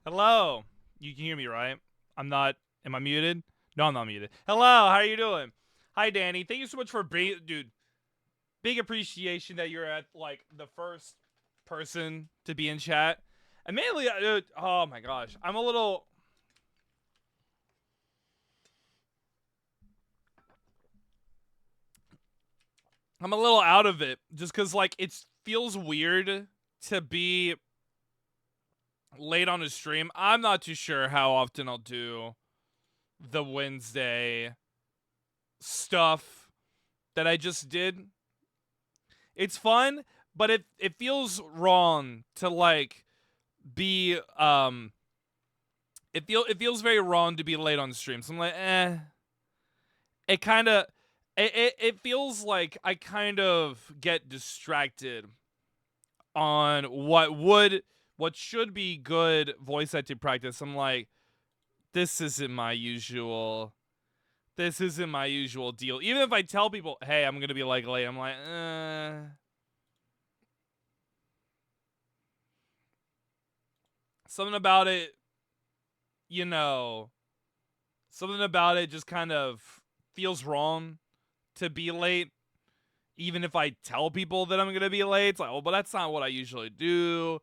Hello. You can hear me, right? I'm not. Am I muted? No, I'm not muted. Hello. How are you doing? Hi, Danny. Thank you so much for being, dude. Big appreciation that you're at like the first person to be in chat. And mainly, oh my gosh, I'm a little out of it just because like it feels weird to be late on a stream. I'm not too sure how often I'll do the Wednesday stuff that I just did. It's fun, but it feels wrong to like be it feels very wrong to be late on stream. So I'm like, it kind of it feels like I kind of get distracted on what should be good voice acting practice. I'm like, this isn't my usual deal. Even if I tell people, hey, I'm gonna be like late, I'm like, something about it, you know, something about it just kind of feels wrong to be late. Even if I tell people that I'm gonna be late, it's like, oh, but that's not what I usually do.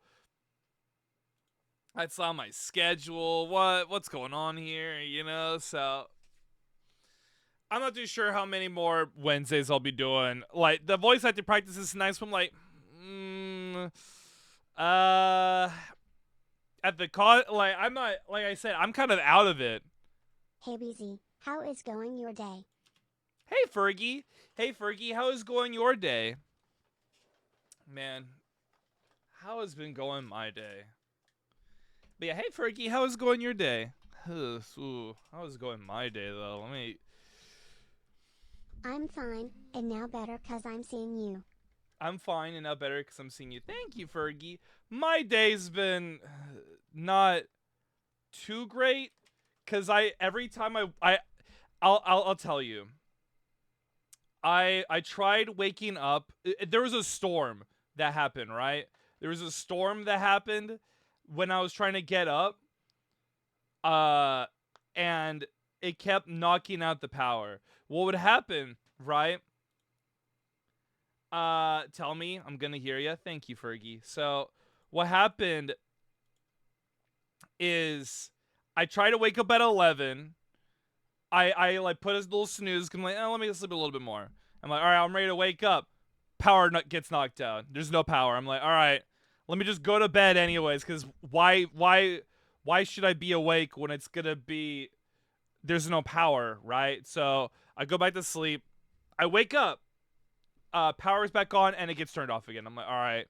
That's on my schedule. What's going on here? So I'm not too sure how many more Wednesdays I'll be doing. Like the voice acting practice is nice, but I'm like, uh, at the like I'm not like I said, I'm kind of out of it. Hey BZ, how is going your day? Hey Fergie, how is going your day? Man, how has been going my day? But yeah, hey Fergie, how is going your day? Ooh, how is going my day though? Let me. I'm fine, and now better cause I'm seeing you. I'm fine and now better because I'm seeing you. Thank you, Fergie. My day's been not too great because I every time I'll tell you. I tried waking up. There was a storm that happened, right? There was a storm that happened when I was trying to get up. Uh and it kept knocking out the power. What would happen, right? Tell me. I'm going to hear you. Thank you, Fergie. So, what happened is I tried to wake up at 11. I like put a little snooze. I'm like, oh, let me sleep a little bit more. I'm like, all right, I'm ready to wake up. Power gets knocked out. There's no power. I'm like, all right, let me just go to bed anyways. Because why should I be awake when it's gonna be there's no power, right? So I go back to sleep. I wake up. Power's back on and it gets turned off again. I'm like, all right,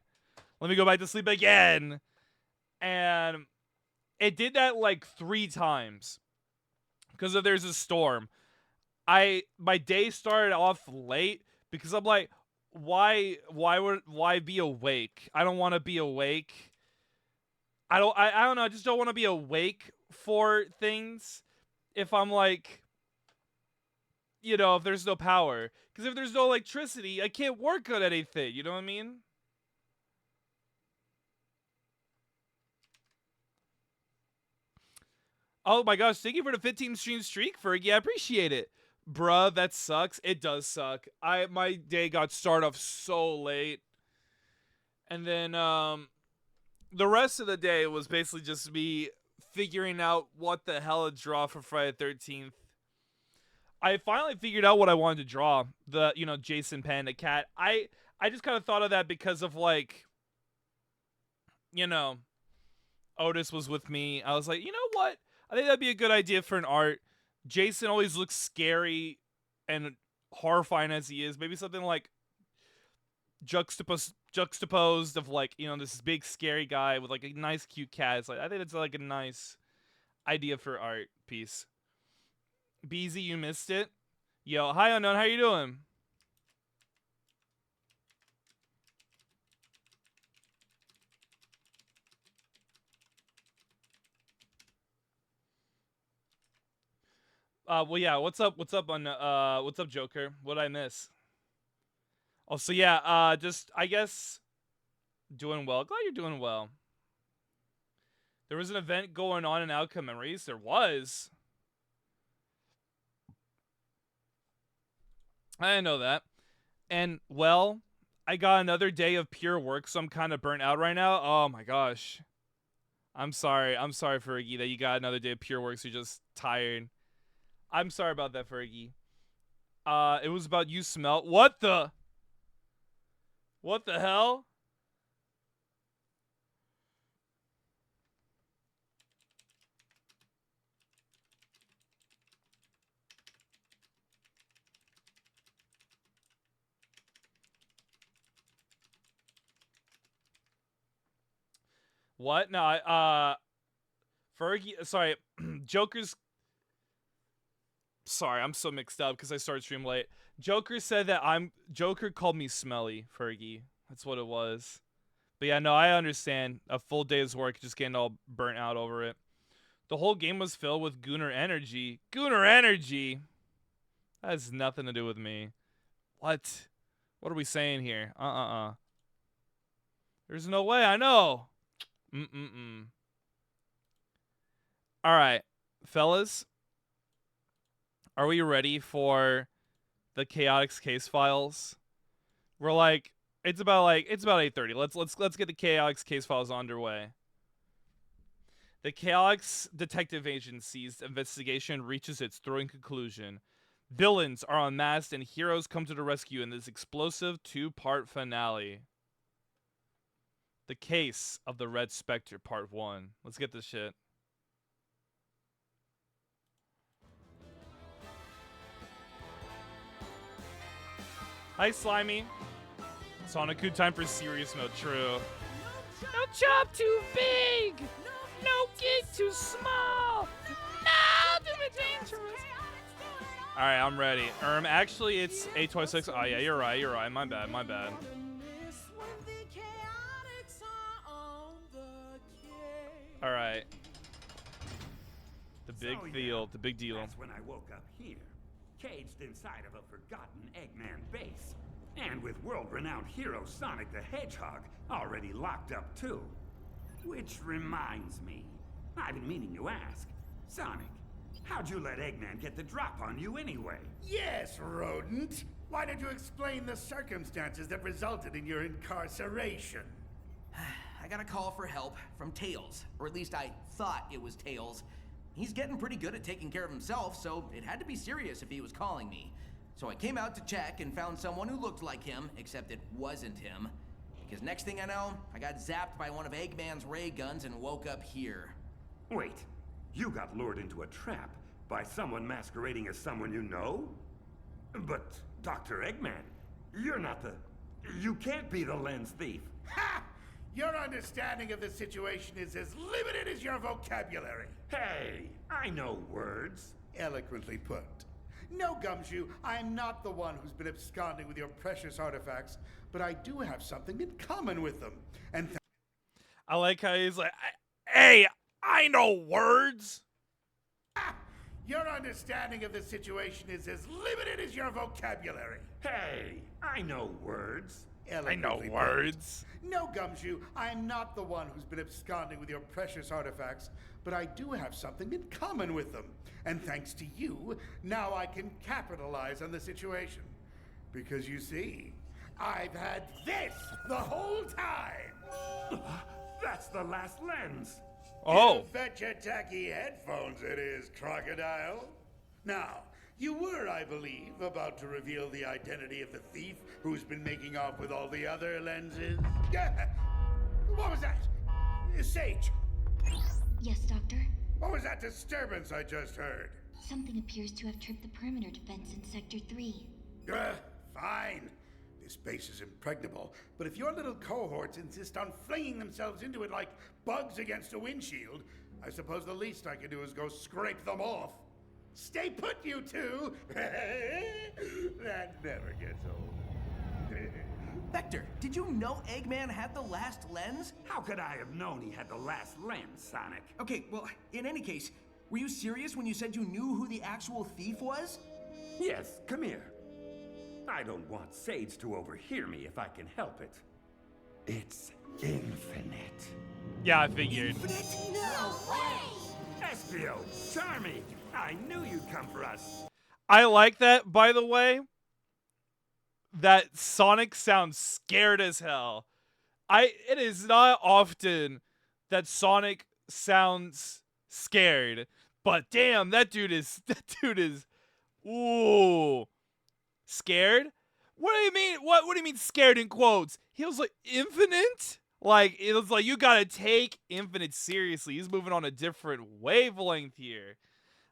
let me go back to sleep again. And it did that like 3 times because if there's a storm. My day started off late because I'm like, why be awake? I don't want to be awake. I don't know, I just don't want to be awake for things if I'm like, if there's no power. Because if there's no electricity, I can't work on anything, you know what I mean? Oh my gosh, thank you for the 15 stream streak, Fergie. I appreciate it. Bruh, that sucks. It does suck. My day got started off so late. And then the rest of the day was basically just me figuring out what the hell to draw for Friday the 13th. I finally figured out what I wanted to draw. The, Jason Panda Cat. I just kind of thought of that because of like, you know, Otis was with me. I was like, you know what? I think that'd be a good idea for an art. Jason always looks scary and horrifying as he is. Maybe something like juxtaposed of like, this big scary guy with like a nice cute cat. It's like I think it's like a nice idea for art piece. BZ, you missed it. Yo, hi unknown, how you doing? Well, yeah. What's up, Joker? What did I miss? Oh, so yeah. Just I guess doing well. Glad you're doing well. There was an event going on in Outcome Memories. There was. I didn't know that. And, well, I got another day of pure work, so I'm kind of burnt out right now. Oh, my gosh. I'm sorry. I'm sorry, Fergie, that you got another day of pure work, so you're just tired. I'm sorry about that, Fergie. It was about you smell. What the hell? What? No, Fergie, sorry, Joker's, sorry, I'm so mixed up because I started stream late. Joker said that Joker called me smelly, Fergie. That's what it was. But yeah, no, I understand. A full day's work, just getting all burnt out over it. The whole game was filled with Gooner energy. Gooner energy? That has nothing to do with me. What? What are we saying here? There's no way, I know. Alright, fellas. Are we ready for the Chaotix case files? We're like, it's about 8:30. Let's get the Chaotix case files underway. The Chaotix Detective Agency's investigation reaches its thrilling conclusion. Villains are unmasked and heroes come to the rescue in this explosive 2-part finale. The Case of the Red Spectre, Part 1. Let's get this shit. Hi, Slimy. Sonic, good time for serious mode. True. No chop too big. No gig too small. No too dangerous. All right, I'm ready. Actually, it's 8:26. Oh yeah, you're right. My bad. All right. The big deal. The big deal. That's when I woke up here, caged inside of a forgotten Eggman base, and with world-renowned hero Sonic the Hedgehog already locked up too. Which reminds me, I've been meaning to ask, Sonic, how'd you let Eggman get the drop on you anyway? Yes, rodent. Why don't you explain the circumstances that resulted in your incarceration? I got a call for help from Tails, or at least I thought it was Tails. He's getting pretty good at taking care of himself, so it had to be serious if he was calling me. So I came out to check and found someone who looked like him, except it wasn't him. Because next thing I know, I got zapped by one of Eggman's ray guns and woke up here. Wait, you got lured into a trap by someone masquerading as someone you know? But, Dr. Eggman, you're not the... You can't be the lens thief. Ha! Your understanding of the situation is as limited as your vocabulary. Hey, I know words. Eloquently put. No, Gumshoe, I'm not the one who's been absconding with your precious artifacts, but I do have something in common with them. And I like how he's like, hey, I know words. your understanding of the situation is as limited as your vocabulary. Hey, I know words. I know words. No, Gumshoe, I'm not the one who's been absconding with your precious artifacts, but I do have something in common with them. And thanks to you, now I can capitalize on the situation. Because you see, I've had this the whole time. That's the last lens. Oh. You bet your tacky headphones it is, Crocodile. Now, you were, I believe, about to reveal the identity of the thief who's been making off with all the other lenses. What was that? Sage, Yes, Doctor? what was that disturbance I just heard? Something appears to have tripped the perimeter defense in Sector 3. Fine. This base is impregnable, but if your little cohorts insist on flinging themselves into it like bugs against a windshield, I suppose the least I can do is go scrape them off. Stay put, you two! That never gets old. Vector, did you know Eggman had the last lens? How could I have known he had the last lens, Sonic? Okay, well, in any case, were you serious when you said you knew who the actual thief was? Yes, come here. I don't want Sage to overhear me if I can help it. It's infinite. Yeah, I figured. Infinite? No Espio, Charmy, I knew you'd come for us. I like that, by the way. That Sonic sounds scared as hell. It is not often that Sonic sounds scared, but damn, that dude is ooh, scared. What do you mean? What do you mean scared in quotes? He was like infinite. Like it was like you gotta take Infinite seriously. He's moving on a different wavelength here.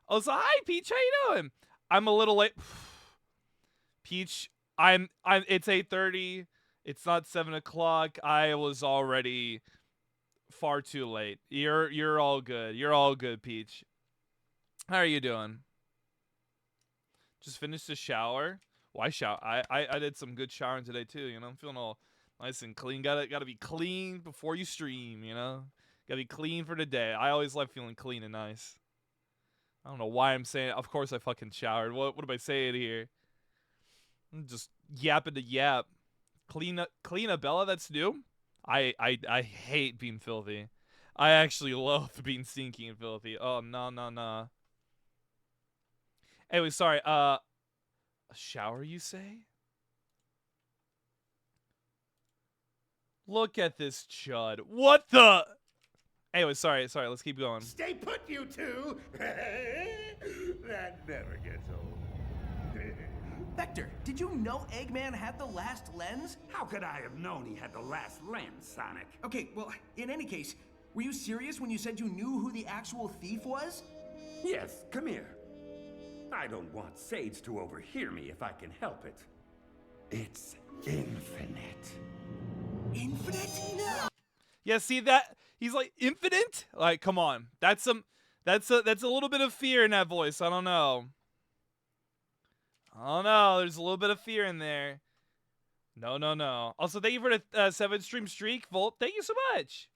I was like, hi Peach, how you doing? I'm a little late. Peach, it's 8:30. It's not 7 o'clock. I was already far too late. You're all good. You're all good, Peach. How are you doing? Just finished the shower. Why shower? I did some good showering today too. You know, I'm feeling all nice and clean. Gotta be clean before you stream. You know, gotta be clean for the day. I always love feeling clean and nice. I don't know why I'm saying it. Of course I fucking showered. What am I saying here? I'm just yapping to yap. Clean a Bella, that's new? I hate being filthy. I actually love being stinky and filthy. Oh, no. Anyway, sorry. A shower, you say? Look at this chud. What the? Anyway, sorry. Let's keep going. Stay put, you two! That never gets old. Vector, did you know Eggman had the last lens? How could I have known he had the last lens, Sonic? Okay, well, in any case, were you serious when you said you knew who the actual thief was? Yes, come here. I don't want Sage to overhear me if I can help it. It's Infinite. Infinite? No! Yeah, see that? He's like infinite? Like, come on. That's a little bit of fear in that voice. I don't know. There's a little bit of fear in there. No. Also, thank you for the 7-stream streak, Volt. Thank you so much.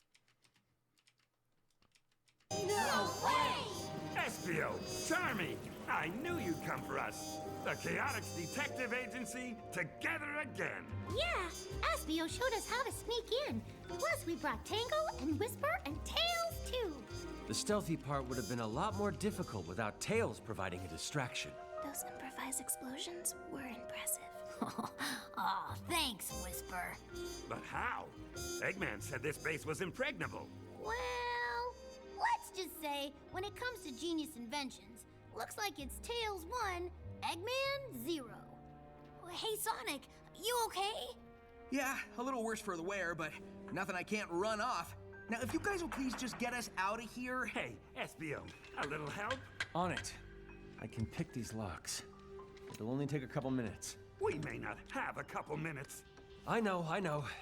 No way! Espio, Charmy, I knew you'd come for us. The Chaotix Detective Agency, together again. Yeah, Espio showed us how to sneak in. Plus, we brought Tangle and Whisper and Tails, too. The stealthy part would have been a lot more difficult without Tails providing a distraction. Those improvised explosions were impressive. Aw, thanks, Whisper. But how? Eggman said this base was impregnable. Well, let's just say, when it comes to genius inventions, looks like it's Tails 1, Eggman 0. Hey, Sonic, you okay? Yeah, a little worse for the wear, but nothing I can't run off. Now, if you guys will please just get us out of here. Hey, Espio, a little help? On it. I can pick these locks. It'll only take a couple minutes. We may not have a couple minutes. I know.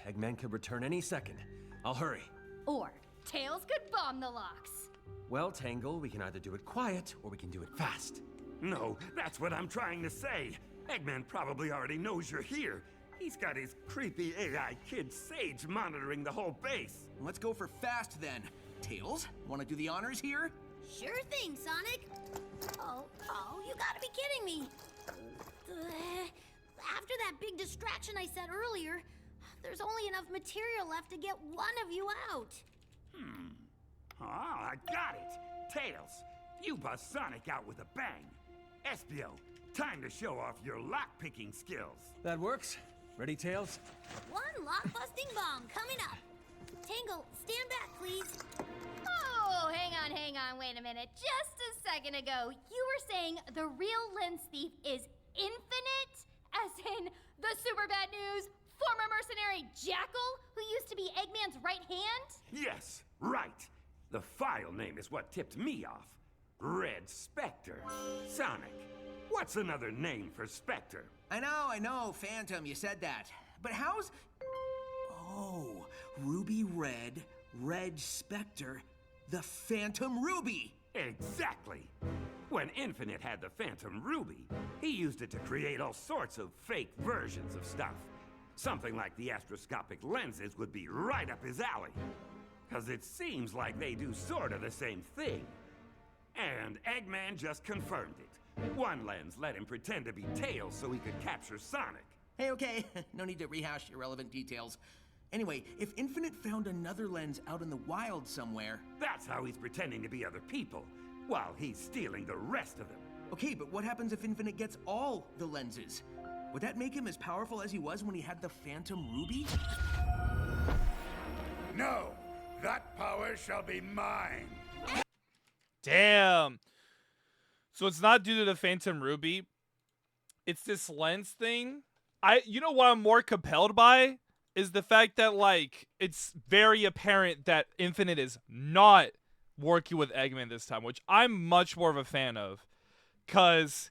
Eggman could return any second. I'll hurry. Or Tails could bomb the locks. Well, Tangle, we can either do it quiet or we can do it fast. No, that's what I'm trying to say. Eggman probably already knows you're here. He's got his creepy AI kid Sage monitoring the whole base. Let's go for fast then. Tails, want to do the honors here? Sure thing, Sonic. Oh, you gotta be kidding me. After that big distraction I said earlier, there's only enough material left to get one of you out. Oh, I got it. Tails, you bust Sonic out with a bang. Espio, time to show off your lock-picking skills. That works. Ready, Tails? One lock-busting bomb coming up. Tangle, stand back, please. Oh, hang on, wait a minute. Just a second ago, you were saying the real lens thief is Infinite? As in the super bad news former mercenary Jackal, who used to be Eggman's right hand? Yes, right. The file name is what tipped me off. Red Spectre. Sonic, what's another name for Spectre? I know, Phantom, you said that. But how's... Oh, Ruby Red, Red Spectre, the Phantom Ruby! Exactly. When Infinite had the Phantom Ruby, he used it to create all sorts of fake versions of stuff. Something like the astroscopic lenses would be right up his alley. Because it seems like they do sort of the same thing. And Eggman just confirmed it. One lens let him pretend to be Tails so he could capture Sonic. Hey, okay, no need to rehash irrelevant details. Anyway, if Infinite found another lens out in the wild somewhere... That's how he's pretending to be other people. while he's stealing the rest of them. Okay, but what happens if Infinite gets all the lenses? Would that make him as powerful as he was when he had the Phantom Ruby? No, that power shall be mine. Damn. So it's not due to the Phantom Ruby. It's this lens thing. You know what I'm more compelled by is the fact that, like, it's very apparent that Infinite is not working with Eggman this time, which I'm much more of a fan of. Cause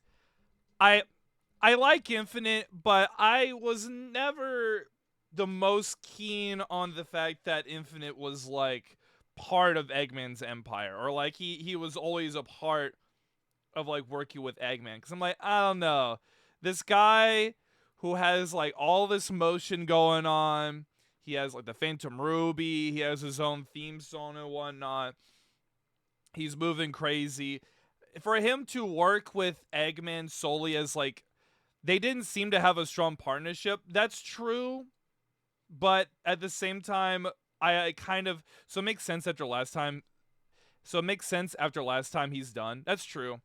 I like Infinite, but I was never the most keen on the fact that Infinite was like part of Eggman's empire, or like he was always a part of like working with Eggman. Cause I'm like, I don't know, this guy who has like all this motion going on, he has like the Phantom Ruby, he has his own theme song and whatnot, he's moving crazy. For him to work with Eggman solely as like, they didn't seem to have a strong partnership. That's true, but at the same time, I kind of, so it makes sense after last time. So it makes sense after last time he's done. That's true.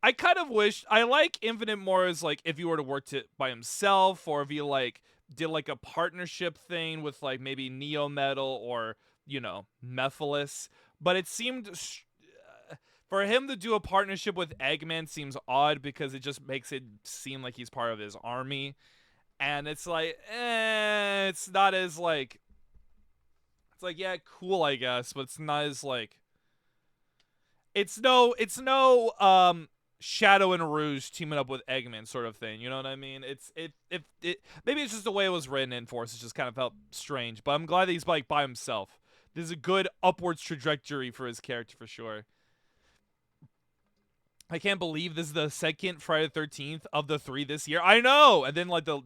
I kind of wish, I like Infinite more as like if he were to work by himself, or if he like did like a partnership thing with like maybe Neo Metal or, you know, Mephiles. But it seemed for him to do a partnership with Eggman seems odd, because it just makes it seem like he's part of his army. And it's like, it's not as like, it's like, yeah, cool, I guess, but it's not as like, it's no Shadow and Rouge teaming up with Eggman sort of thing, you know what I mean? Maybe it's just the way it was written in Force, it just kind of felt strange, but I'm glad that he's like by himself. This is a good upwards trajectory for his character for sure. I can't believe this is the second Friday the 13th of the 3 this year. I know! And then like the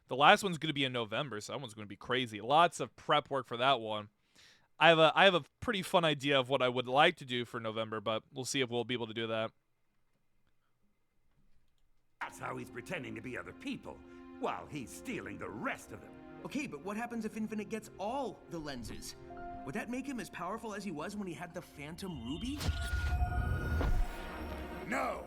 last one's going to be in November, so that one's going to be crazy. Lots of prep work for that one. I have a pretty fun idea of what I would like to do for November, but we'll see if we'll be able to do that. That's how he's pretending to be other people, while he's stealing the rest of them. Okay, but what happens if Infinite gets all the lenses? Would that make him as powerful as he was when he had the Phantom Ruby? No,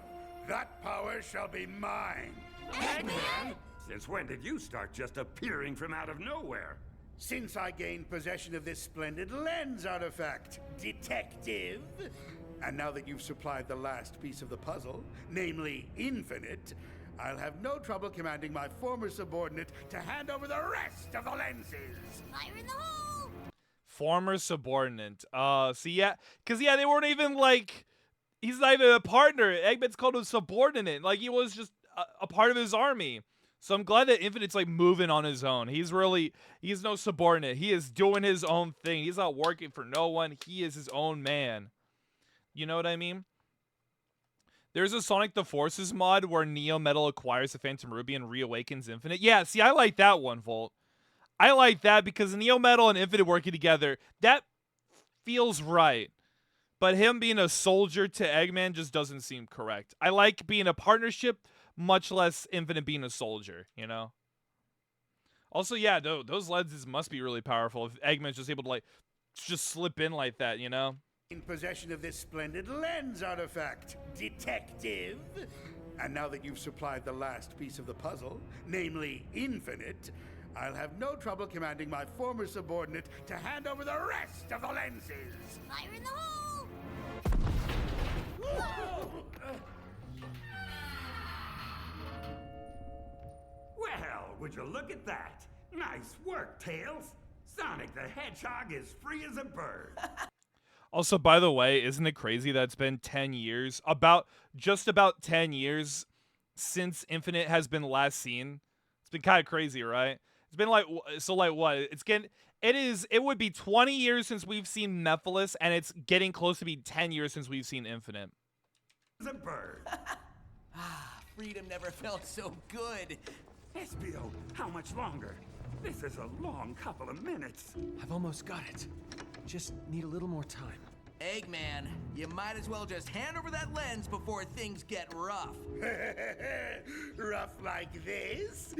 that power shall be mine. Eggman? Since when did you start just appearing from out of nowhere? Since I gained possession of this splendid lens artifact, Detective. And now that you've supplied the last piece of the puzzle, namely Infinite, I'll have no trouble commanding my former subordinate to hand over the rest of the lenses. Fire in the hole! Former subordinate. See, yeah, because yeah, they weren't even like, he's not even a partner. Eggman's called him subordinate. Like, he was just a part of his army. So I'm glad that Infinite's like moving on his own. He's no subordinate. He is doing his own thing. He's not working for no one. He is his own man. You know what I mean? There's a Sonic the Forces mod where Neo Metal acquires the Phantom Ruby and reawakens Infinite. Yeah, see, I like that one, Volt. I like that because Neo Metal and Infinite working together, that feels right. But him being a soldier to Eggman just doesn't seem correct. I like being a partnership, much less Infinite being a soldier, you know? Also, yeah, those lenses must be really powerful if Eggman's just able to, like, just slip in like that, you know? In possession of this splendid lens artifact, Detective. And now that you've supplied the last piece of the puzzle, namely Infinite, I'll have no trouble commanding my former subordinate to hand over the rest of the lenses. Fire in the hole! Well, would you look at that? Nice work, Tails. Sonic the Hedgehog is free as a bird. Also, by the way, isn't it crazy that it's been 10 years, just about 10 years since Infinite has been last seen? It's been kind of crazy, right? It's been like, so like what? It would be 20 years since we've seen Mephiles, and it's getting close to be 10 years since we've seen Infinite. As a bird. Freedom never felt so good. Espio, how much longer? This is a long couple of minutes. I've almost got it. Just need a little more time. Eggman, you might as well just hand over that lens before things get rough. Rough like this?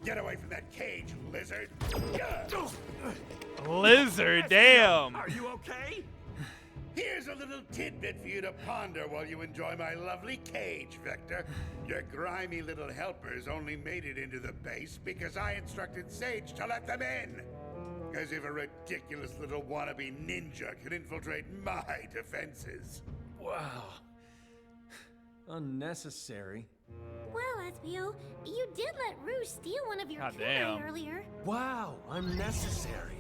Get away from that cage, lizard. Lizard, damn. Are you okay? Here's a little tidbit for you to ponder while you enjoy my lovely cage, Vector. Your grimy little helpers only made it into the base because I instructed Sage to let them in. As if a ridiculous little wannabe ninja could infiltrate my defenses. Wow. Unnecessary. Well, Espio, you did let Rouge steal one of your God kunai damn. earlier. Wow, unnecessary.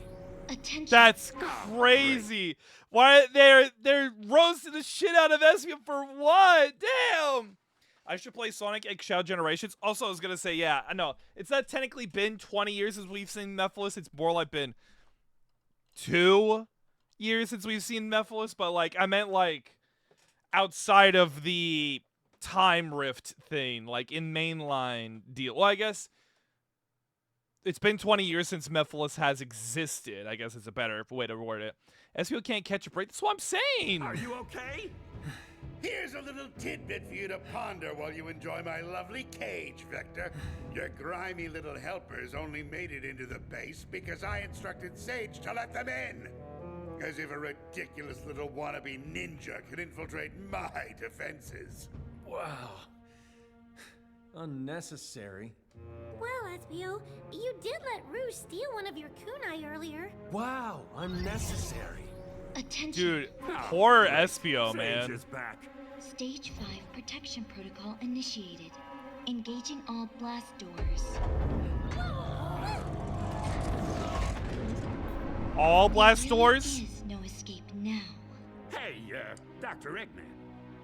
Attention. That's crazy. Why they're roasting the shit out of Espio for what? Damn. I should play Sonic Eggshell Generations. Also, I was gonna say, yeah, I know it's not technically been 20 years since we've seen Mephiles. It's more like been 2 years since we've seen Mephiles. But like, I meant like outside of the time rift thing, like in mainline deal. Well, I guess it's been 20 years since Mephiles has existed. I guess it's a better way to word it. Espio can't catch a break. That's what I'm saying. Are you okay? Here's a little tidbit for you to ponder while you enjoy my lovely cage, Vector. Your grimy little helpers only made it into the base because I instructed Sage to let them in. As if a ridiculous little wannabe ninja could infiltrate my defenses. Wow. Unnecessary. Well, Espio, you did let Rouge steal one of your kunai earlier. Wow, unnecessary. Attention. Dude, poor Espio, Sage man. is back. Stage 5 protection protocol initiated. Engaging all blast doors. All blast There really doors? is no escape now. Hey, Dr. Eggman.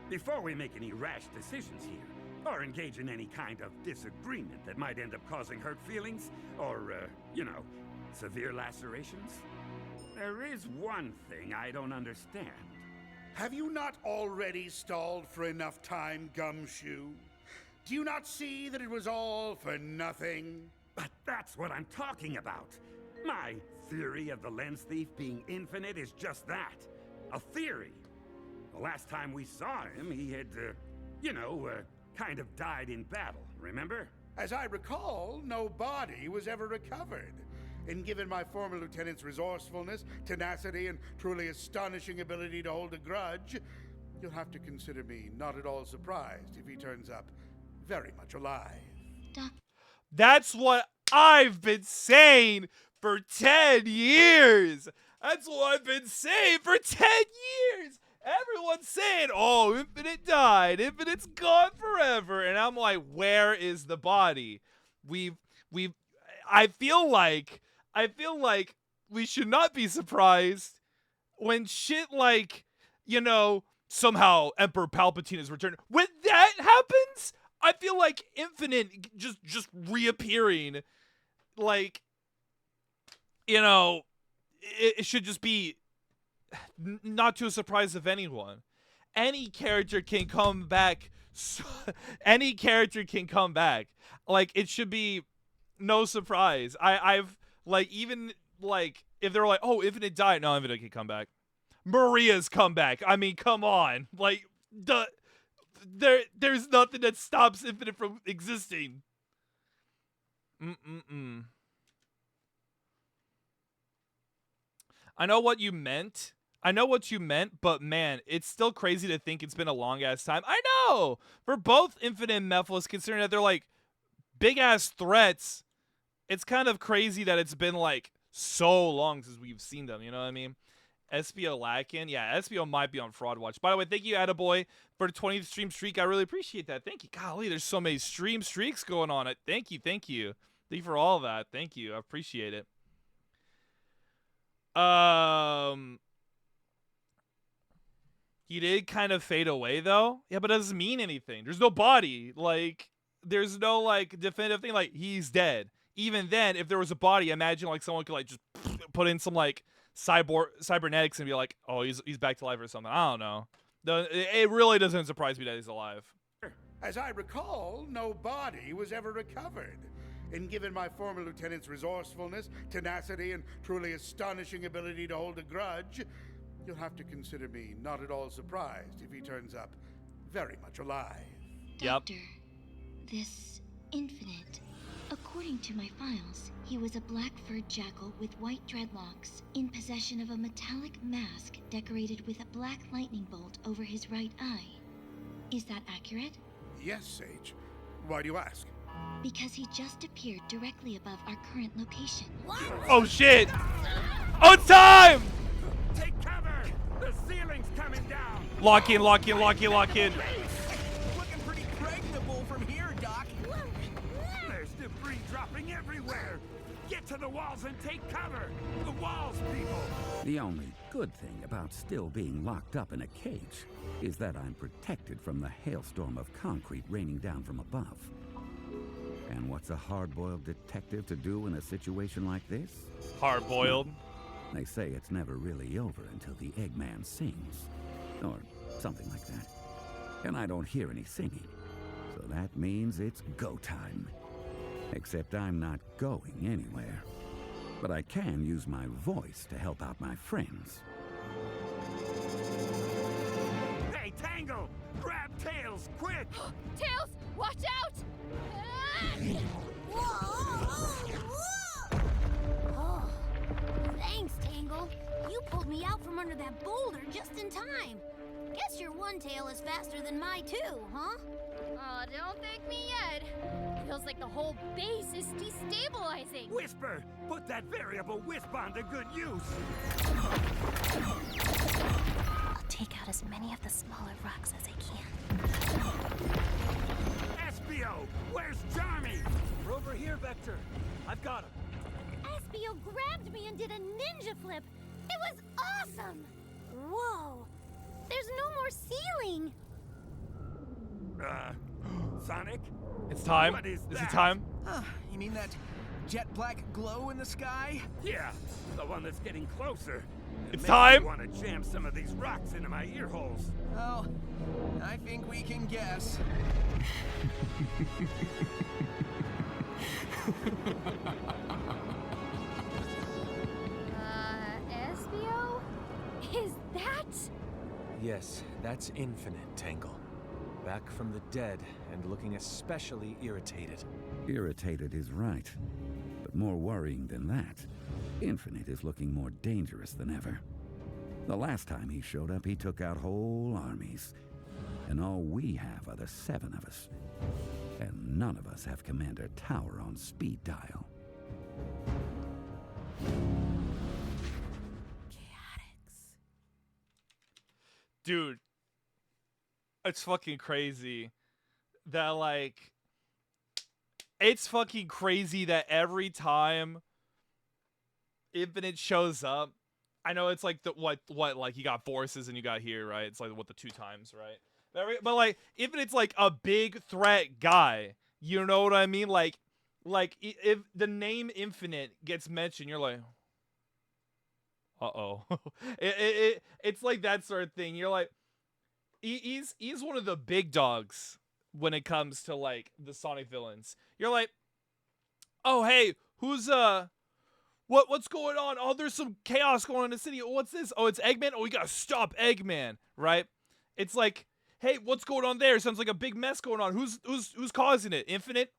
Before we make any rash decisions here, or engage in any kind of disagreement that might end up causing hurt feelings, or, severe lacerations, there is one thing I don't understand. Have you not already stalled for enough time, Gumshoe? Do you not see that it was all for nothing? But that's what I'm talking about. My theory of the lens thief being infinite is just that. A theory. The last time we saw him, he had, kind of died in battle, remember? As I recall, no body was ever recovered. And given my former lieutenant's resourcefulness, tenacity, and truly astonishing ability to hold a grudge, you'll have to consider me not at all surprised if he turns up very much alive. That's what I've been saying for 10 years. That's what I've been saying for 10 years. Everyone's saying, oh, Infinite died. Infinite's gone forever. And I'm like, where is the body? I feel like we should not be surprised when shit like, somehow Emperor Palpatine is returned. When that happens, I feel like Infinite just reappearing, like, it should just be not to a surprise of anyone. Any character can come back. Any character can come back. Like, it should be no surprise. I've like, even like, if they're like, oh, Infinite died, no, Infinite can come back. Maria's come back. I mean, come on. Like, there's nothing that stops Infinite from existing. I know what you meant. But man, it's still crazy to think it's been a long ass time. I know! For both Infinite and Mephiles, considering that they're like big ass threats, it's kind of crazy that it's been like so long since we've seen them, you know what I mean? Espio lacking. Yeah, Espio might be on Fraud Watch. By the way, thank you, Attaboy, for the 20th stream streak. I really appreciate that. Thank you. Golly, there's so many stream streaks going on. Thank you. Thank you for all that. Thank you. I appreciate it. He did kind of fade away, though. Yeah, but it doesn't mean anything. There's no body. Like, there's no, like, definitive thing. Like, he's dead. Even then, if there was a body, imagine, like, someone could, like, just put in some, like, cybernetics and be like, oh, he's back to life or something. I don't know. It really doesn't surprise me that he's alive. As I recall, no body was ever recovered. And given my former lieutenant's resourcefulness, tenacity, and truly astonishing ability to hold a grudge, you'll have to consider me not at all surprised if he turns up very much alive. Doctor, this Infinite, According to my files, he was a black-furred jackal with white dreadlocks, in possession of a metallic mask decorated with a black lightning bolt over his right eye. Is that accurate? Yes, Sage. Why do you ask? Because he just appeared directly above our current location. Oh shit! Oh, it's time! Take cover! The ceiling's coming down! Lock in, lock in, lock in, lock in. Looking pretty pregnable from here, Doc. There's debris dropping everywhere! Get to the walls and take cover! The walls, people! The only good thing about still being locked up in a cage is that I'm protected from the hailstorm of concrete raining down from above. And what's a hard-boiled detective to do in a situation like this? Hard-boiled. They say it's never really over until the Eggman sings. Or something like that. And I don't hear any singing. So that means it's go time. Except I'm not going anywhere. But I can use my voice to help out my friends. Hey, Tangle! Grab Tails, quick! Tails, watch out! Oh, thanks, Tangle. You pulled me out from under that boulder just in time. Guess your one tail is faster than my two, huh? Oh, don't thank me yet. Feels like the whole base is destabilizing. Whisper! Put that variable wisp on to good use! I'll take out as many of the smaller rocks as I can. Espio! Where's Jarmy? We're over here, Vector. I've got him. Espio grabbed me and did a ninja flip. It was awesome! Whoa! There's no more ceiling! Sonic? It's time. What is Is that? it time? You mean that jet black glow in the sky? Yeah, the one that's getting closer. It's time. I want to jam some of these rocks into my ear holes. Well, I think we can guess. Espio? Is that? Yes, that's Infinite, Tangle. Back from the dead and looking especially irritated. Irritated is right. But more worrying than that, Infinite is looking more dangerous than ever. The last time he showed up, he took out whole armies. And all we have are the 7 of us. And none of us have Commander Tower on speed dial. Dude, it's fucking crazy that, like, it's fucking crazy that every time Infinite shows up, I know it's like the what like you got forces and you got here, right? It's like what the 2 times, right? But like Infinite's like a big threat guy. You know what I mean? Like if the name Infinite gets mentioned, you're like, uh-oh. It's like that sort of thing. You're like, he's one of the big dogs when it comes to like the Sonic villains. You're like, oh hey, who's what's going on? Oh, there's some chaos going on in the city. What's this? Oh, it's Eggman. Oh, we gotta stop Eggman, right? It's like, hey, what's going on there? Sounds like a big mess going on. Who's causing it? Infinite?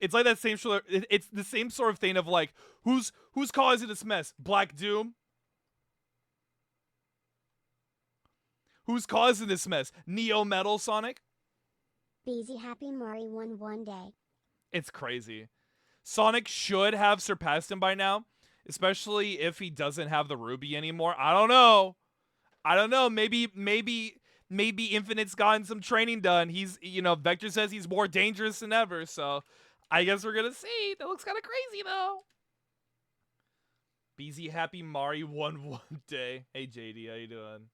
It's like that same sort of, it's the same sort of thing of like, who's causing this mess? Black Doom? Who's causing this mess? Neo Metal Sonic? Busy Happy Murray won one day. It's crazy. Sonic should have surpassed him by now, especially if he doesn't have the ruby anymore. I don't know. Maybe Infinite's gotten some training done. He's, Vector says he's more dangerous than ever, so I guess we're gonna see. That looks kind of crazy though. BZ Happy Mari won one day. Hey JD, how you doing?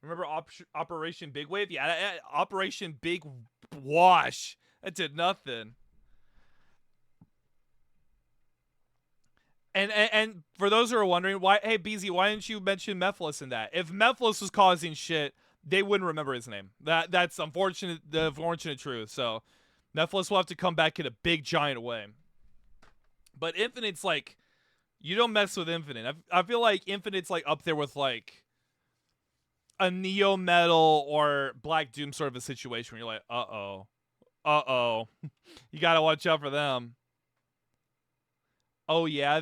Remember Operation Big Wave? Yeah, Operation Big Wash. That did nothing. And for those who are wondering, why, hey BZ, why didn't you mention Mephiles in that? If Mephiles was causing shit, they wouldn't remember his name. That's the unfortunate truth. So Mephiles will have to come back in a big giant way. But Infinite's like, you don't mess with Infinite. I feel like Infinite's like up there with like a Neo Metal or Black Doom sort of a situation where you're like, uh-oh. Uh-oh. You gotta watch out for them. Oh, yeah,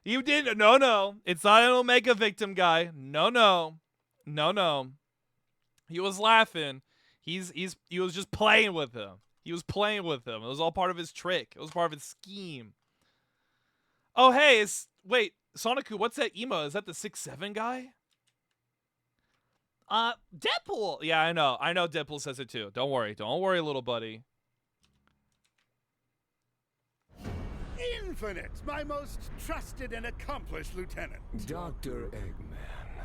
you didn't. No. It's not an Omega victim guy. No. He was laughing. He was just playing with him. He was playing with him. It was all part of his trick. It was part of his scheme. Oh, hey, wait, Sonic, what's that emo? Is that the 6'7" guy? Deadpool. Yeah, I know. Deadpool says it too. Don't worry, little buddy. Infinite, my most trusted and accomplished lieutenant. Dr. Eggman.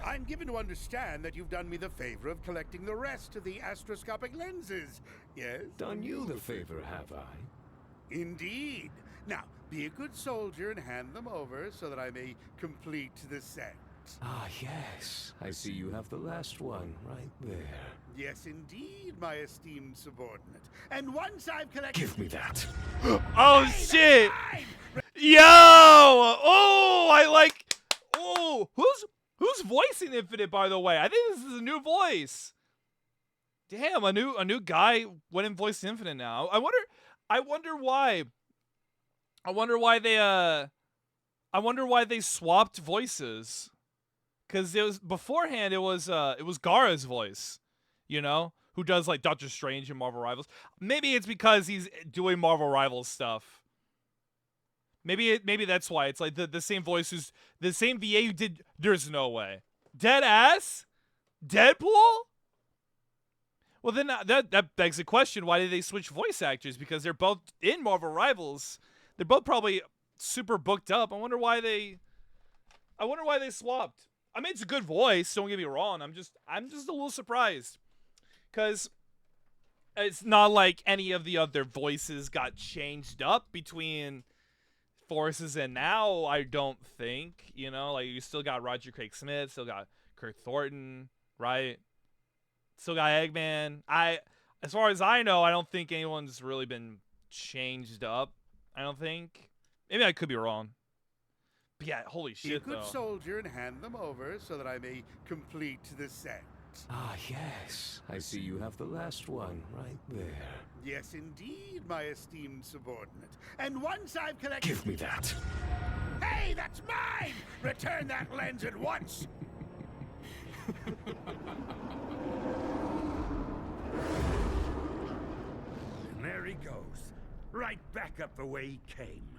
I'm given to understand that you've done me the favor of collecting the rest of the astroscopic lenses. Yes? Done you the favor, have I? Indeed. Now, be a good soldier and hand them over so that I may complete the set. Ah, yes. I see you have the last one right there. Yes, indeed, my esteemed subordinate. And once I've collected... Give me that. Oh, shit! Yo! Oh, I like... Oh, who's voicing Infinite, by the way? I think this is a new voice. Damn, a new guy went and voiced Infinite now. I wonder why. I wonder why they swapped voices. Cause it was beforehand. It was Gara's voice, you know, who does like Doctor Strange and Marvel Rivals. Maybe it's because he's doing Marvel Rivals stuff. Maybe that's why it's like the same voice who's the same VA who did. There's no way. Dead ass, Deadpool. Well, then that begs the question: why did they switch voice actors? Because they're both in Marvel Rivals. They're both probably super booked up. I wonder why they swapped. I mean, it's a good voice. Don't get me wrong. I'm just a little surprised, because it's not like any of the other voices got changed up between Forces and now. I don't think, you know, like you still got Roger Craig Smith, still got Kirk Thornton, right? Still got Eggman. As far as I know, I don't think anyone's really been changed up. I don't think. Maybe I could be wrong. But yeah, holy shit, Be a good though. soldier and hand them over so that I may complete the set. Ah, yes. I see you have the last one right there. Yes, indeed, my esteemed subordinate. And once I've collected... Give me that. Hey, that's mine! Return that lens at once! And there he goes. Right back up the way he came.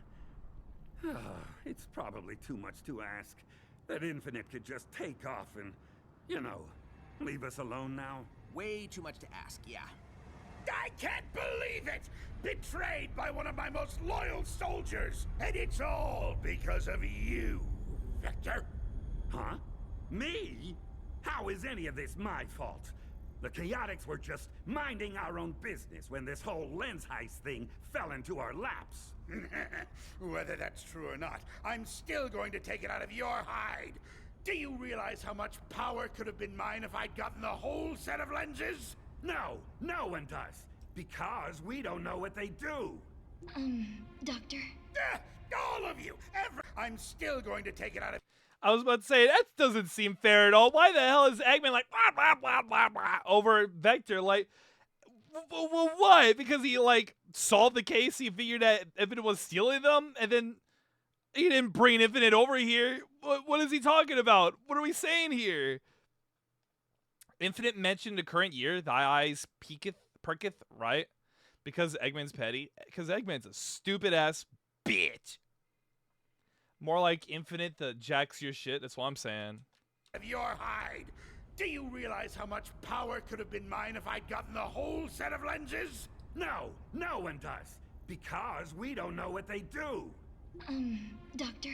It's probably too much to ask that Infinite could just take off and, you know, leave us alone now. Way too much to ask, yeah. I can't believe it! Betrayed by one of my most loyal soldiers! And it's all because of you, Vector. Huh? Me? How is any of this my fault? The Chaotix were just minding our own business when this whole lens heist thing fell into our laps. Whether that's true or not, I'm still going to take it out of your hide. Do you realize how much power could have been mine if I'd gotten the whole set of lenses? No, no one does. Because we don't know what they do. Doctor? All of you! I'm still going to take it out of... I was about to say, that doesn't seem fair at all. Why the hell is Eggman like blah, blah, blah, blah, blah, over Vector? Like, what? Because he like solved the case. He figured that Infinite was stealing them, and then he didn't bring Infinite over here. What is he talking about? What are we saying here? Infinite mentioned the current year. Thy eyes perketh, right? Because Eggman's petty. Because Eggman's a stupid ass bitch. More like Infinite that jacks your shit. That's what I'm saying. Of your hide. Do you realize how much power could have been mine if I'd gotten the whole set of lenses? No, no one does. Because we don't know what they do. Doctor?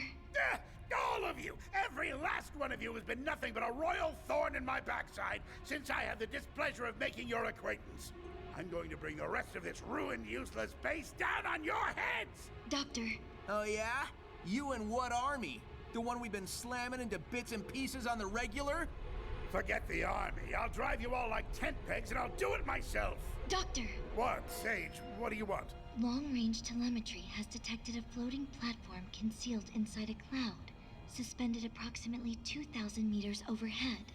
All of you! Every last one of you has been nothing but a royal thorn in my backside since I had the displeasure of making your acquaintance. I'm going to bring the rest of this ruined, useless base down on your heads! Doctor? Oh yeah? You and what army? The one we've been slamming into bits and pieces on the regular? Forget the army. I'll drive you all like tent pegs and I'll do it myself! Doctor! What, Sage? What do you want? Long-range telemetry has detected a floating platform concealed inside a cloud, suspended approximately 2,000 meters overhead.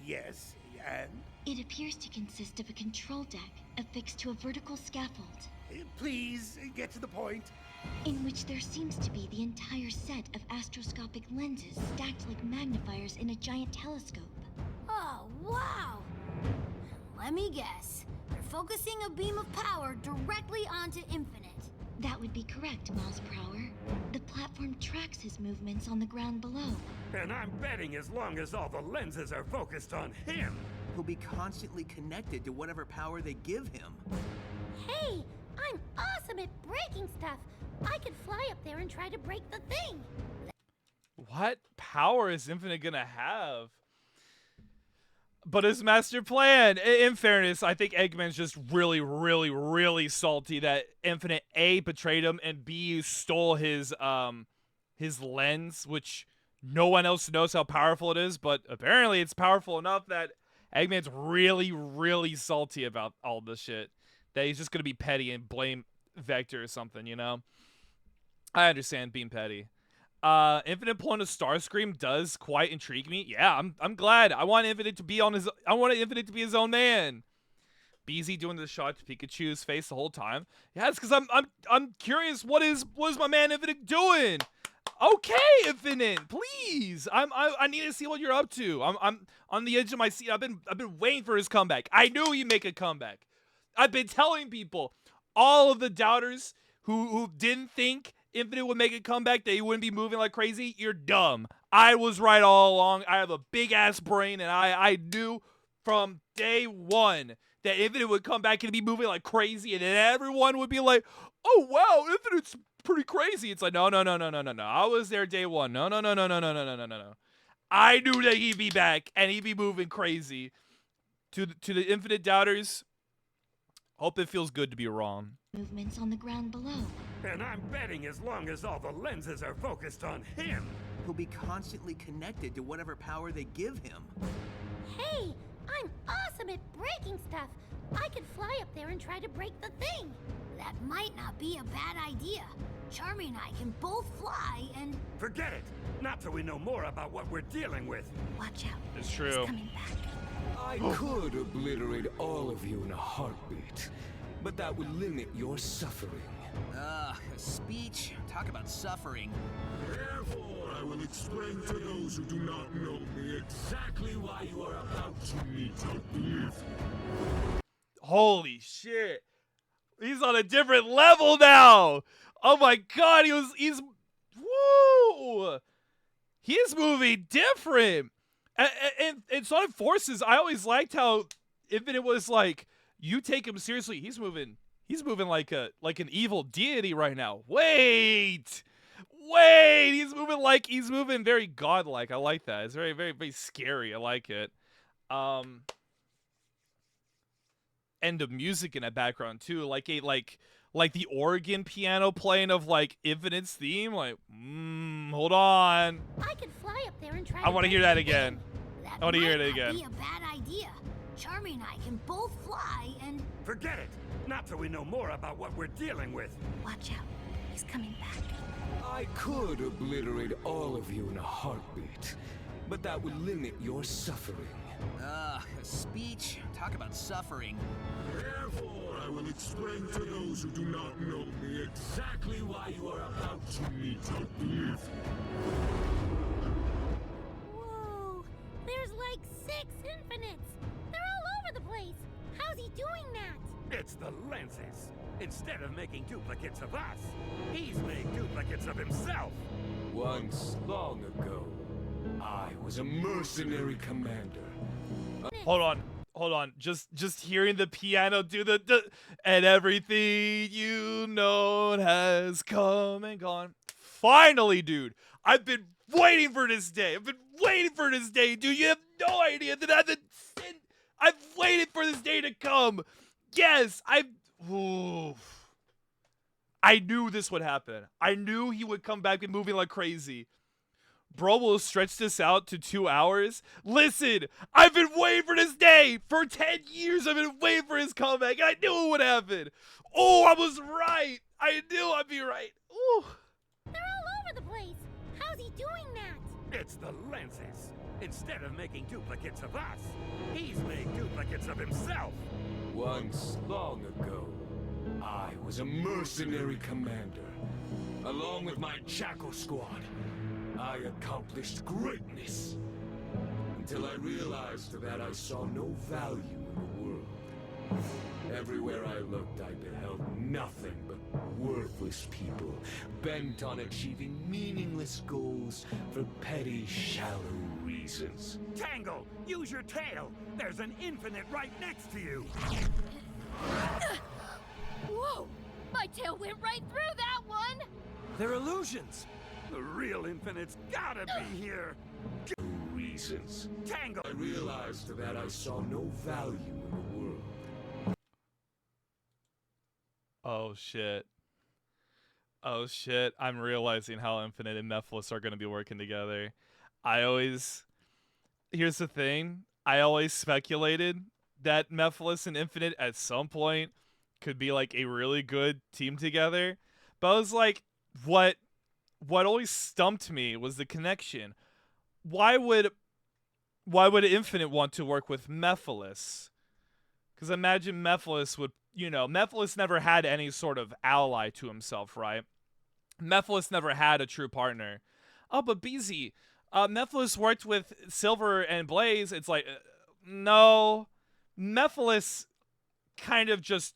Yes, and? It appears to consist of a control deck affixed to a vertical scaffold. Please, get to the point. in which there seems to be the entire set of astroscopic lenses stacked like magnifiers in a giant telescope. Oh, wow! Let me guess. They're focusing a beam of power directly onto Infinite. That would be correct, Miles Prower. The platform tracks his movements on the ground below. And I'm betting as long as all the lenses are focused on him, He'll be constantly connected to whatever power they give him. Hey, I'm awesome at breaking stuff. I could fly up there and try to break the thing. What power is Infinite gonna have? But his master plan. In fairness, I think Eggman's just really, really, really salty that Infinite A betrayed him and B stole his lens, which no one else knows how powerful it is. But apparently, it's powerful enough that Eggman's really, really salty about all this shit. That he's just gonna be petty and blame Vector or something, you know? I understand being petty. Infinite pulling a Starscream does quite intrigue me. Yeah, I'm glad. I want Infinite to be his own man. BZ doing the shot to Pikachu's face the whole time. Yeah, it's because I'm curious. What is my man Infinite doing? Okay, Infinite, please. I need to see what you're up to. I'm on the edge of my seat. I've been waiting for his comeback. I knew he'd make a comeback. I've been telling people, all of the doubters who didn't think Infinite would make a comeback, that he wouldn't be moving like crazy, you're dumb. I was right all along. I have a big ass brain, and I knew from day one that Infinite would come back and be moving like crazy, and then everyone would be like, "Oh wow, Infinite's pretty crazy." It's like, no. I was there day one. No. I knew that he'd be back and he'd be moving crazy. To the Infinite doubters, hope it feels good to be wrong. Movements on the ground below. and I'm betting as long as all the lenses are focused on him, He'll be constantly connected to whatever power they give him. Hey, I'm awesome at breaking stuff. I could fly up there and try to break the thing. That might not be a bad idea. Charmy and I can both fly and... Forget it! Not till we know more about what we're dealing with. Watch out. It's true. He's coming back. I could obliterate all of you in a heartbeat, but that would limit your suffering. A speech? Talk about suffering. Therefore, I will explain to those who do not know me exactly why you are about to meet a blizzard. Holy shit. He's on a different level now. Oh my god, he's woo! He's moving different. And Sonic Forces, I always liked how Infinite was like, you take him seriously. He's moving like an evil deity right now. Wait, he's moving very godlike. I like that. It's very, very, very scary. I like it. And the music in the background too, like the organ piano playing of like Infinite's theme. Like, hold on. I could fly up there and try. I want to hear that again. That I want to hear it might again. not be a bad idea. Charmy and I can both fly and... Forget it! Not till we know more about what we're dealing with. Watch out. He's coming back. I could obliterate all of you in a heartbeat, but that would limit your suffering. A speech? Talk about suffering. Therefore, I will explain to those who do not know me exactly why you are about to meet a blizzard. Whoa. There's like 6 Infinites. They're all over the place. How's he doing that? It's the lenses. Instead of making duplicates of us, he's made duplicates of himself. Once, long ago, I was a mercenary commander. Hold on. Just hearing the piano do the and everything you know has come and gone. Finally, dude. I've been waiting for this day. Dude. You have no idea that I've waited for this day to come. Yes, I knew this would happen. I knew he would come back and moving like crazy. Bro will stretch this out to 2 hours. Listen, I've been waiting for this day. For 10 years, I've been waiting for his comeback. I knew it would happen. Oh, I was right. I knew I'd be right. Ooh. They're all over the place. How's he doing that? It's the lenses. Instead of making duplicates of us, he's made duplicates of himself. Once, long ago, I was a mercenary commander. Along with my Jackal squad, I accomplished greatness. Until I realized that I saw no value in the world. Everywhere I looked, I beheld nothing but worthless people, bent on achieving meaningless goals for petty, shallow reasons. Tangle, use your tail! There's an infinite right next to you! Whoa! My tail went right through that one! They're illusions! The real infinite's gotta be here! Reasons. Tangle! I realized that I saw no value in the world. Oh shit. Oh shit. I'm realizing how Infinite and Mephiles are going to be working together. Here's the thing. I always speculated that Mephiles and Infinite at some point could be like a really good team together. But I was like, what always stumped me was the connection. Why would Infinite want to work with Mephiles? Because imagine Mephiles would, Mephiles never had any sort of ally to himself, right? Mephiles never had a true partner. Oh, but BZ, Mephiles worked with Silver and Blaze. It's like, no. Mephiles kind of just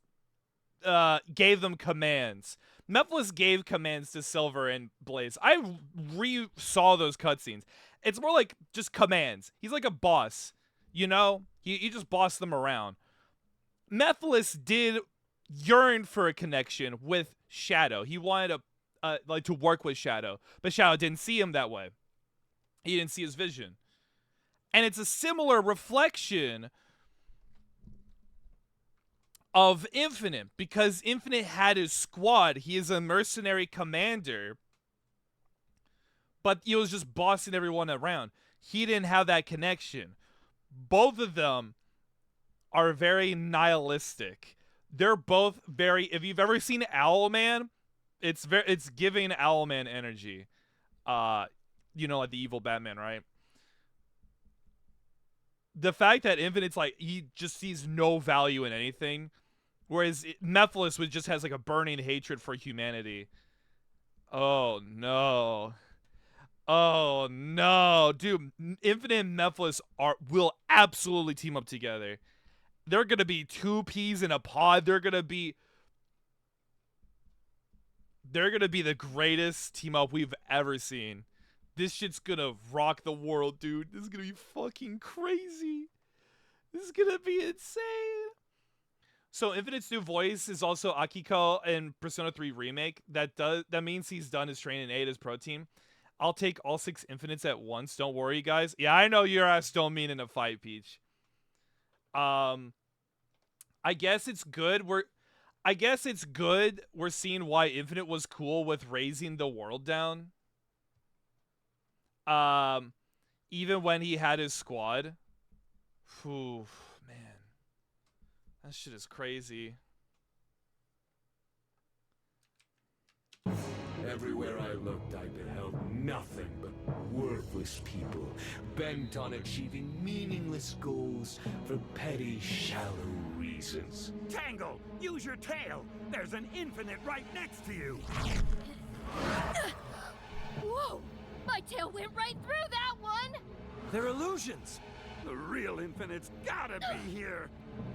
gave them commands. Mephiles gave commands to Silver and Blaze. I saw those cutscenes. It's more like just commands. He's like a boss, you just boss them around. Mephiles did yearn for a connection with Shadow. He wanted to work with Shadow, but Shadow didn't see him that way. He didn't see his vision. And it's a similar reflection of Infinite, because Infinite had his squad. He is a mercenary commander, but he was just bossing everyone around. He didn't have that connection. Both of them are very nihilistic. They're both very, if you've ever seen Owlman, it's giving Owlman energy. Like the evil Batman, right? The fact that Infinite's like, he just sees no value in anything, whereas Mephiles just has like a burning hatred for humanity. Oh no. Oh no, dude! Infinite and Mephiles will absolutely team up together. They're gonna be two peas in a pod. They're gonna be the greatest team up we've ever seen. This shit's gonna rock the world, dude. This is gonna be fucking crazy. This is gonna be insane. So Infinite's new voice is also Akiko in Persona 3 Remake. That means he's done his training 8 as pro team. I'll take all 6 Infinites at once. Don't worry, guys. Yeah, I know your ass don't mean in a fight, Peach. I guess it's good. We're seeing why Infinite was cool with raising the world down. Even when he had his squad. Whew, man. That shit is crazy. Everywhere I looked, I beheld nothing but worthless people, bent on achieving meaningless goals for petty, shallow reasons. Tangle, use your tail! There's an infinite right next to you! Whoa! My tail went right through that one! They're illusions! The real infinite's gotta be here!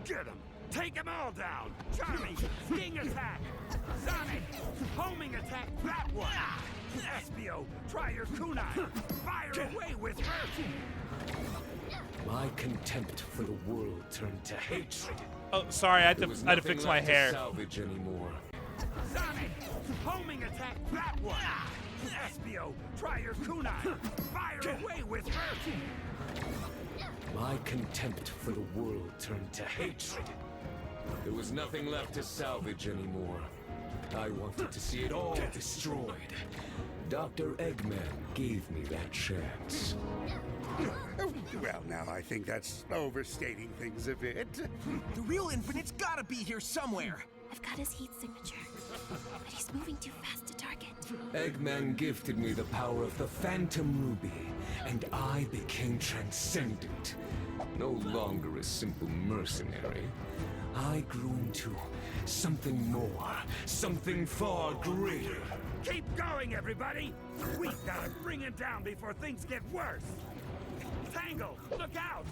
Get him! Take them all down! Charming, sting attack! Sonic, homing attack that one! Espio, try your kunai! Fire away with her! My contempt for the world turned to hatred. Oh, sorry, I had to fix my hair. Salvage anymore. Sonic, homing attack that one! Espio, try your kunai! Fire away with her! My contempt for the world turned to hatred. There was nothing left to salvage anymore. I wanted to see it all destroyed. Dr. Eggman gave me that chance. Well, now I think that's overstating things a bit. The real Infinite's gotta be here somewhere. I've got his heat signature. But he's moving too fast to target. Eggman gifted me the power of the Phantom Ruby, and I became transcendent. No longer a simple mercenary. I grew into something more, something far greater. Keep going, everybody! We've gotta bring it down before things get worse! Tangle, look out!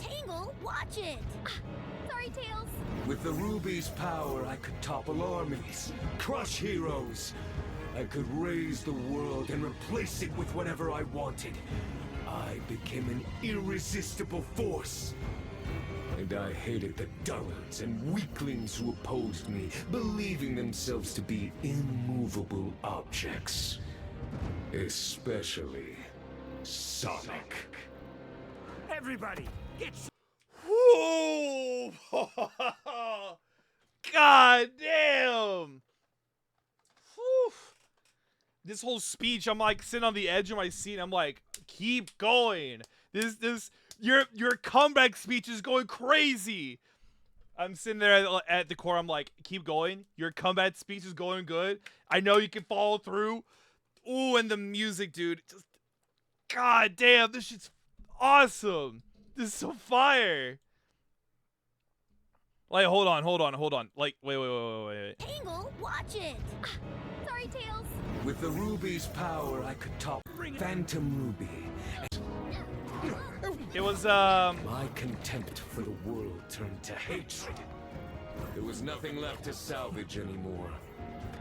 Tangle, watch it! Sorry, Tails. With the Ruby's power, I could topple armies, crush heroes. I could raise the world and replace it with whatever I wanted. I became an irresistible force. And I hated the dullards and weaklings who opposed me, believing themselves to be immovable objects. Especially Sonic. Everybody, get Whoa! God damn! Whew. This whole speech, I'm like sitting on the edge of my seat. I'm like, keep going. Your comeback speech is going crazy. I'm sitting there at the core. I'm like, keep going. Your comeback speech is going good. I know you can follow through. Ooh, and the music, dude. Just, God damn, this shit's awesome. This is so fire. Like, hold on. Like, wait. Tangle, watch it! Sorry, Tails. With the Ruby's power, I could top Phantom Ruby. It was, My contempt for the world turned to hatred. There was nothing left to salvage anymore.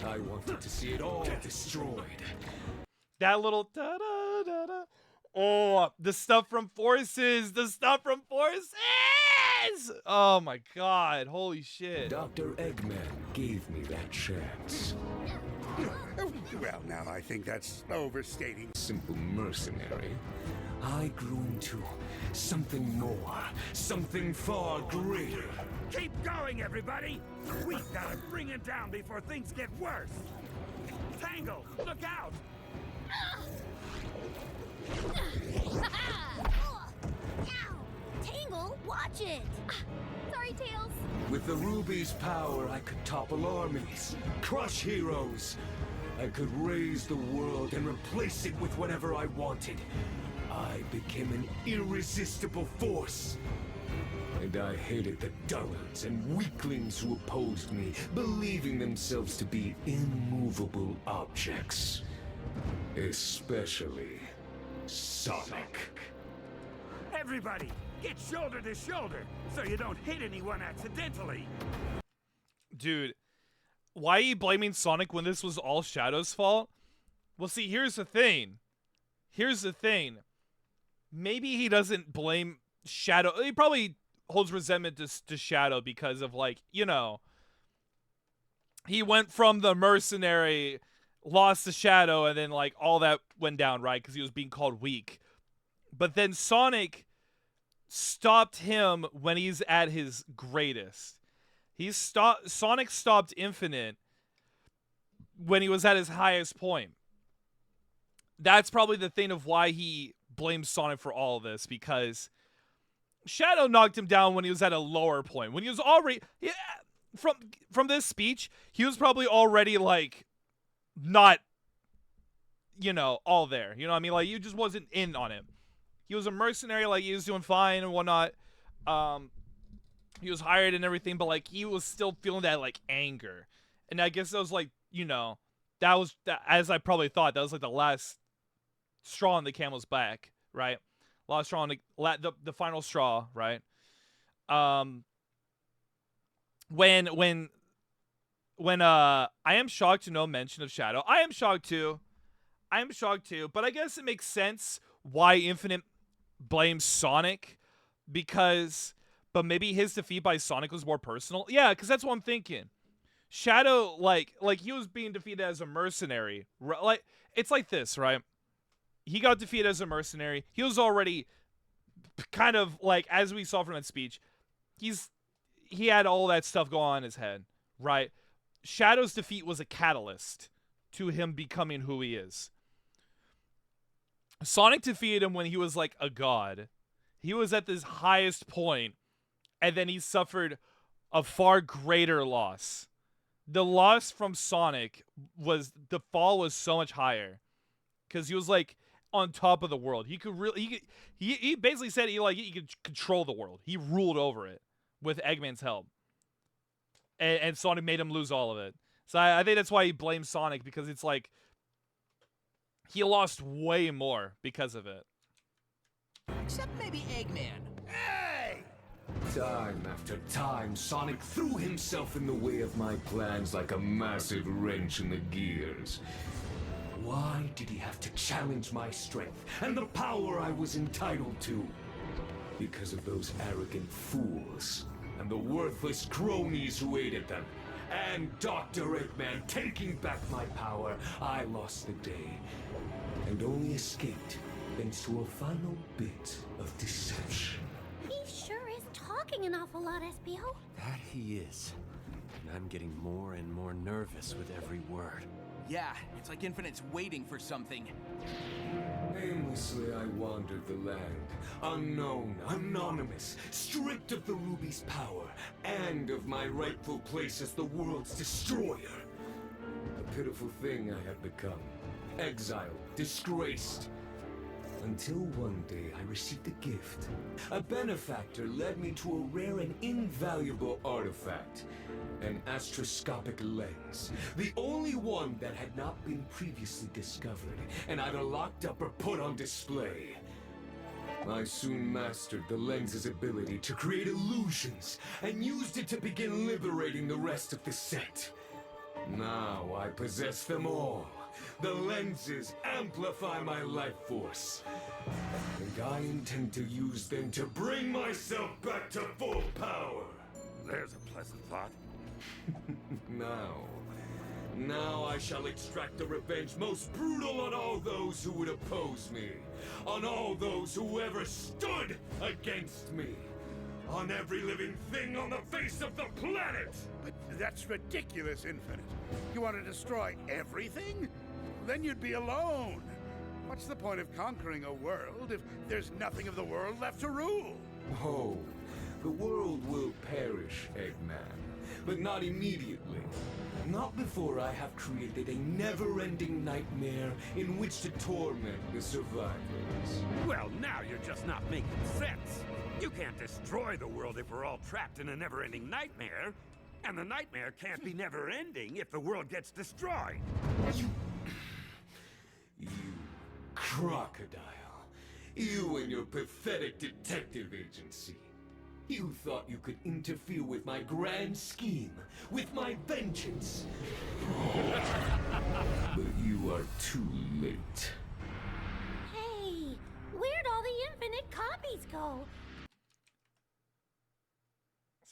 I wanted to see it all destroyed. that little da-da-da-da. Oh, the stuff from Forces! Oh my god, holy shit. Dr. Eggman gave me that chance. Well, now I think that's overstating. Simple mercenary. I grew into something more, something far greater. Keep going, everybody! We've gotta bring it down before things get worse! Tangle, look out! Tangle, watch it! Sorry, Tails. With the Ruby's power, I could topple armies, crush heroes. I could raise the world and replace it with whatever I wanted. I became an irresistible force. And I hated the dullards and weaklings who opposed me, believing themselves to be immovable objects. Especially Sonic. Everybody, get shoulder to shoulder so you don't hit anyone accidentally! Dude, why are you blaming Sonic when this was all Shadow's fault? Well, see, here's the thing. Maybe he doesn't blame Shadow. He probably holds resentment to Shadow because of, like, you know, he went from the mercenary, lost to Shadow, and then, like, all that went down, right? Because he was being called weak. But then Sonic stopped him when he's at his greatest. Sonic stopped Infinite when he was at his highest point. That's probably the thing of why he blames Sonic for all of this, because Shadow knocked him down when he was at a lower point. When he was already from this speech, he was probably already, like, not, you know, all there. You know what I mean? Like, you just wasn't in on it. He was a mercenary, like, he was doing fine and whatnot. He was hired and everything, but, like, he was still feeling that, like, anger. And I guess that was, like, you know, as I probably thought, that was, like, the last straw on the camel's back, right? Last straw on the final straw, right? When I am shocked to no mention of Shadow. I am shocked too, but I guess it makes sense why Infinite blames Sonic, but maybe his defeat by Sonic was more personal. Yeah, because that's what I'm thinking. Shadow, like he was being defeated as a mercenary. Like, it's like this, right? He got defeated as a mercenary. He was already kind of, like, as we saw from that speech, he had all that stuff going on in his head, right? Shadow's defeat was a catalyst to him becoming who he is. Sonic defeated him when he was, like, a god. He was at this highest point and then he suffered a far greater loss. The loss from Sonic was the fall was so much higher because he was like on top of the world. He could really he basically said he could control the world. He ruled over it with Eggman's help, and Sonic made him lose all of it. So I think that's why he blames Sonic, because it's like he lost way more because of it. Except maybe Eggman. Hey! Time after time, Sonic threw himself in the way of my plans like a massive wrench in the gears. Why did he have to challenge my strength and the power I was entitled to? Because of those arrogant fools and the worthless cronies who aided them. And Dr. Eggman taking back my power, I lost the day and only escaped thanks to a final bit of deception. He sure is talking an awful lot, SPO. That he is. And I'm getting more and more nervous with every word. Yeah, it's like Infinite's waiting for something. Aimlessly I wandered the land, unknown, anonymous, stripped of the ruby's power, and of my rightful place as the world's destroyer. A pitiful thing I have become. Exiled, disgraced. Until one day I received a gift. A benefactor led me to a rare and invaluable artifact. An astroscopic lens. The only one that had not been previously discovered, and either locked up or put on display. I soon mastered the lens's ability to create illusions, and used it to begin liberating the rest of the set. Now I possess them all. The lenses amplify my life force. And I intend to use them to bring myself back to full power. There's a pleasant thought. Now I shall extract the revenge most brutal on all those who would oppose me. On all those who ever stood against me. On every living thing on the face of the planet! But that's ridiculous, Infinite. You want to destroy everything? Then you'd be alone. What's the point of conquering a world if there's nothing of the world left to rule? Oh, the world will perish, Eggman. But not immediately. Not before I have created a never-ending nightmare in which to torment the survivors. Well, now you're just not making sense. You can't destroy the world if we're all trapped in a never-ending nightmare. And the nightmare can't be never-ending if the world gets destroyed. You crocodile. You and your pathetic detective agency. You thought you could interfere with my grand scheme, with my vengeance. But you are too late. Hey, where'd all the Infinite copies go?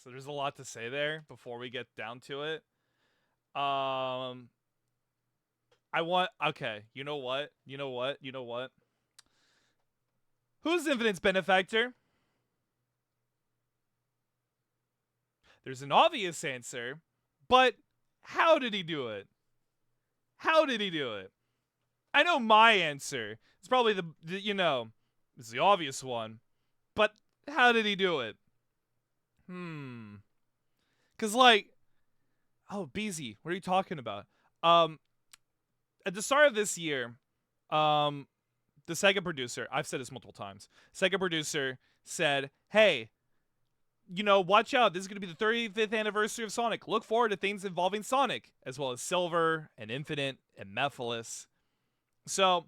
So there's a lot to say there before we get down to it. Okay, you know what? Who's Infinite's benefactor? There's an obvious answer, but how did he do it? I know my answer. It's probably it's the obvious one, but how did he do it? Cause BZ, what are you talking about? At the start of this year, the Sega producer, I've said this multiple times, Sega producer said, hey, watch out. This is going to be the 35th anniversary of Sonic. Look forward to things involving Sonic, as well as Silver and Infinite and Mephiles. So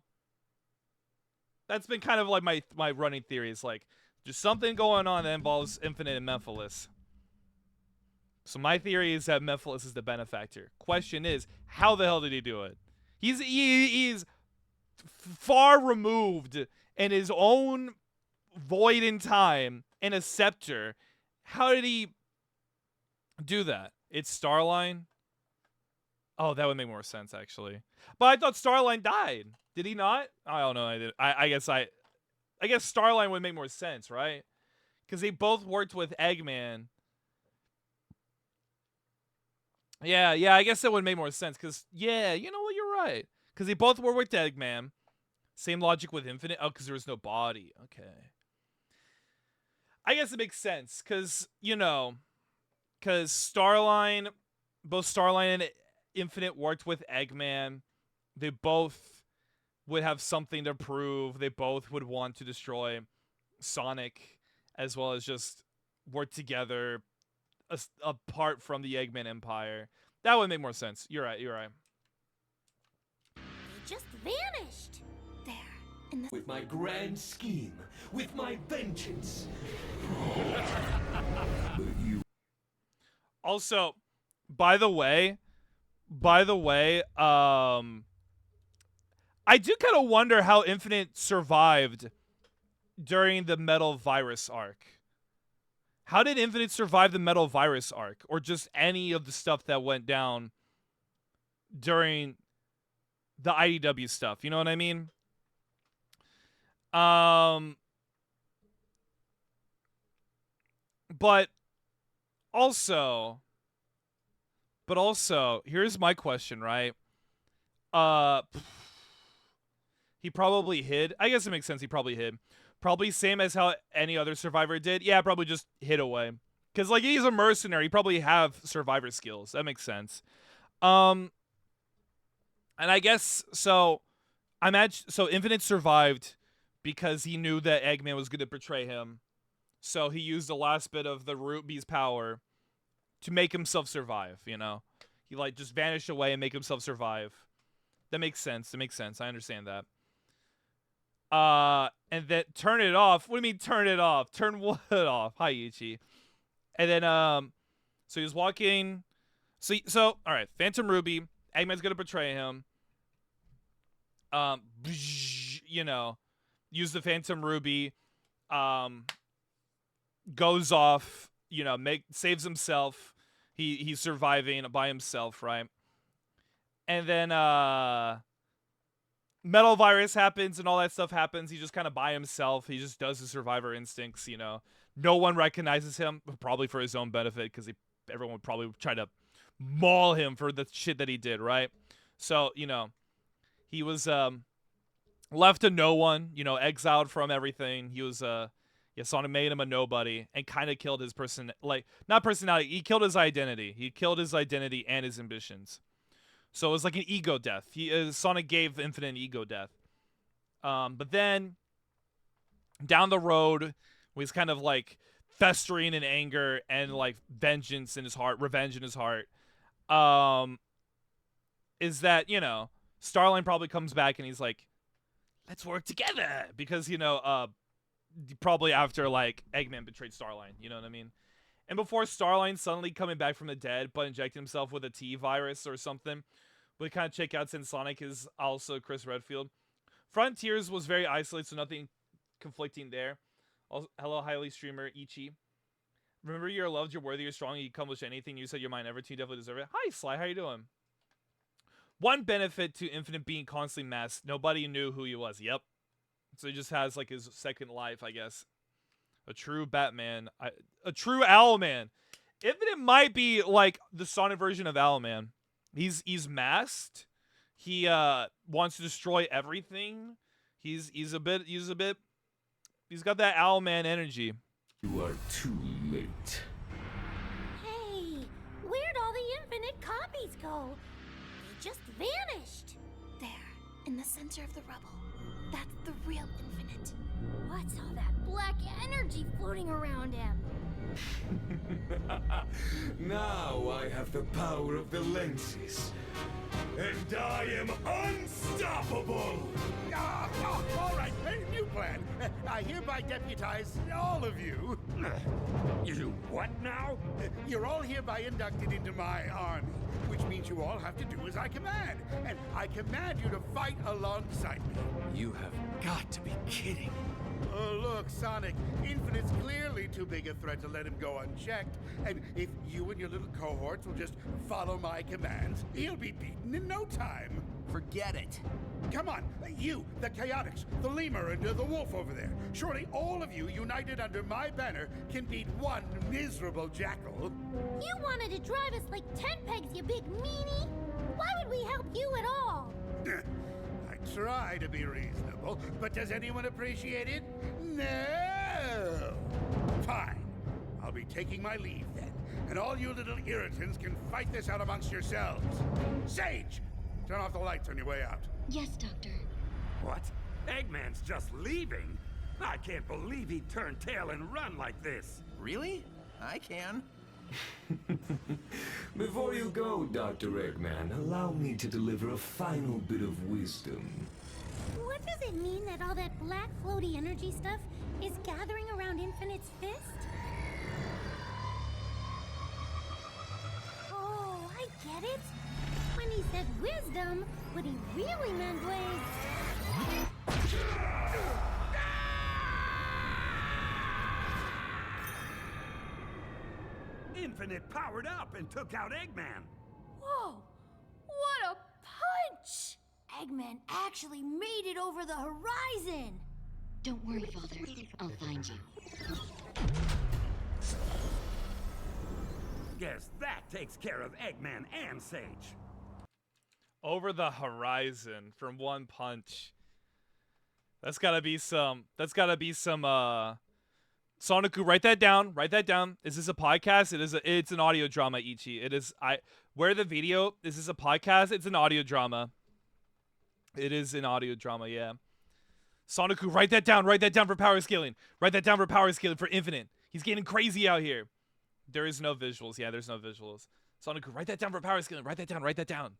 that's been kind of like my running theory. Is like just something going on that involves Infinite and Mephiles. So my theory is that Mephiles is the benefactor. Question is, how the hell did he do it? He's far removed in his own void in time and a scepter. How did he do that? It's Starline? Oh, that would make more sense, actually. But I thought Starline died. Did he not? I don't know. I guess Starline would make more sense, right? Because they both worked with Eggman. Yeah, I guess that would make more sense. Because, yeah, you know what? You're right. Because they both were with Eggman. Same logic with Infinite. Oh, because there was no body. Okay. I guess it makes sense because because Starline, both Starline and Infinite worked with Eggman. They both would have something to prove. They both would want to destroy Sonic, as well as just work together apart from the Eggman Empire. That would make more sense. You're right. You're right. They just vanished. There, in the With my grand scheme, with my vengeance. Also, by the way, I do kind of wonder how Infinite survived during the Metal Virus arc. How did Infinite survive the Metal Virus arc, or just any of the stuff that went down during the IDW stuff? You know what I mean? But also, here's my question, right? He probably hid. I guess it makes sense. He probably hid. Probably same as how any other survivor did. Yeah, probably just hid away. Because, like, he's a mercenary. He probably have survivor skills. That makes sense. And I guess, so Infinite survived because he knew that Eggman was going to betray him. So he used the last bit of the Root Bee's power to make himself survive, you know? He, like, just vanished away and make himself survive. That makes sense. That makes sense. I understand that. And then turn it off. What do you mean turn it off? Turn what off? Hi, Ichi. And then, so he was walking. So, all right. Phantom Ruby. Eggman's gonna betray him. You know, use the Phantom Ruby. Goes off. You know, saves himself. He's surviving by himself, right? And then, Metal Virus happens and all that stuff happens. He's just kind of by himself. He just does his survivor instincts, you know. No one recognizes him, probably for his own benefit, because everyone would probably try to maul him for the shit that he did, right? So, you know, he was left to no one, you know, exiled from everything. He was, Sonic made him a nobody and kind of killed his not personality, he killed his identity. He killed his identity and his ambitions. So it was like an ego death. Sonic gave Infinite an ego death. But then, down the road, was kind of like festering in anger and like vengeance in his heart, revenge in his heart. Is that, you know, Starline probably comes back and he's like, let's work together. Because, you know, probably after like Eggman betrayed Starline. You know what I mean? And before Starline suddenly coming back from the dead, but injecting himself with a T virus or something, we kind of check out since Sonic is also Chris Redfield. Frontiers was very isolated, so nothing conflicting there. Also, hello, highly streamer Ichi. Remember, you're loved, you're worthy, you're strong, you accomplish anything you set your mind ever to, you definitely deserve it. Hi, Sly, how you doing? One benefit to Infinite being constantly masked, nobody knew who he was. Yep. So he just has like his second life, I guess. A true Batman. A true Owlman. Infinite might be like the Sonic version of Owlman. He's masked. He wants to destroy everything. He's got that Owlman energy. You are too late. Hey, where'd all the Infinite copies go? They just vanished. there, in the center of the rubble. That's the real Infinite. What's all that black energy floating around him? Now I have the power of the lenses. And I am unstoppable! All right, new plan. I hereby deputize all of you. You what now? You're all hereby inducted into my army, which means you all have to do as I command. And I command you to fight alongside me. You have got to be kidding. Oh, look, Sonic, Infinite's clearly too big a threat to let him go unchecked. And if you and your little cohorts will just follow my commands, he'll be beaten in no time. Forget it. Come on, you, the Chaotix, the Lemur, and the Wolf over there. Surely all of you, united under my banner, can beat one miserable jackal. You wanted to drive us like 10 pegs, you big meanie! Why would we help you at all? I try to be reasonable, but does anyone appreciate it? No! Fine. I'll be taking my leave then, and all you little irritants can fight this out amongst yourselves. Sage, turn off the lights on your way out. Yes, Doctor. What? Eggman's just leaving? I can't believe he'd turn tail and run like this. Really? I can. Before you go, Dr. Eggman, allow me to deliver a final bit of wisdom. What does it mean that all that black floaty energy stuff is gathering around Infinite's fist? Oh, I get it. When he said wisdom, what he really meant was... Infinite powered up and took out Eggman. Whoa! What a punch! Eggman actually made it over the horizon! Don't worry, Father. I'll find you. Guess that takes care of Eggman and Sage. Over the horizon from one punch. That's gotta be some. Sonic-Gu, write that down. Write that down. Is this a podcast? It's an audio drama, Ichi. It is. Where the video? Is this a podcast? It's an audio drama. It is an audio drama, yeah. Sonic-Gu, write that down. Write that down for power scaling. Write that down for power scaling for Infinite. He's getting crazy out here. There is no visuals. Yeah, there's no visuals. Sonic-Gu, write that down for power scaling. Write that down. Write that down.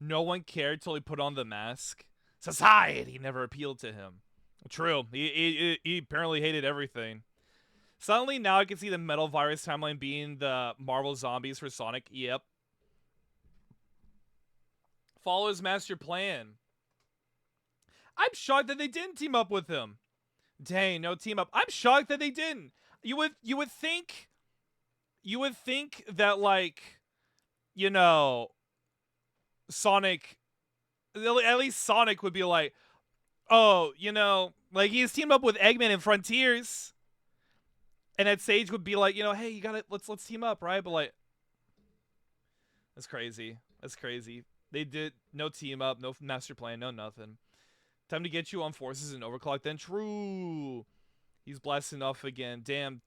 No one cared till he put on the mask. Society never appealed to him. True. He apparently hated everything. Suddenly now I can see the Metal Virus timeline being the Marvel Zombies for Sonic. Yep. Follow his master plan. I'm shocked that they didn't team up with him. Dang, no team up. I'm shocked that they didn't. You would think that, like, you know, Sonic, at least Sonic would be like, oh, you know, like, he's teamed up with Eggman in Frontiers, and that Sage would be like, you know, hey, you gotta, let's team up, right? But, like, that's crazy. That's crazy. They did no team up, no master plan, no nothing. Time to get you on forces and overclock. Then true. He's blasting off again. Damn.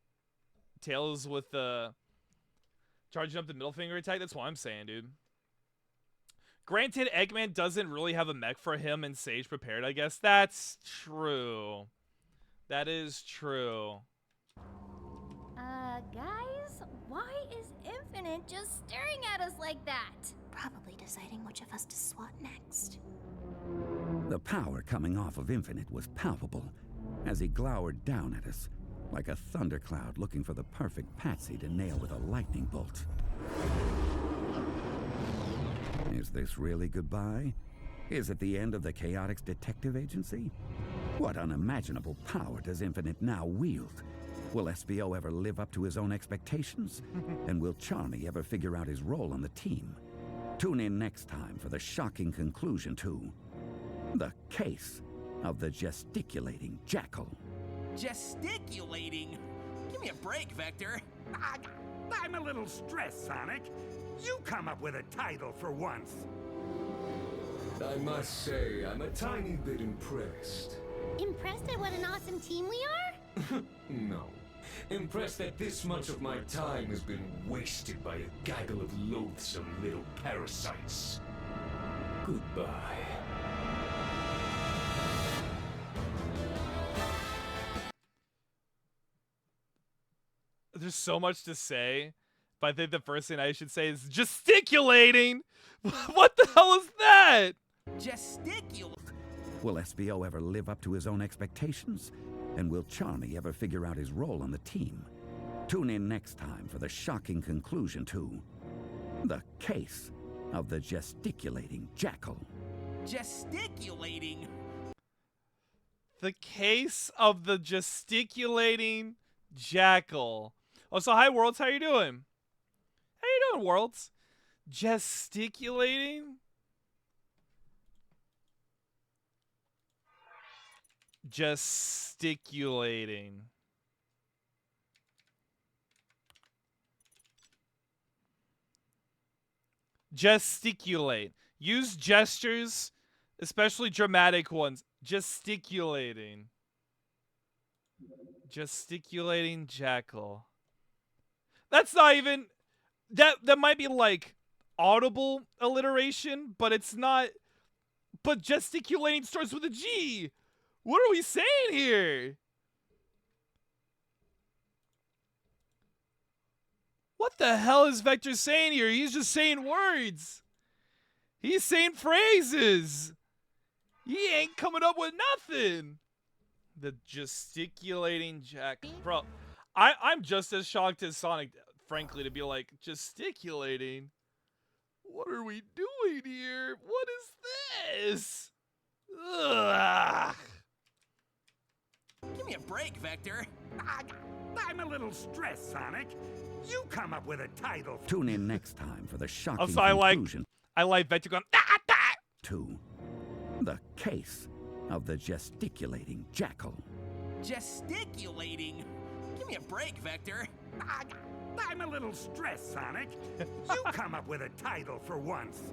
Tails with the charging up the middle finger attack. That's what I'm saying, dude. Granted, Eggman doesn't really have a mech for him and Sage prepared, I guess. That's true. That is true. Guys, why is Infinite just staring at us like that? Probably deciding which of us to swat next. The power coming off of Infinite was palpable as he glowered down at us like a thundercloud looking for the perfect patsy to nail with a lightning bolt. Is this really goodbye? Is it the end of the Chaotix Detective Agency? What unimaginable power does Infinite now wield? Will SBO ever live up to his own expectations? And will Charmy ever figure out his role on the team? Tune in next time for the shocking conclusion to The Case of the Gesticulating Jackal. Gesticulating? Give me a break, Vector. I'm a little stressed, Sonic. You come up with a title for once. I must say, I'm a tiny bit impressed. Impressed at what an awesome team we are? No. Impressed that this much of my time has been wasted by a gaggle of loathsome little parasites. Goodbye. There's so much to say, but I think the first thing I should say is gesticulating. What the hell is that? Gesticulate. Will SBO ever live up to his own expectations? And will Charmy ever figure out his role on the team? Tune in next time for the shocking conclusion to The Case of the Gesticulating Jackal. Gesticulating? The Case of the Gesticulating Jackal. Oh, so hi, Worlds. How you doing? How you doing, Worlds? Gesticulating? Gesticulating. Gesticulate. Use gestures Especially dramatic ones. Gesticulating. Gesticulating Jackal. That's not even... That might be like audible alliteration, but it's not... But gesticulating starts with a G. What are we saying here? What the hell is Vector saying here? He's just saying words. He's saying phrases. He ain't coming up with nothing. The gesticulating Jack. Bro, I'm just as shocked as Sonic, frankly, to be like, gesticulating? What are we doing here? What is this? Ugh. Give me a break, Vector. I'm a little stressed, Sonic. You come up with a title. Tune in next time for the shocking Also, conclusion I like Vector going, ah, ah. to the case of the gesticulating jackal. Gesticulating? Give me a break, Vector. I'm a little stressed, Sonic. You come up with a title for once.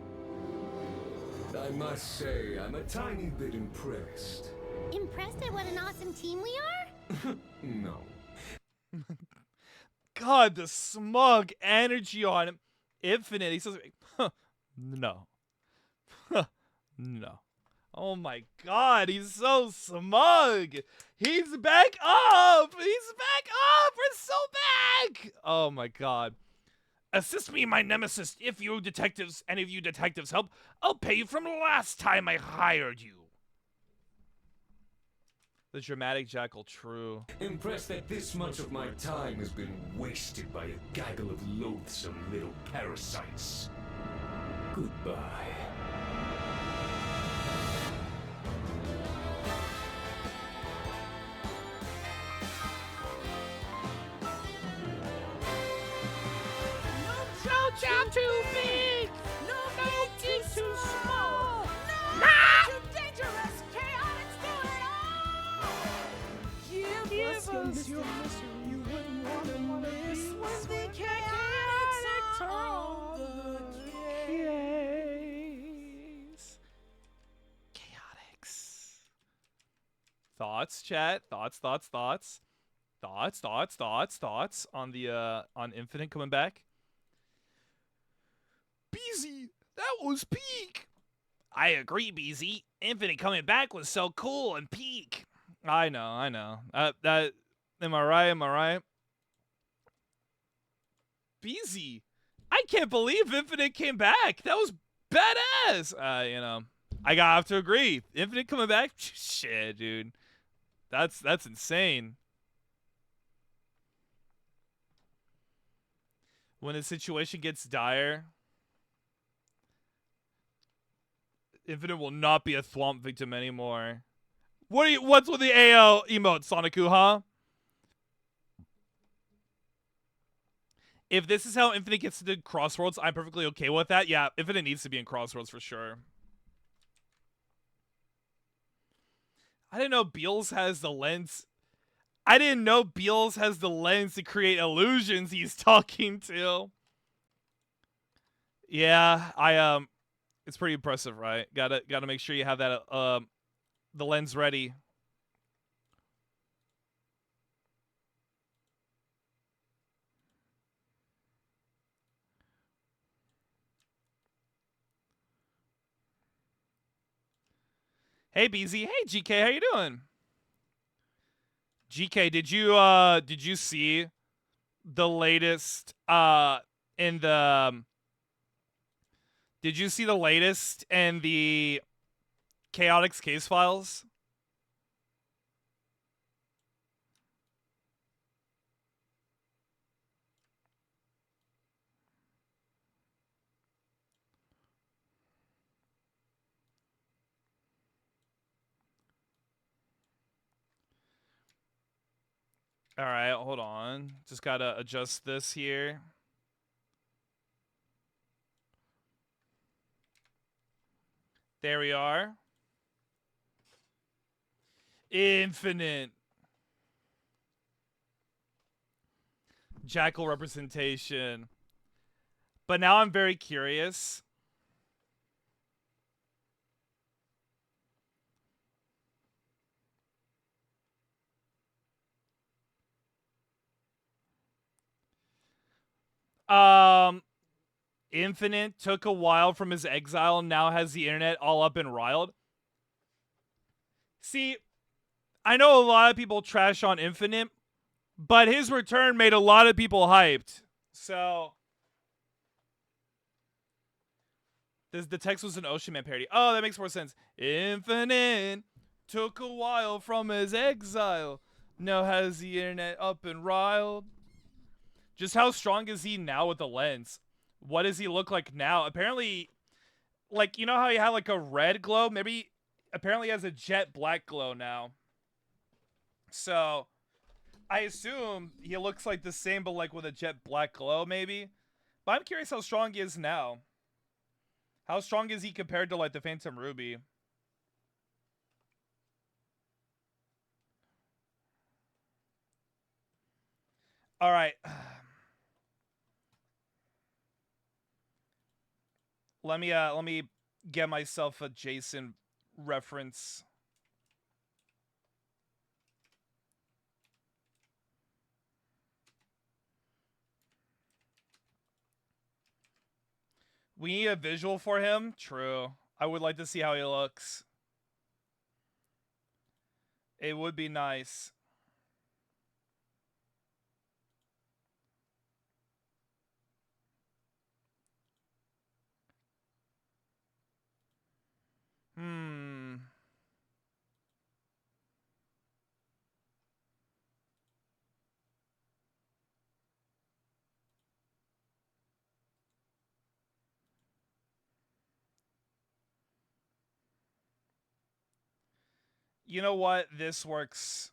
I must say, I'm a tiny bit impressed. Impressed at what an awesome team we are? No. God, the smug energy on him. Infinite. He says, huh, no. Huh, no. Oh my God, he's so smug. He's back up. He's back up. We're so back. Oh my God. Assist me, my nemesis. If you detectives, any of you detectives help, I'll pay you from last time I hired you. The dramatic Jackal, true. Impressed that this much of my time has been wasted by a gaggle of loathsome little parasites. Goodbye. Chow too big! No too small! Too dangerous! Chaotix do it all! Give us your mystery. You wouldn't want to miss when the chaotics are on the case. Chaotix. Thoughts, chat? Thoughts on the on Infinite coming back? BZ, that was peak. I agree, BZ. Infinite coming back was so cool and peak. I know. That am I right? BZ, I can't believe Infinite came back. That was badass. I gotta have to agree. Infinite coming back? Shit, dude. That's insane. When the situation gets dire, Infinite will not be a thwomp victim anymore. What's with the AL emote, Sonicu, huh? If this is how Infinite gets to Crossroads, I'm perfectly okay with that. Yeah, Infinite needs to be in Crossroads for sure. I didn't know Beals has the lens. I didn't know Beals has the lens to create illusions he's talking to. Yeah, it's pretty impressive, right? Gotta make sure you have that the lens ready. Hey BZ, hey GK, how you doing? GK, did you see the latest in the did you see the latest in the Chaotix case files? All right, hold on. Just gotta adjust this here. There we are. Infinite. Jackal representation. But now I'm very curious. Infinite took a while from his exile and now has the internet all up and riled. See, I know a lot of people trash on Infinite, but his return made a lot of people hyped. So, the text was an Ocean Man parody. Oh, that makes more sense. Infinite took a while from his exile. Now has the internet up and riled. Just how strong is he now with the lens? What does he look like now? Apparently, like, you know how he had like a red glow? Maybe, apparently he has a jet black glow now. So, I assume he looks like the same, but like with a jet black glow, maybe. But I'm curious how strong he is now. How strong is he compared to like the Phantom Ruby? All right. Let me get myself a Jason reference. We need a visual for him. True. I would like to see how he looks. It would be nice. You know what? This works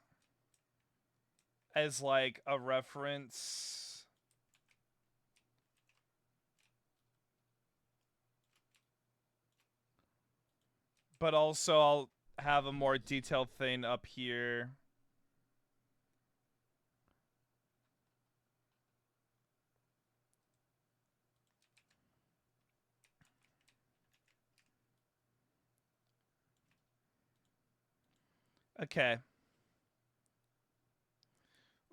as like a reference. But also I'll have a more detailed thing up here. Okay.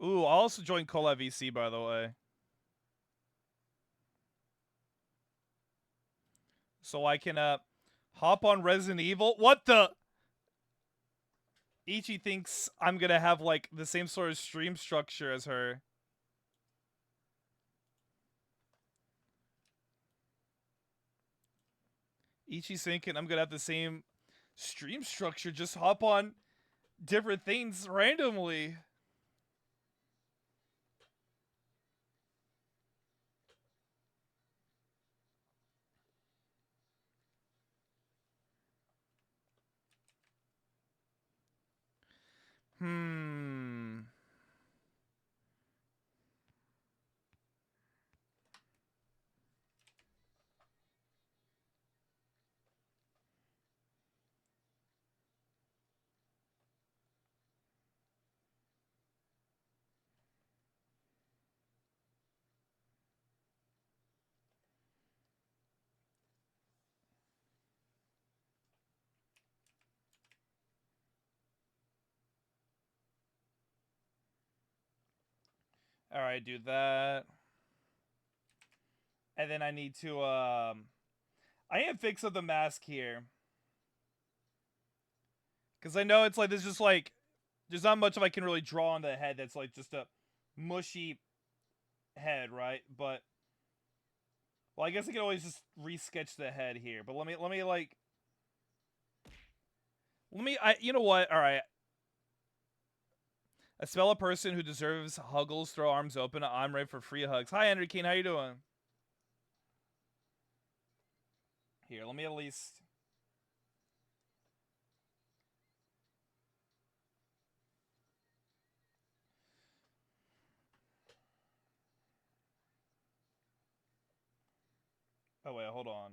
Ooh, I'll also join Cola VC, by the way. So I can hop on Resident Evil. What the? Ichi thinks I'm gonna have like the same sort of stream structure as her. Ichi's thinking I'm gonna have the same stream structure, just hop on different things randomly. Alright, do that. And then I need to I need to fix up the mask here. Cause I know it's like there's just like there's not much of I can really draw on the head that's like just a mushy head, right? But well, I guess I can always just resketch the head here. But let me you know what? All right. I smell a person who deserves huggles, throw arms open. I'm ready for free hugs. Hi, Andrew Keen. How you doing? Here, let me at least. Oh wait, hold on.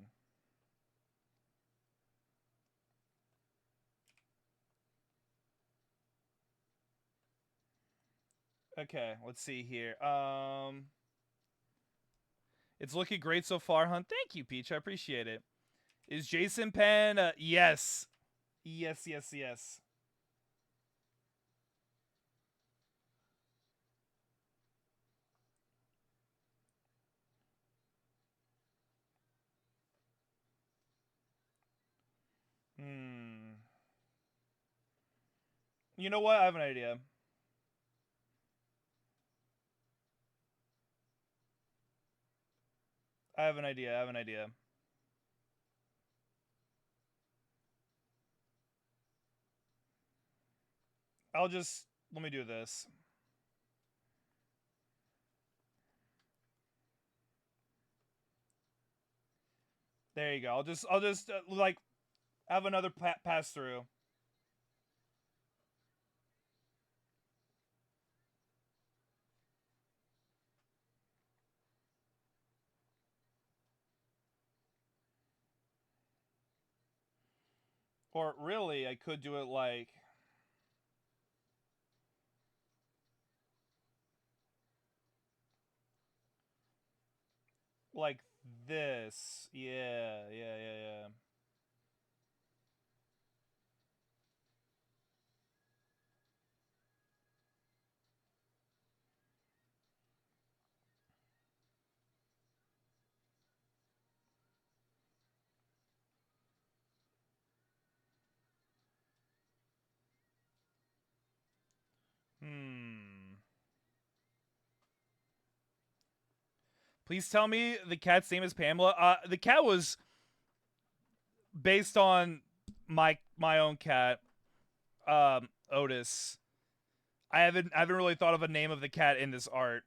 Okay, let's see here. It's looking great so far, huh? Thank you, Peach. I appreciate it. Is Jason Penn? Yes. Yes, yes, yes. You know what? I have an idea. I have an idea. Let me do this. There you go. I'll just like have another pass through. Or really, I could do it like this. Yeah. Please tell me the cat's name is Pamela. The cat was based on my own cat, Otis. I haven't really thought of a name of the cat in this art.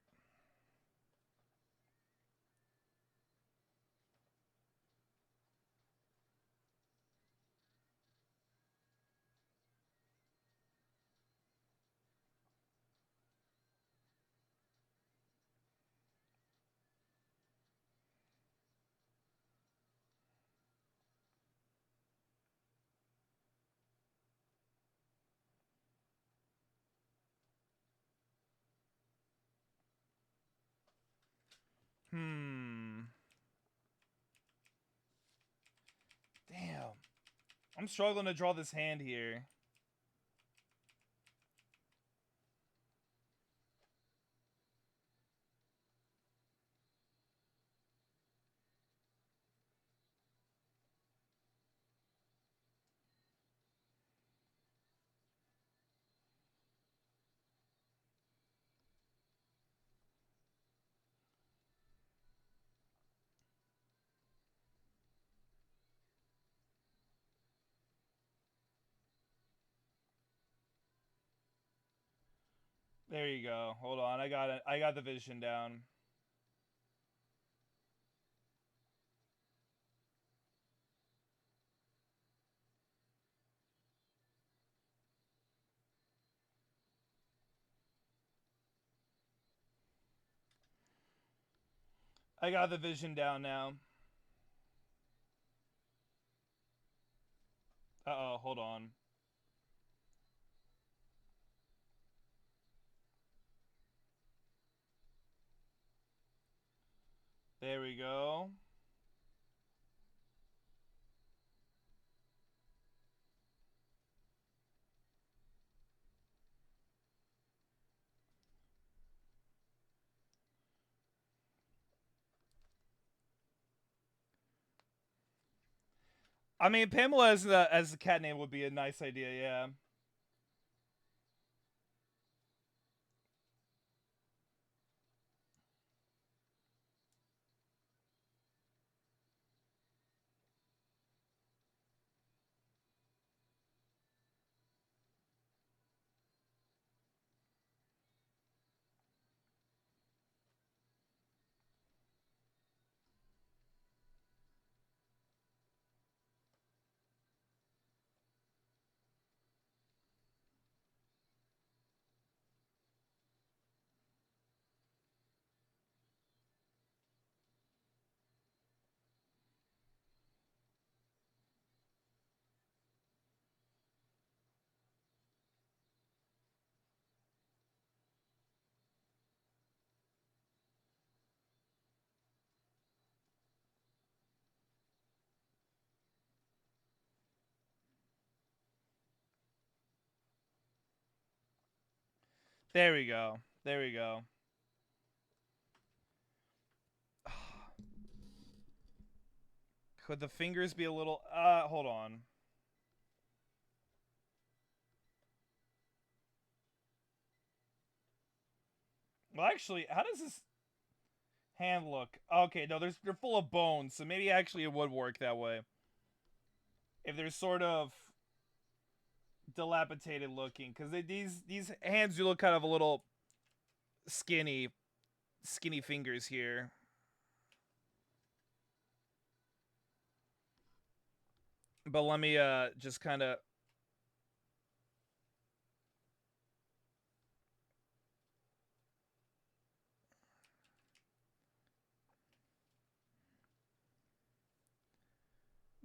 Damn. I'm struggling to draw this hand here. There you go. Hold on. I got it. I got the vision down. I got the vision down now. Uh-oh, hold on. There we go. I mean, Pamela as the cat name would be a nice idea, yeah. There we go. There we go. Could the fingers be a little hold on. Well, actually, how does this hand look? Okay, no, they're full of bones, so maybe actually it would work that way. If they're sort of dilapidated looking, because these hands do look kind of a little skinny fingers here. But let me just kind of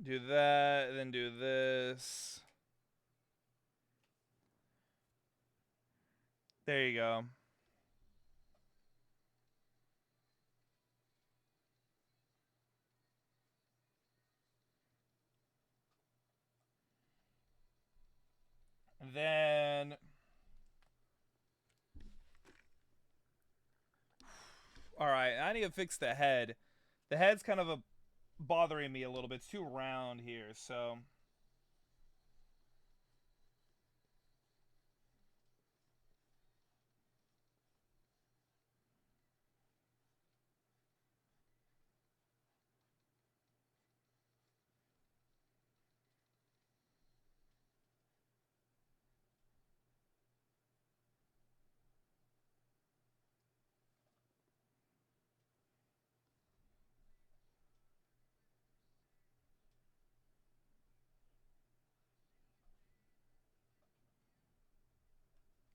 do that, then do this. There you go. And then all right, I need to fix the head. The head's kind of bothering me a little bit. It's too round here, so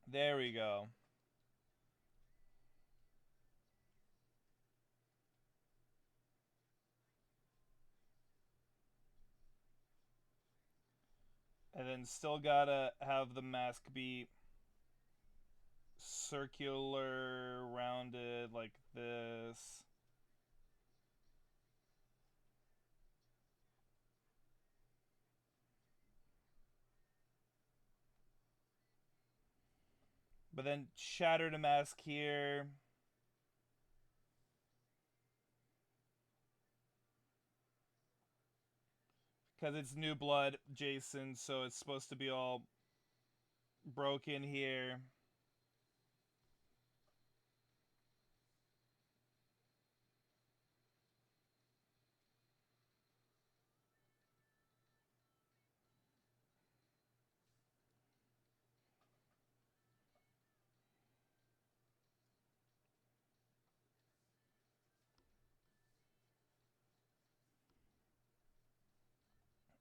there we go. And then still gotta have the mask be circular, rounded like this. But then shatter the mask here. Because it's new blood, Jason, so it's supposed to be all broken here.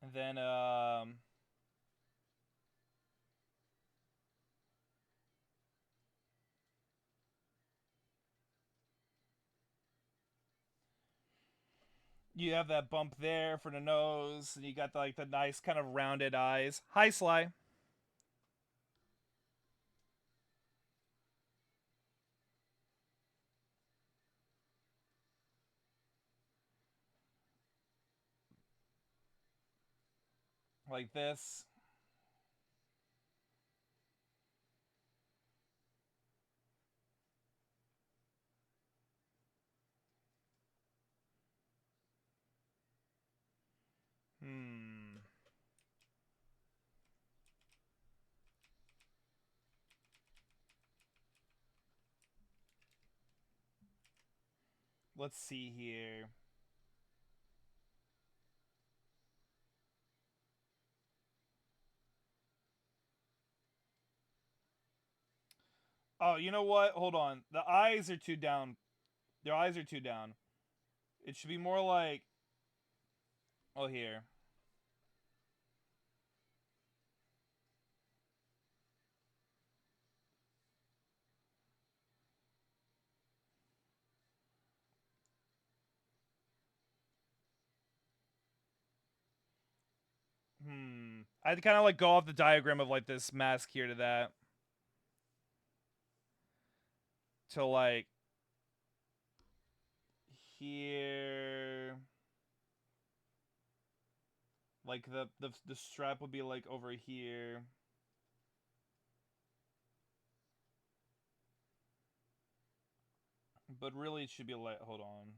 And then, you have that bump there for the nose, and you got like the nice kind of rounded eyes. Hi, Sly. Like this. Hmm. Let's see here. Oh, you know what? Hold on. The eyes are too down. Their eyes are too down. It should be more like... Oh, here. I'd kind of like go off the diagram of like this mask here to that. To like... Here... Like the strap would be like over here. But really it should be like... Hold on.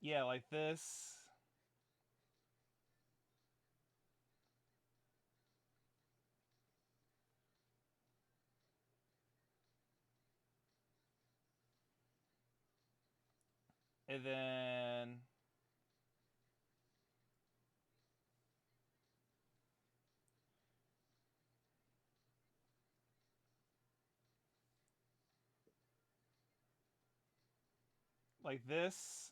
Yeah, like this. And then like this.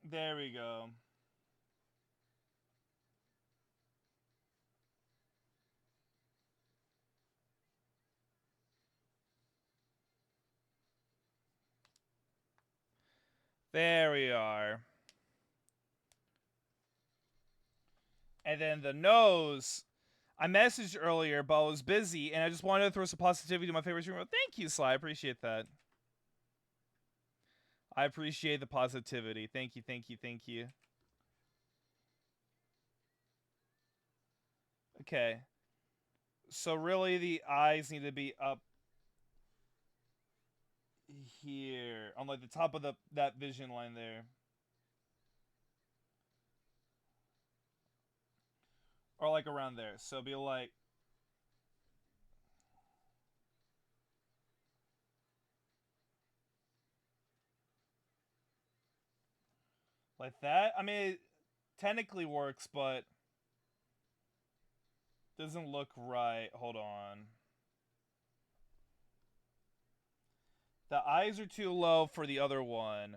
There we go. There we are. And then the nose. I messaged earlier, but I was busy, and I just wanted to throw some positivity to my favorite streamer. Thank you, Sly. I appreciate that. I appreciate the positivity. Thank you, thank you, thank you. Okay. So really, the eyes need to be up here, on like the top of that vision line there. Or like around there. So be like that. I mean, it technically works, but doesn't look right. Hold on. The eyes are too low for the other one.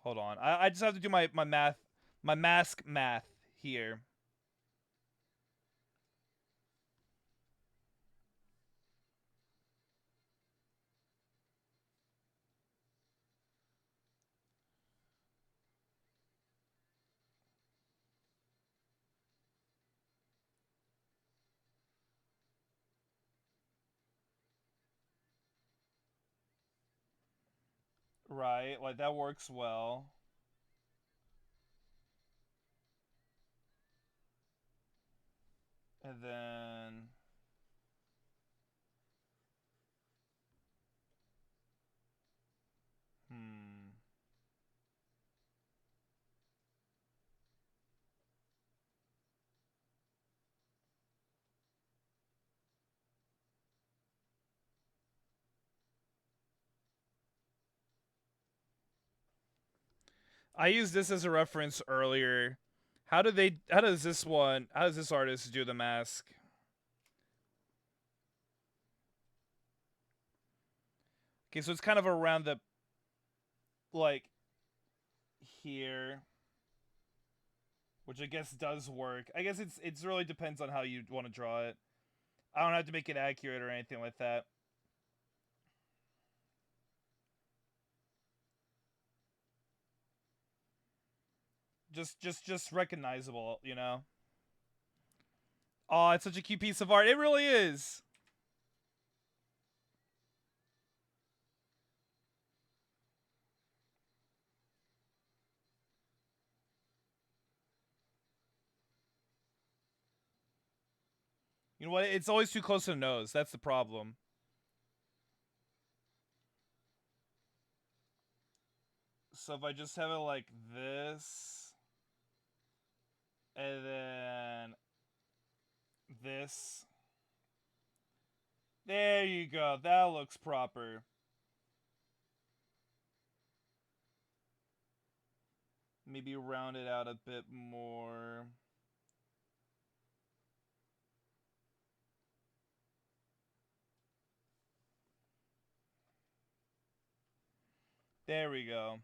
Hold on. I just have to do my math, my mask math here. Right, like that works well. And then I used this as a reference earlier. How does this artist do the mask? Okay, so it's kind of around the, like, here, which I guess does work. I guess it's really depends on how you want to draw it. I don't have to make it accurate or anything like that. Just recognizable, you know? Oh, it's such a cute piece of art. It really is. You know what? It's always too close to the nose. That's the problem. So if I just have it like this, and then this. There you go. That looks proper. Maybe round it out a bit more. There we go.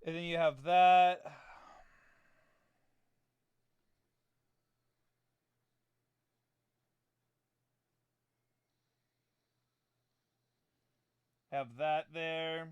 And then you have that. Have that there.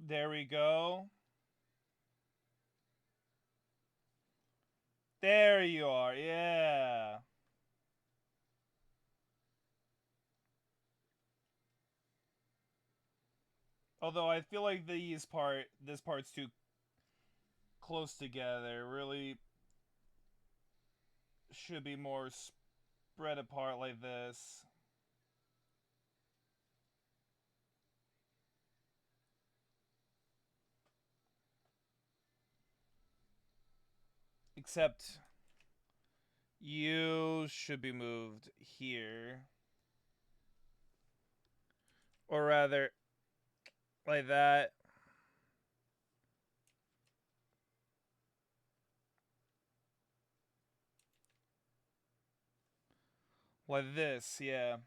There we go. There you are, yeah. Although I feel like this part's too close together. Really should be more spread apart like this. Except you should be moved here. Or rather, like that. Like this, yeah.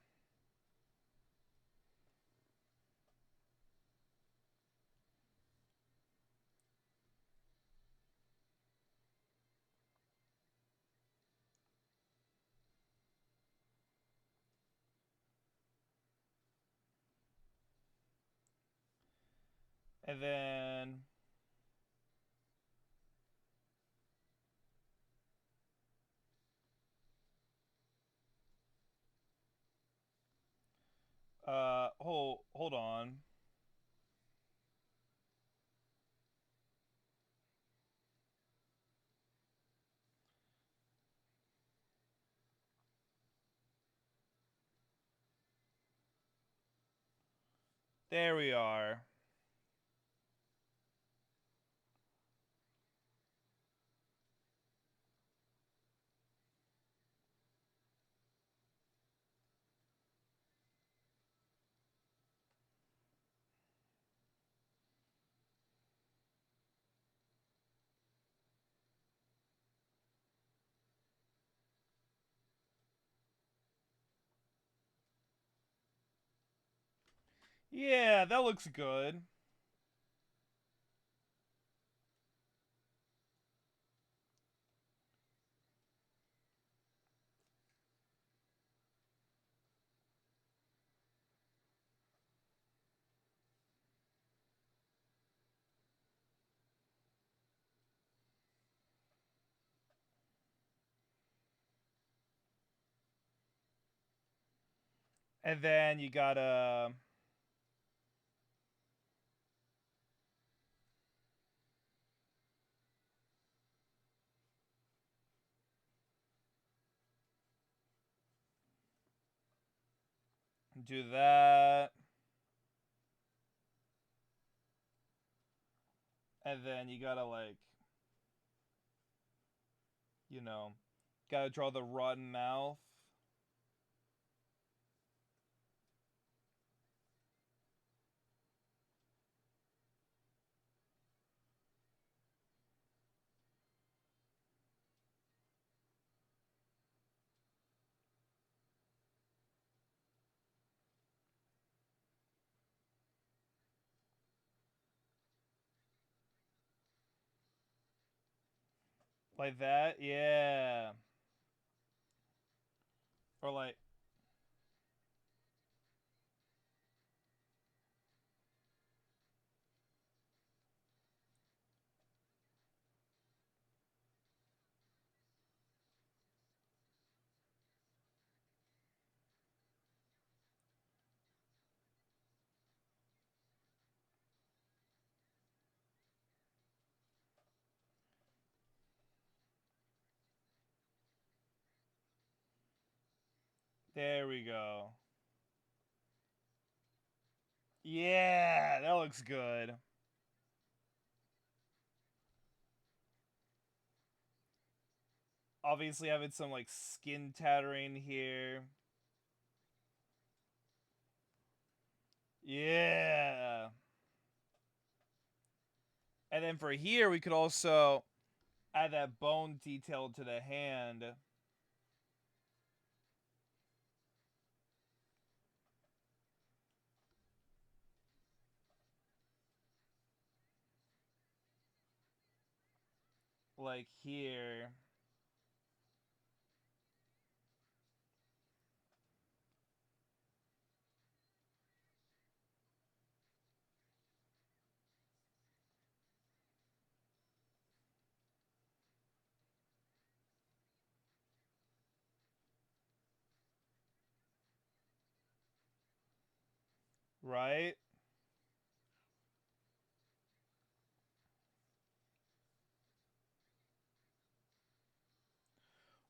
And then hold on. There we are. Yeah, that looks good. And then you gotta do that. And then you gotta, like, you know, gotta draw the rotten mouth. Like that, yeah. Or there we go. Yeah, that looks good. Obviously having some, like, skin tattering here. Yeah. And then for here, we could also add that bone detail to the hand. Like here. Right?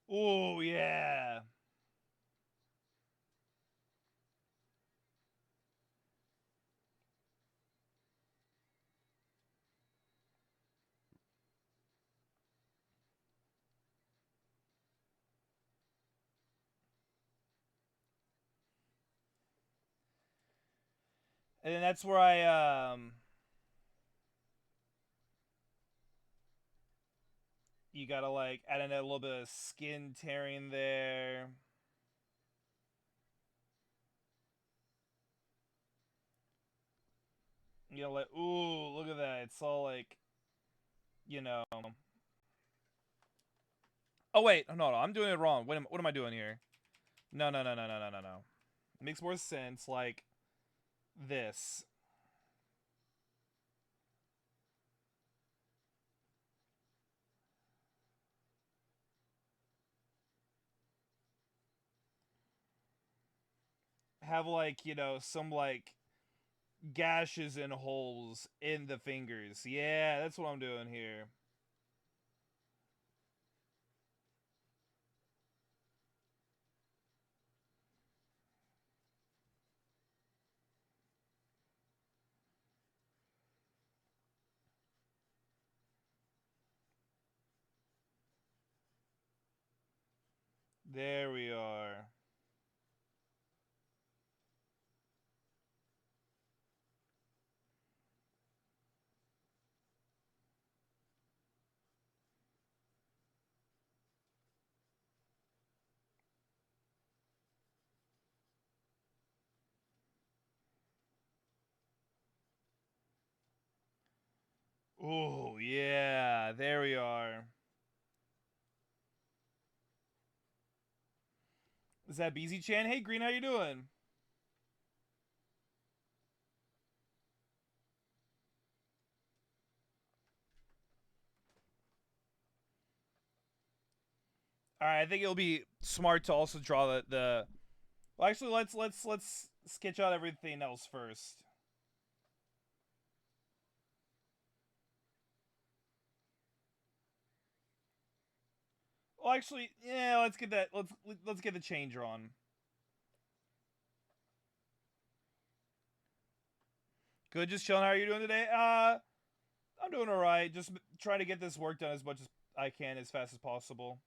Oh, yeah. And then that's where I you gotta like add in a little bit of skin tearing there. You know, like, ooh, look at that. It's all like, you know. Oh wait, no, I'm doing it wrong. What am I doing here? No. It makes more sense like this. Have like, some like gashes and holes in the fingers. Yeah, that's what I'm doing here. There we are. Oh, yeah, there we are. Is that BZ Chan? Hey, Green, how you doing? All right, I think it'll be smart to also draw the. Well, actually, let's sketch out everything else first. Well, actually, yeah, let's get that. Let's get the chain drawn. Good, just chilling. How are you doing today? I'm doing all right. Just trying to get this work done as much as I can, as fast as possible.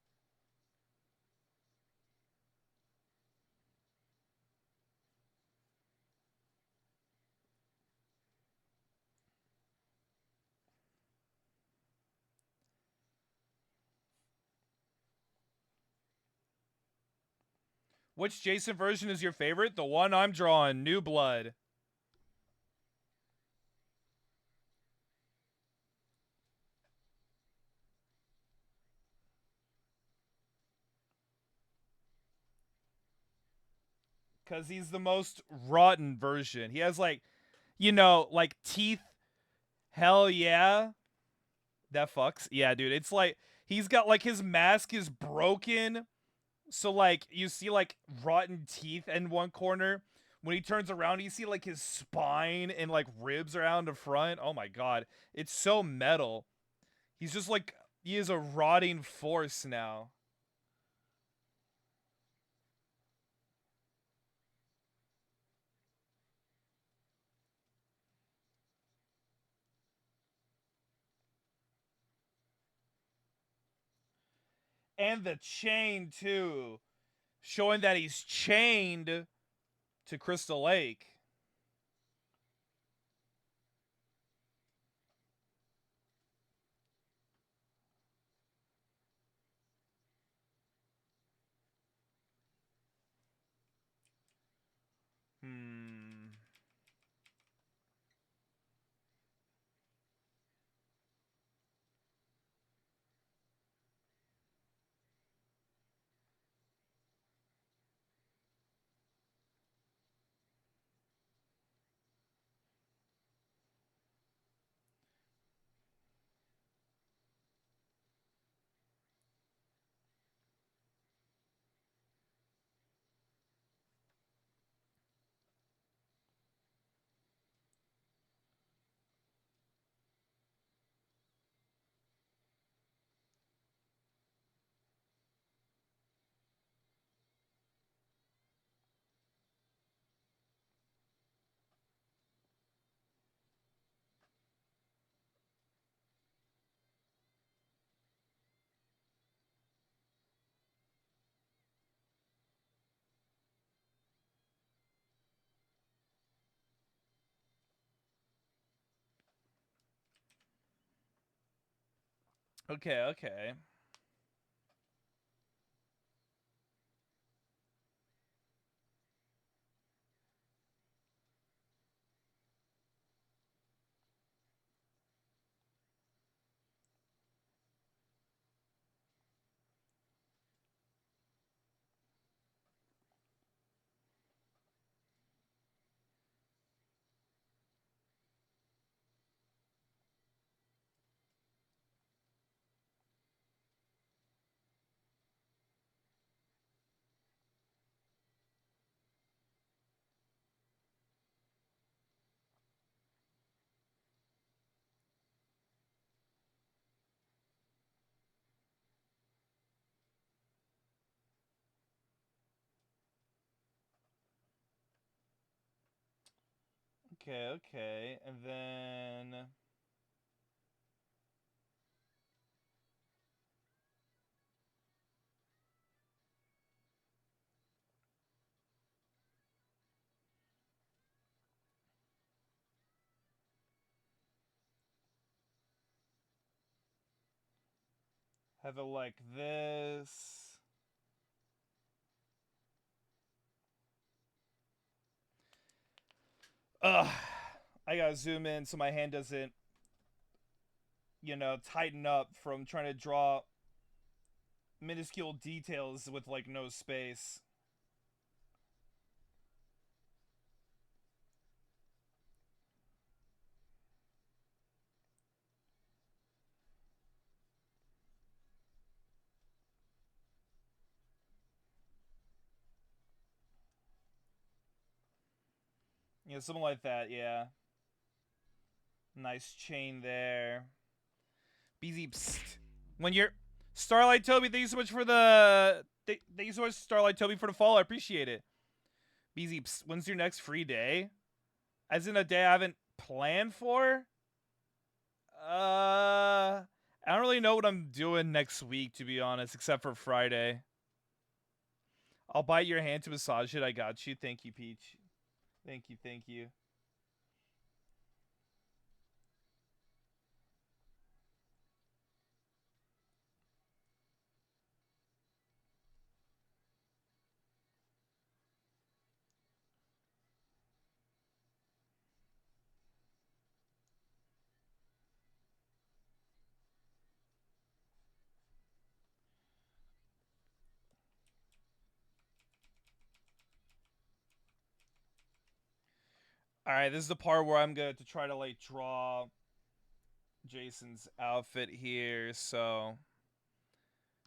Which Jason version is your favorite? The one I'm drawing, New Blood. Because he's the most rotten version. He has, like, like teeth. Hell yeah. That fucks. Yeah, dude. It's like, he's got, like, his mask is broken. So, like, you see, like, rotten teeth in one corner. When he turns around, you see, like, his spine and, like, ribs around the front. Oh my god. It's so metal. He's just, like, he is a rotting force now. And the chain, too. Showing that he's chained to Crystal Lake. Hmm. Okay, okay. Okay, okay. And then have it like this. Ugh. I gotta zoom in so my hand doesn't, tighten up from trying to draw minuscule details with like no space. Something like that, yeah. Nice chain there. BZ, psst. When you're Starlight Toby, thank you so much for the thank you so much, Starlight Toby, for the follow. I appreciate it. BZ, psst. When's your next free day? As in a day I haven't planned for? I don't really know what I'm doing next week, to be honest, except for Friday. I'll bite your hand to massage it. I got you. Thank you, Peach. Thank you, thank you. Alright, this is the part where I'm going to try to, like, draw Jason's outfit here, so...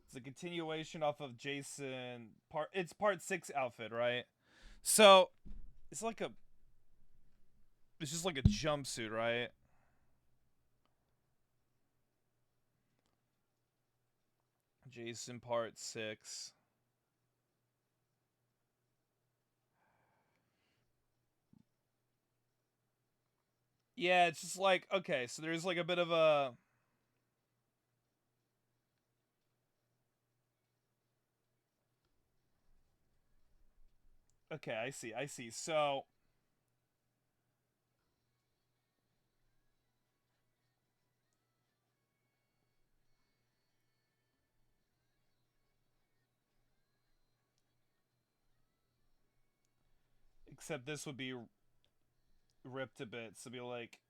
It's a continuation off of Jason... It's part 6 outfit, right? So, it's like a... It's just like a jumpsuit, right? Jason part 6. Yeah, it's just like... Okay, so there's like a bit of a... Okay, I see, I see. So... Except this would be ripped a bit. So be like...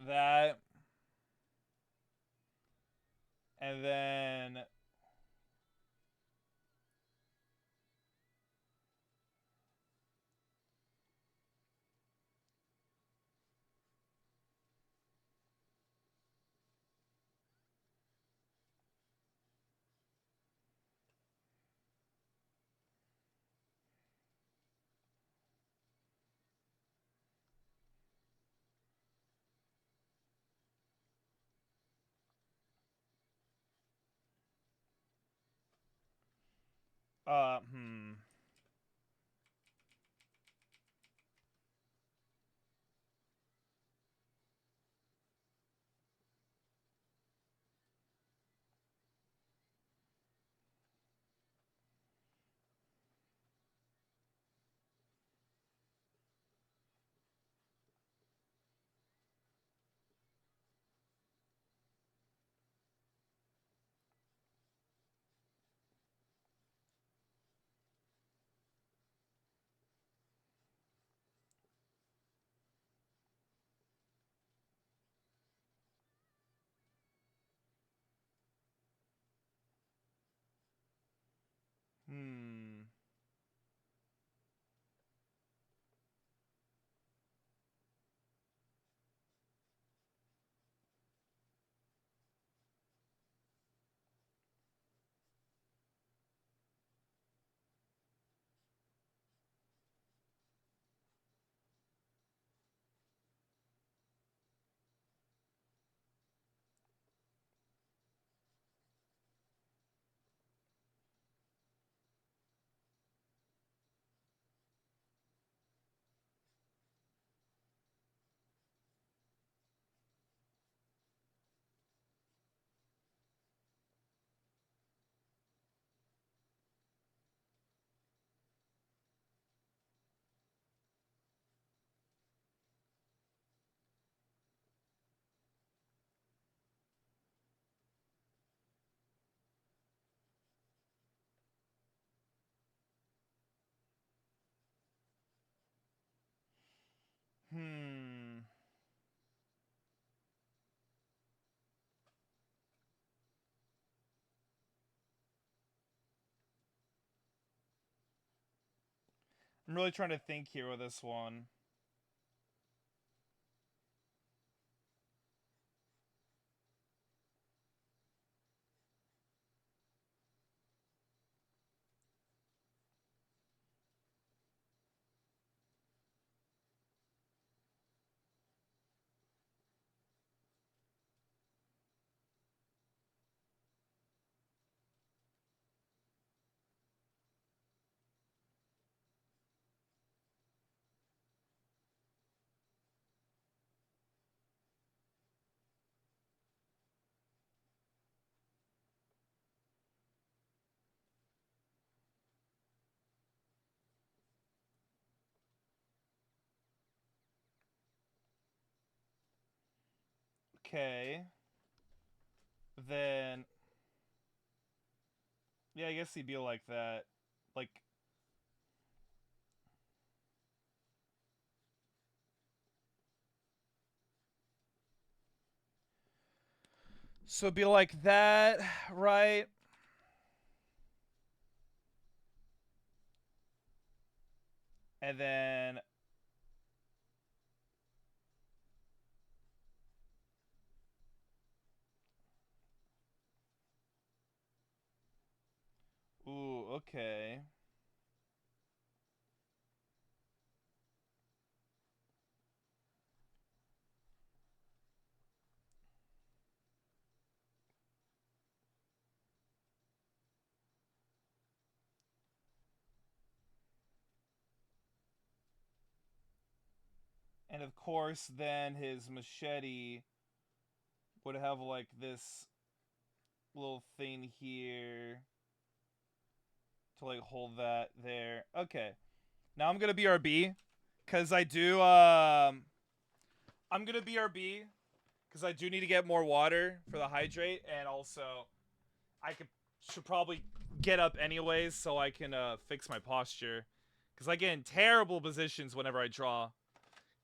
That... And then... Hmm. I'm really trying to think here with this one. Okay. Then, yeah, I guess he'd be like that. Like, so it'd be like that, right? And then, ooh, okay. And of course, then his machete would have like this little thing here to like hold that there. Okay. Now I'm gonna BRB. Cause I do I'm gonna BRB because I do need to get more water for the hydrate, and also should probably get up anyways so I can fix my posture. Cause I get in terrible positions whenever I draw.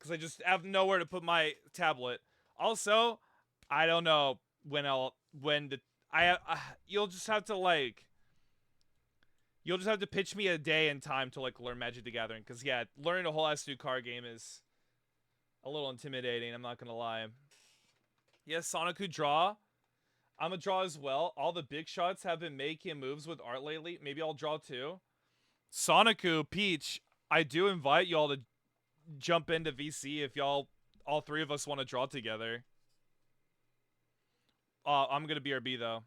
Cause I just have nowhere to put my tablet. Also, I don't know when you'll just have to pitch me a day and time to like learn Magic the Gathering. Cause yeah, learning a whole ass new card game is a little intimidating, I'm not gonna lie. Yes, Sonic could draw. I'm a draw as well. All the big shots have been making moves with art lately. Maybe I'll draw too. Sonicu, Peach, I do invite y'all to jump into VC if y'all, all three of us want to draw together. I'm gonna BRB though.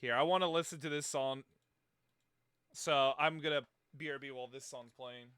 Here, I want to listen to this song. So I'm gonna BRB while this song's playing.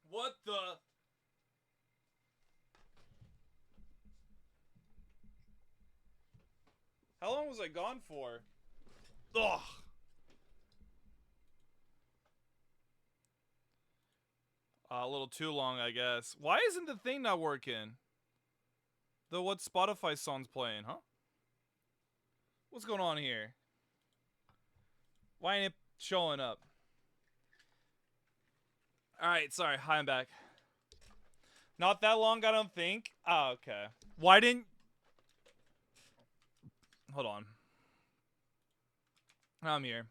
What the? How long was I gone for? Ugh. A little too long, I guess. Why isn't the thing not working? The what Spotify song's playing, huh? What's going on here? Why ain't it showing up? Alright, sorry. Hi, I'm back. Not that long, I don't think. Oh, okay. Why didn't... Hold on. I'm here.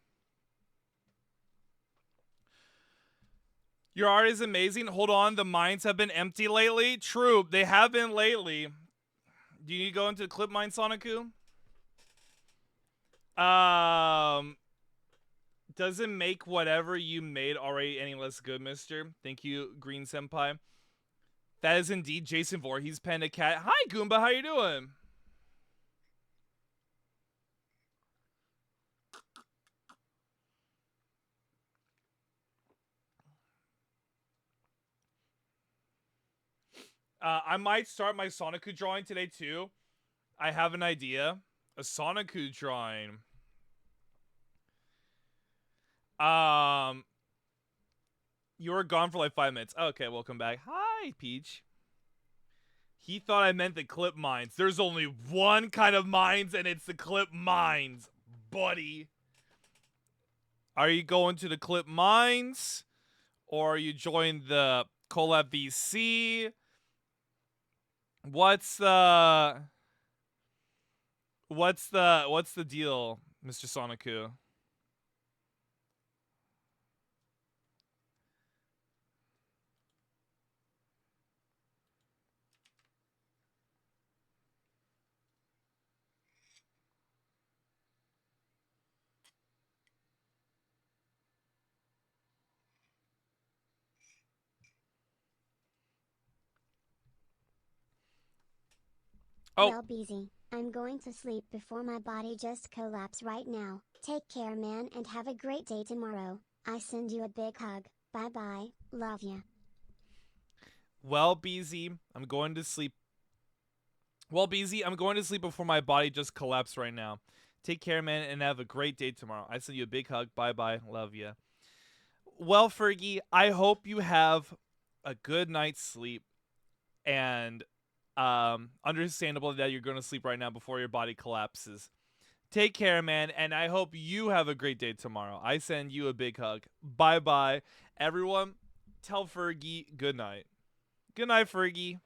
Your art is amazing. Hold on, the mines have been empty lately. True, they have been lately. Do you need to go into the clip mine, Soniku? Does it make whatever you made already any less good, mister? Thank you, Green Senpai. That is indeed Jason Voorhees, Panda Cat. Hi, Goomba, how you doing? I might start my Sonicu drawing today, too. I have an idea. A Sonicu drawing. You were gone for like 5 minutes. Okay, welcome back. Hi, Peach. He thought I meant the clip mines. There's only one kind of mines, and it's the clip mines, buddy. Are you going to the clip mines? Or are you joining the collab VC? What's the deal, Mr. Soniku? Oh. Well, Beezy, I'm going to sleep before my body just collapse right now. Take care, man, and have a great day tomorrow. I send you a big hug. Bye bye. Love ya. Well, BZ, I'm going to sleep. Well, BZ, I'm going to sleep before my body just collapsed right now. Take care, man, and have a great day tomorrow. I send you a big hug. Bye-bye. Love ya. Well, Fergie, I hope you have a good night's sleep. And understandable that you're going to sleep right now before your body collapses. Take care, man, and I hope you have a great day tomorrow. I send you a big hug. Bye-bye. Everyone, tell Fergie good night. Good night, Fergie.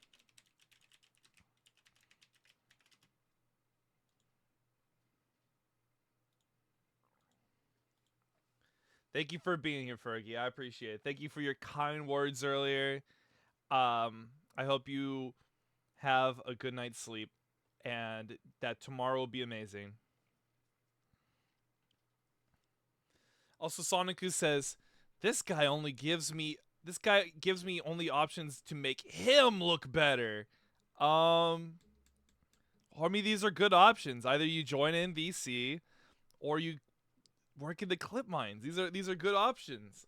Thank you for being here, Fergie. I appreciate it. Thank you for your kind words earlier. I hope you have a good night's sleep and that tomorrow will be amazing. Also, Soniku says, this guy gives me only options to make him look better. I mean, these are good options. Either you join in VC or you work in the clip mines. These are good options.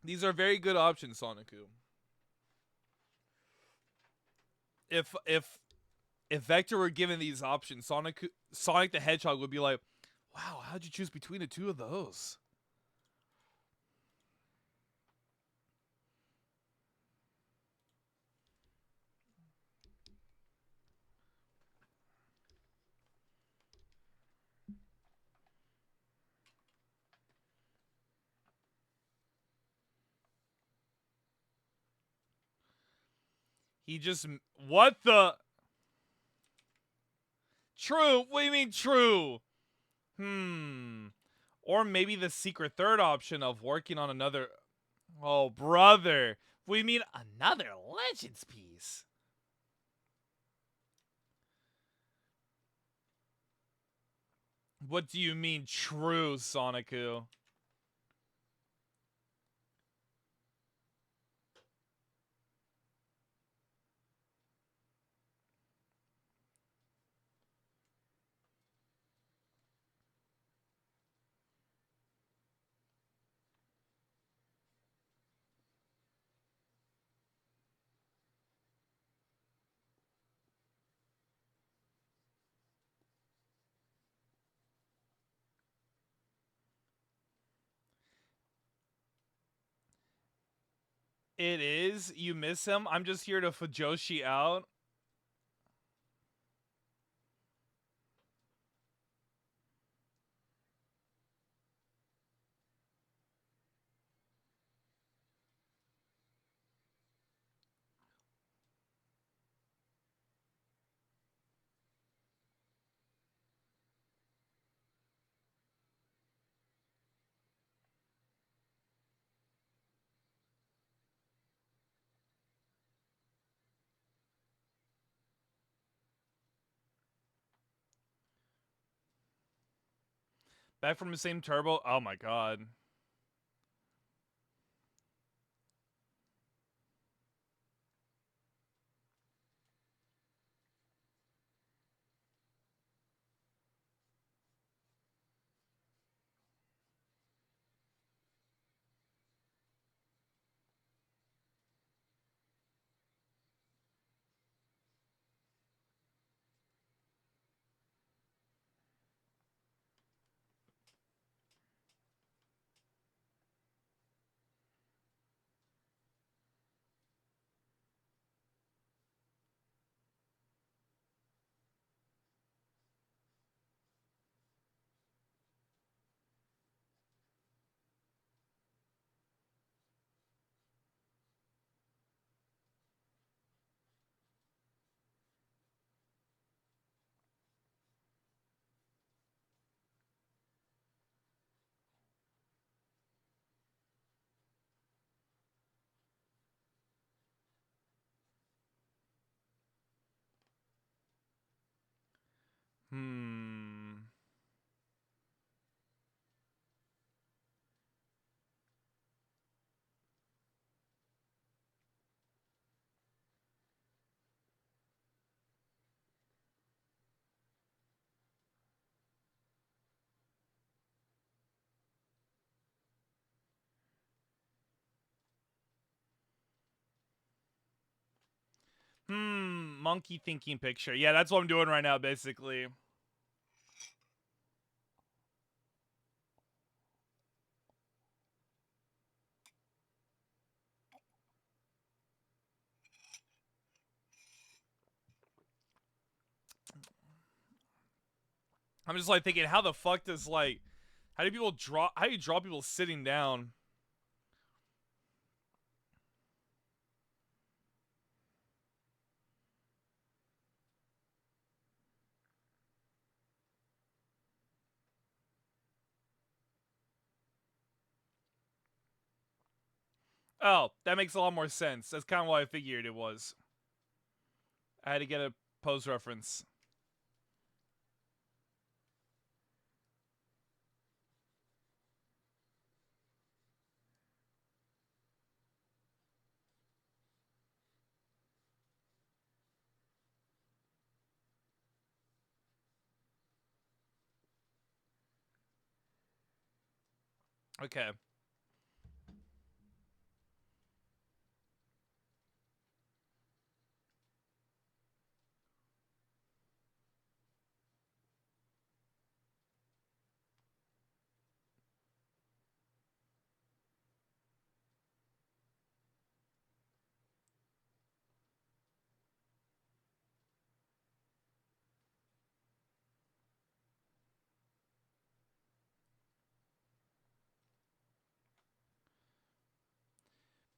These are very good options, Soniku. If Vector were given these options, Sonic the Hedgehog would be like, "Wow, how'd you choose between the two of those?" He just what the True? What do you mean true? Or maybe the secret third option of working on another. Oh, brother. We mean another Legends piece. What do you mean true, Soniku? It is. You miss him. I'm just here to Fujoshi out. Back from the same turbo. Oh my god. Hmm. Monkey thinking picture. Yeah, that's what I'm doing right now, basically. I'm just like thinking, how the fuck does how do you draw people sitting down? Oh, that makes a lot more sense. That's kind of what I figured it was. I had to get a pose reference. Okay.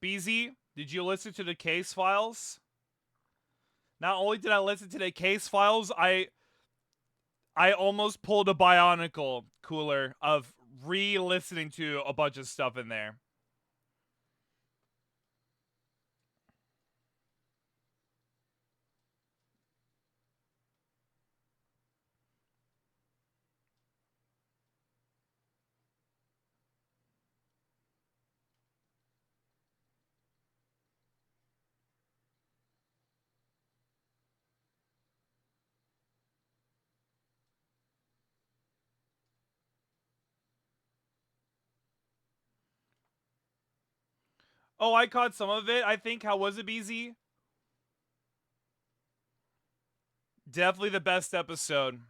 BZ, did you listen to the case files? Not only did I listen to the case files, I almost pulled a Bionicle cooler of re-listening to a bunch of stuff in there. Oh, I caught some of it. I think. How was it, BZ? Definitely the best episode.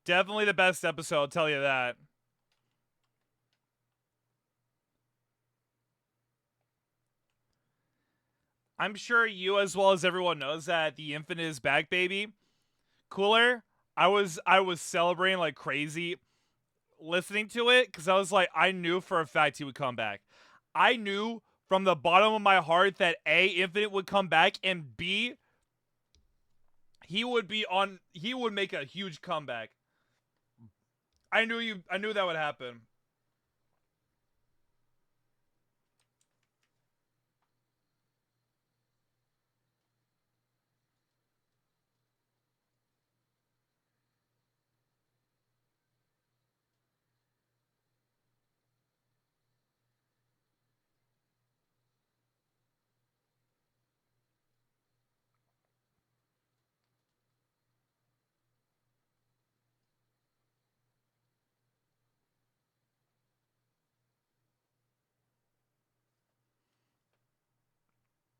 Definitely the best episode, I'll tell you that. I'm sure you as well as everyone knows that the Infinite is back, baby. Cooler, I was celebrating like crazy listening to it because I was like, I knew for a fact he would come back. I knew from the bottom of my heart that A, Infinite would come back, and B, he would make a huge comeback. I knew that would happen.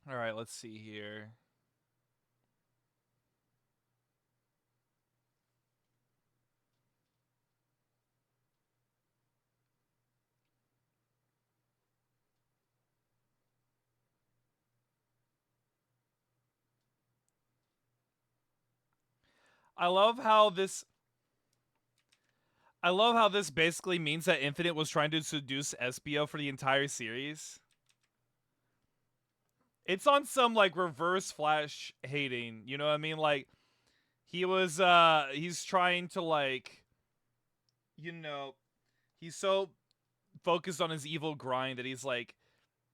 All right, let's see here. I love how this I love how this basically means that Infinite was trying to seduce SBO for the entire series. It's on some like reverse Flash hating, you know what I mean? Like he's trying to like, you know, he's so focused on his evil grind that he's like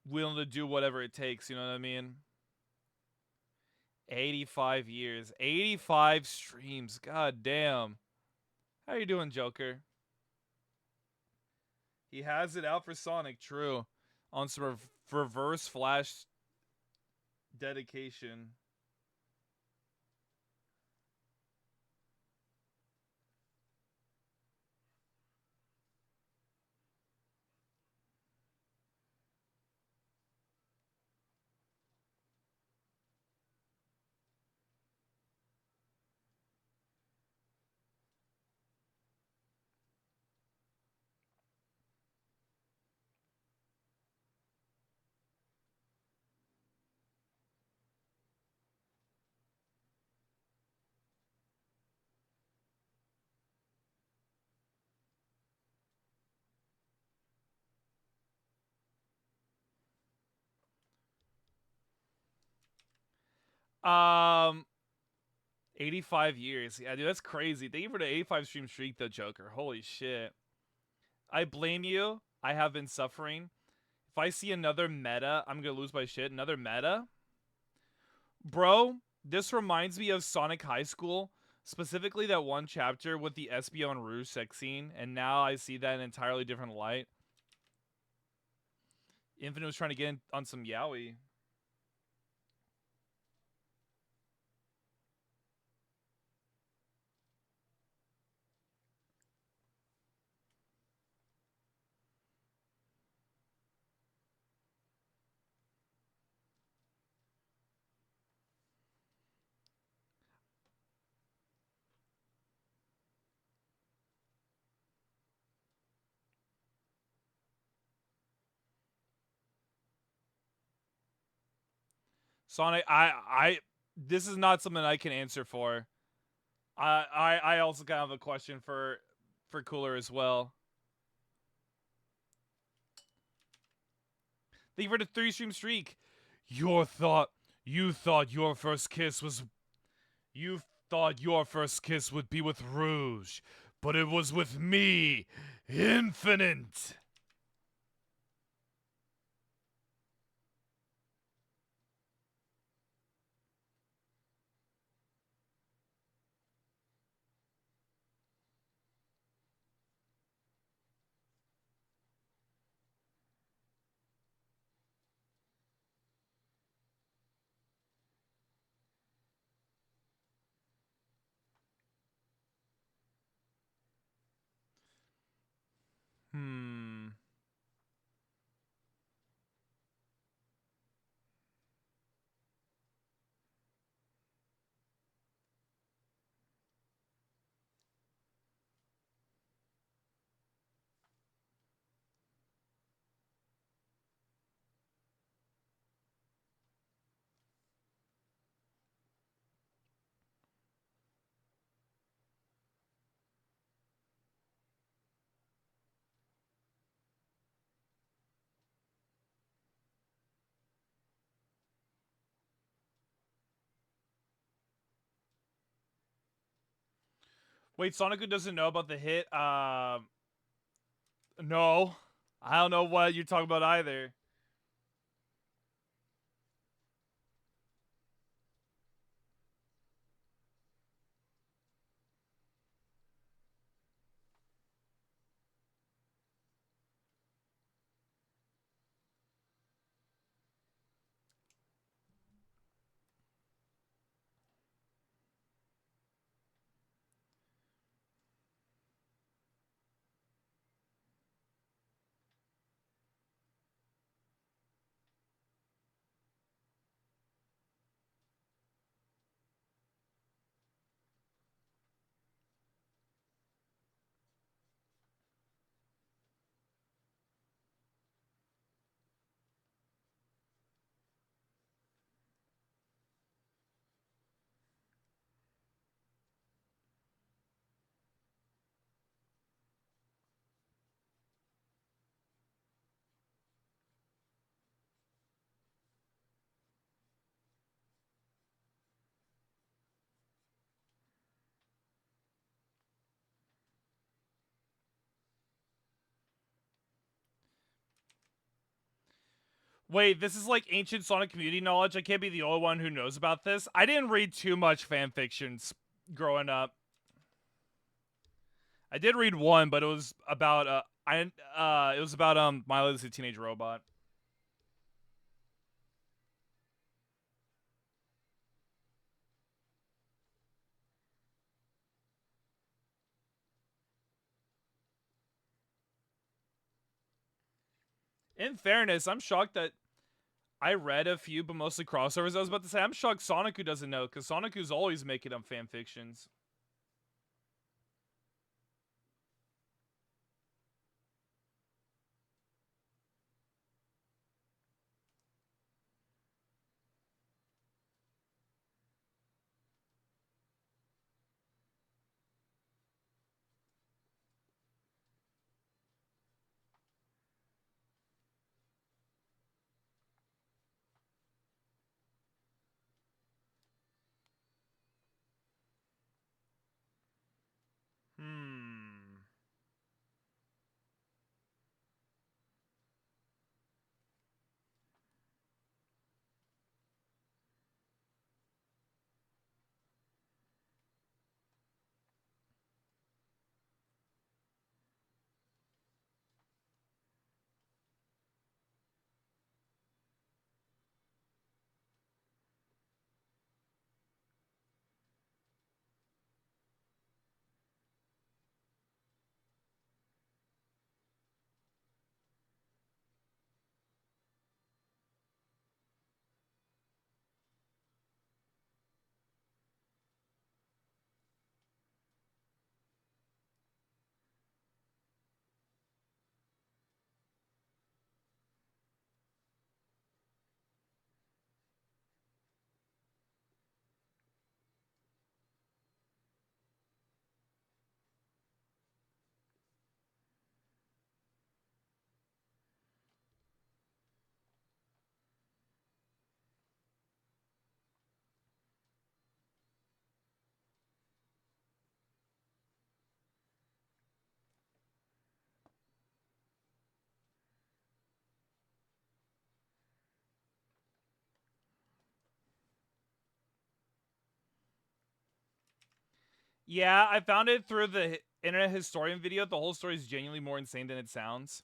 willing to do whatever it takes, you know what I mean? 85 years, 85 streams. God damn. How you doing, Joker? He has it out for Sonic, true. On some reverse Flash dedication. Um 85 years. Yeah, dude, that's crazy. Thank you for the 85 stream streak though, Joker. Holy shit. I blame you. I have been suffering. If I see another meta, I'm gonna lose my shit. Another meta? Bro, this reminds me of Sonic High School. Specifically that one chapter with the SBO and Rouge sex scene, and now I see that in an entirely different light. Infinite was trying to get in on some yaoi. Sonic, this is not something I can answer for. I also kind of have a question for Cooler as well. Thank you for the 3 stream streak. You thought your first kiss was you thought your first kiss would be with Rouge, but it was with me, Infinite. Hmm. Wait, Sonic doesn't know about the hit? No. I don't know what you're talking about either. Wait, this is like ancient Sonic community knowledge. I can't be the only one who knows about this. I didn't read too much fan fictions growing up. I did read one, but it was about it was about Milo the Teenage Robot. In fairness, I'm shocked that I read a few, but mostly crossovers. I was about to say, I'm shocked Sonic doesn't know, because Sonic always making up fan fictions. Hmm. Yeah, I found it through the Internet Historian video. The whole story is genuinely more insane than it sounds.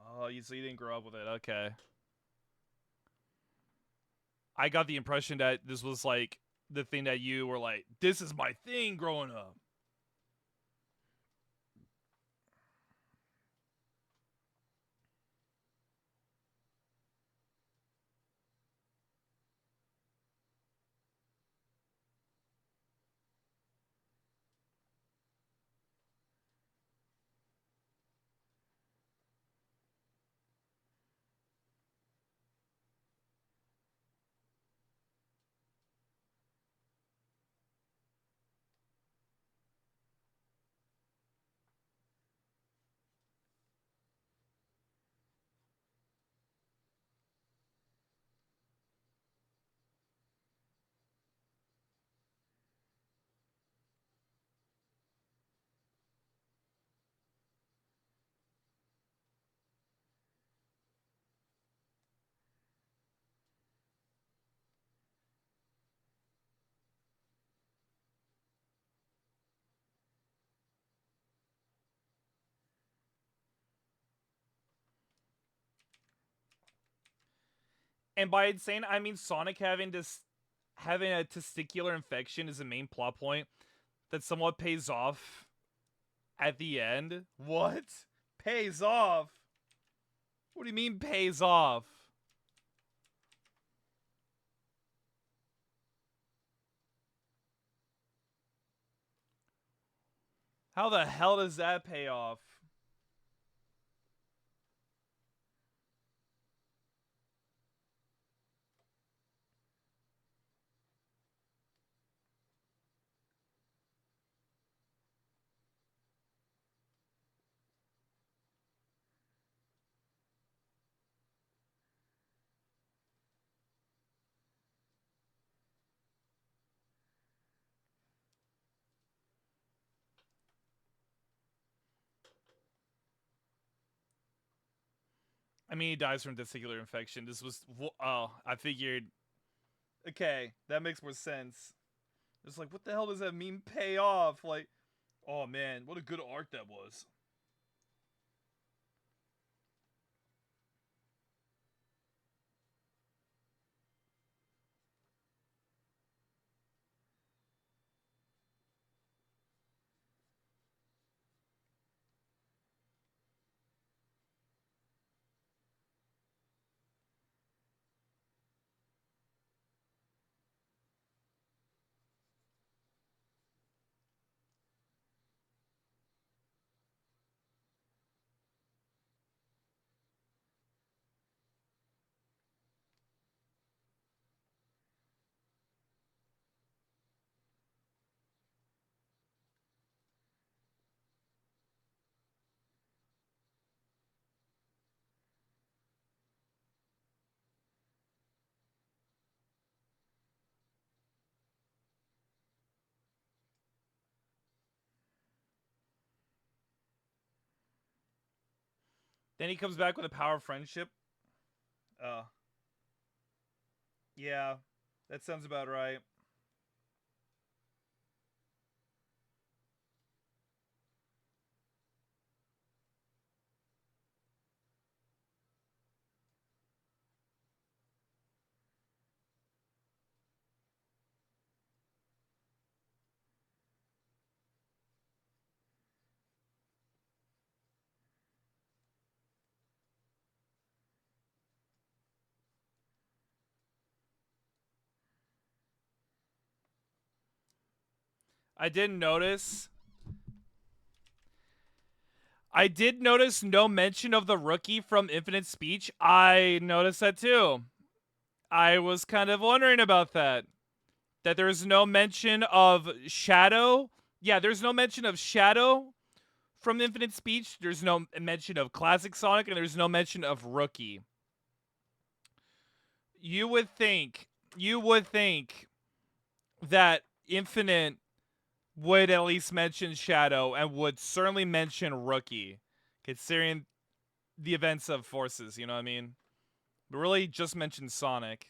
Oh, so you didn't grow up with it. Okay. I got the impression that this was like the thing that you were like, this is my thing growing up. And by insane, I mean Sonic having a testicular infection is the main plot point that somewhat pays off at the end. What? Pays off? What do you mean pays off? How the hell does that pay off? I mean, he dies from testicular infection. This was... Oh, I figured... Okay, that makes more sense. It's like, what the hell does that mean, pay off? Like, oh man, what a good art that was. Then he comes back with a power of friendship. Yeah, that sounds about right. I didn't notice. I did notice no mention of the rookie from Infinite Speech. I noticed that too. I was kind of wondering about that. That there's no mention of Shadow. Yeah, there's no mention of Shadow from Infinite Speech. There's no mention of Classic Sonic, and there's no mention of Rookie. You would think that Infinite would at least mention Shadow and would certainly mention Rookie, considering the events of Forces, you know what I mean? But really just mention Sonic.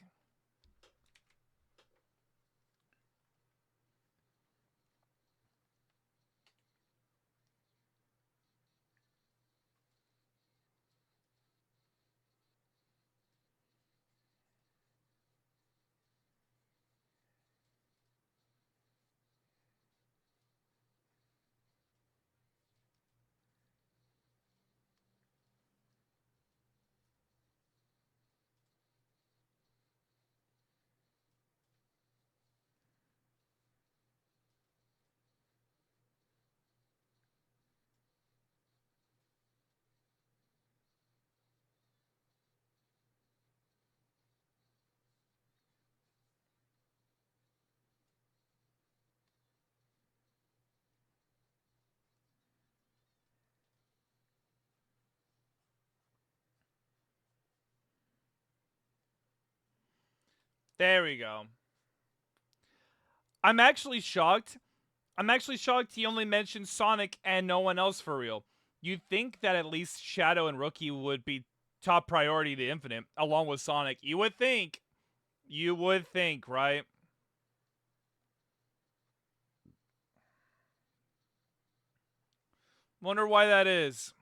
There we go. I'm actually shocked. I'm actually shocked he only mentioned Sonic and no one else for real. You'd think that at least Shadow and Rookie would be top priority to Infinite, along with Sonic. You would think. You would think, right? Wonder why that is.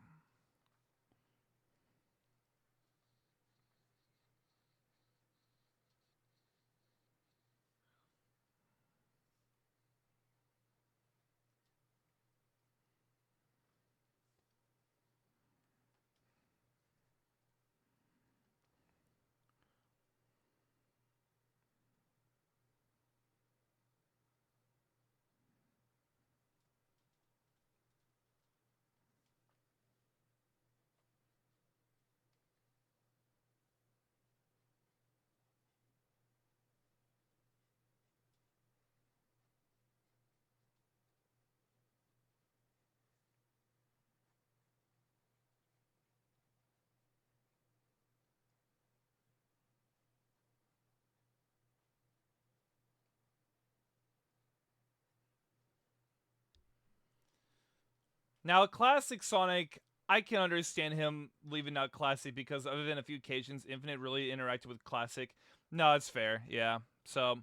Now, classic Sonic, I can understand him leaving out classic because other than a few occasions, Infinite really interacted with classic. No, it's fair. Yeah. So,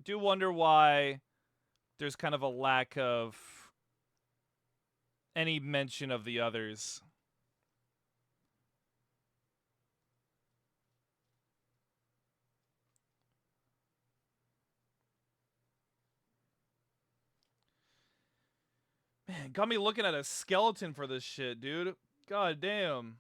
do wonder why there's kind of a lack of any mention of the others. Man, got me looking at a skeleton for this shit, dude. God damn.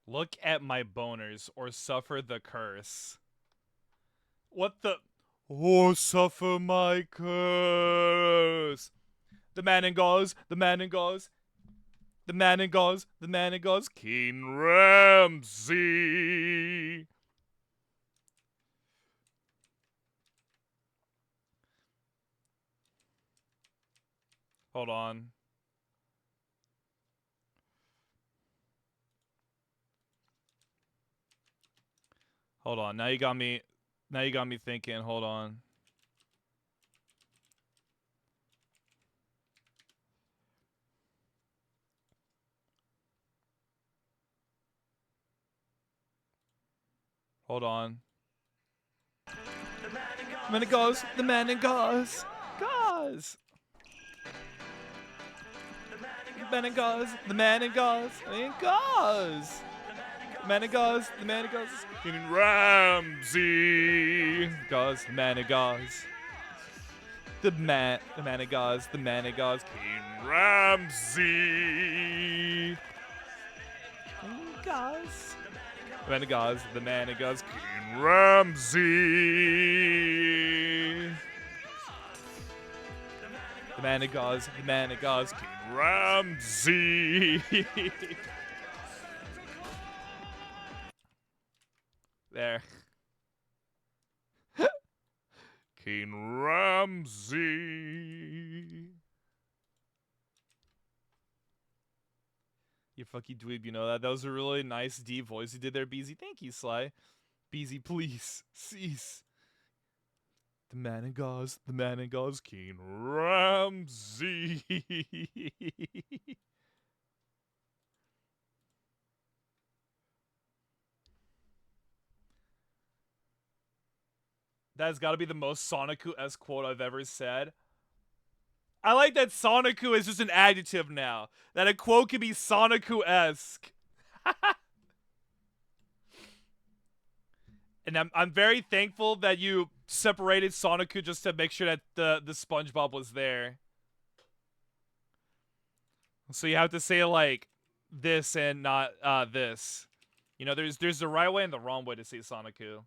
Look at my boners or suffer the curse. What the? Oh, suffer my curse. The man in gauze, the man in gauze, the man in gauze, the man in gauze, King Ramsey. Hold on. Hold on. Now you got me thinking. Hold on. Hold on. The man in gauze, the man in gauze. Gauze. The man in gauze, the man in gauze, the man in gauze. The man in gauze, the man in gauze. King Ramsey. Gauze, the man in gauze. The man in gauze, the man in gauze. King Ramsey. King gauze. The man in gauze, the man in gauze. King Ramsey. The man in gauze, the man in gauze. King Ramsey. There. King Ramsey. You fucking dweeb, you know that? That was a really nice deep voice you did there, Beezy. Thank you, Sly. Beezy, please, cease. The man in gauze, King Ramsey. That's gotta be the most Sonicu-esque quote I've ever said. I like that Sonicu is just an adjective now. That a quote can be Sonicu-esque. And I'm very thankful that you separated Sonicu just to make sure that the SpongeBob was there. So you have to say like this and not this. You know, there's the right way and the wrong way to say Sonicu.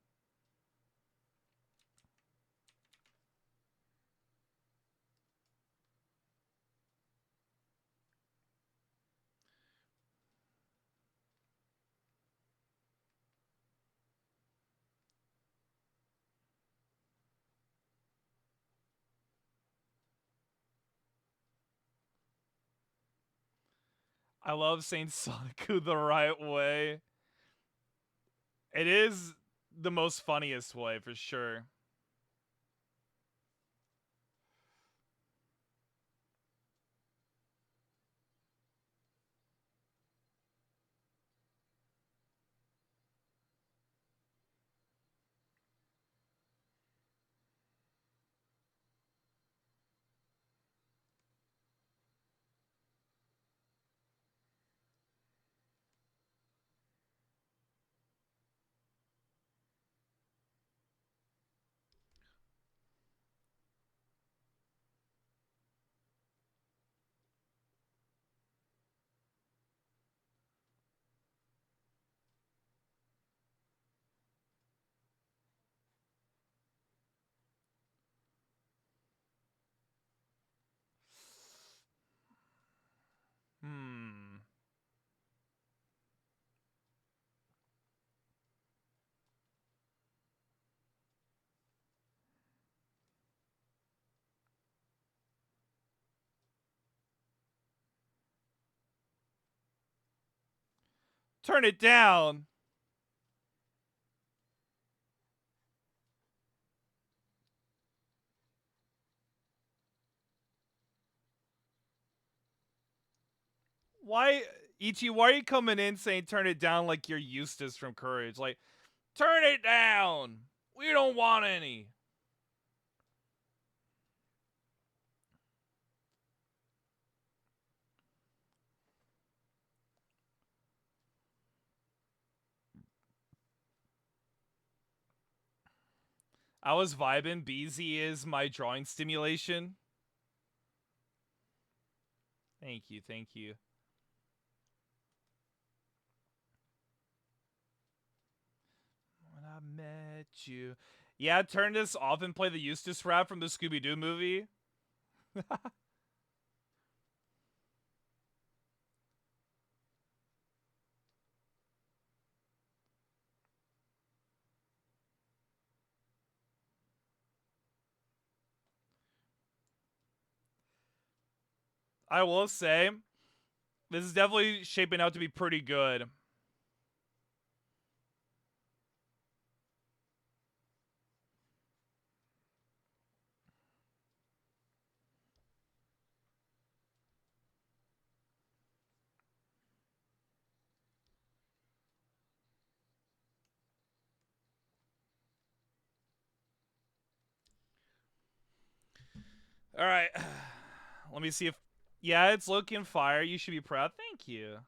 I love saying Sonicu the right way. It is the most funniest way for sure. turn it down. Why, Ichi, why are you coming in saying turn it down like you're Eustace from Courage? Like, turn it down. We don't want any. I was vibing. BZ is my drawing stimulation. Thank you, thank you. When I met you. Yeah, turn this off and play the Eustace rap from the Scooby-Doo movie. I will say, this is definitely shaping out to be pretty good. All right. Let me see if... Yeah, it's looking fire. You should be proud. Thank you.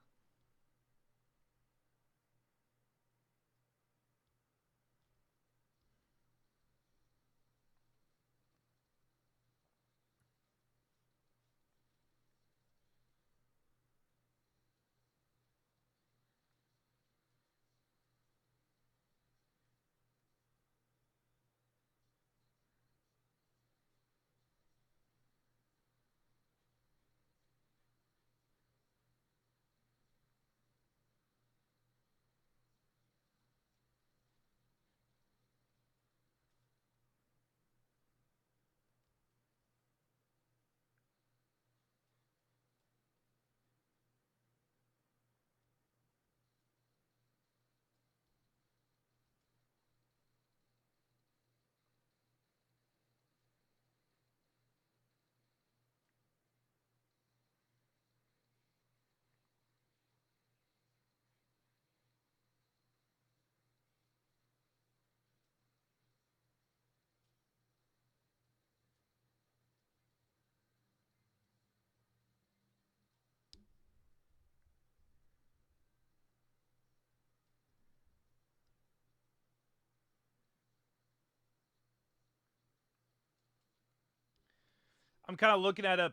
I'm kind of looking at a...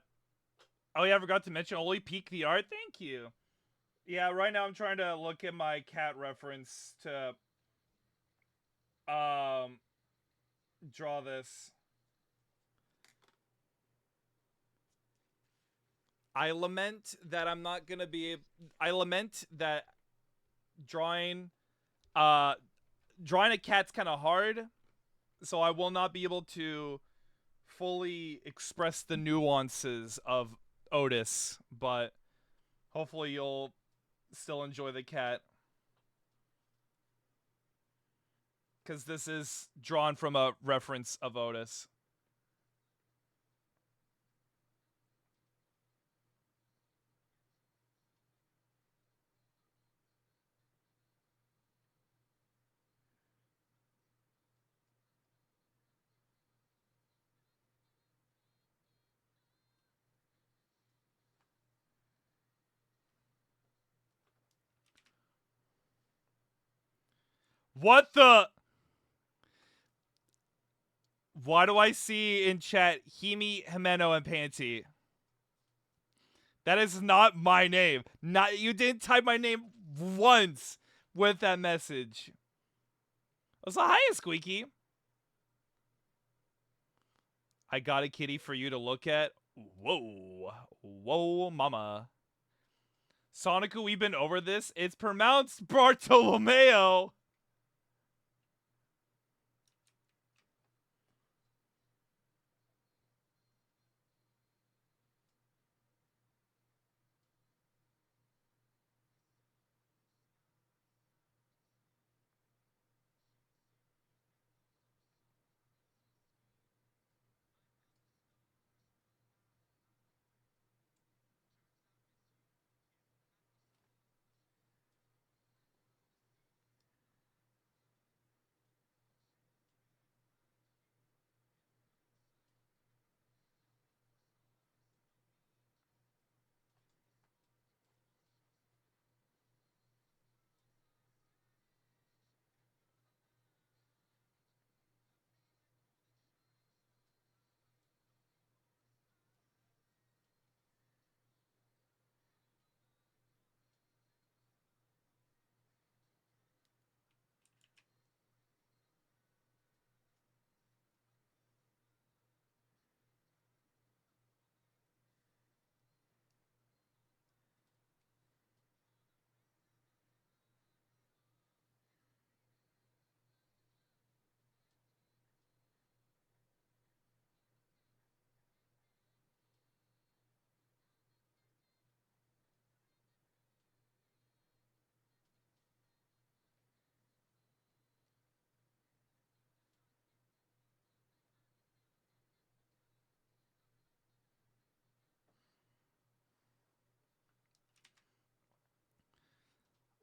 Oh yeah, I forgot to mention only peek the art. Thank you. Yeah, right now I'm trying to look at my cat reference to draw this. I lament that I'm not gonna be I lament that drawing drawing a cat's kind of hard, so I will not be able to fully express the nuances of Otis, but hopefully you'll still enjoy the cat. Because this is drawn from a reference of Otis. What the? Why do I see in chat Himi, Himeno, and Panty? That is not my name. Not you didn't type my name once with that message. Also, hiya, Squeaky. I got a kitty for you to look at. Whoa. Whoa, mama. Sonicu, we've been over this. It's pronounced Bartolomeo.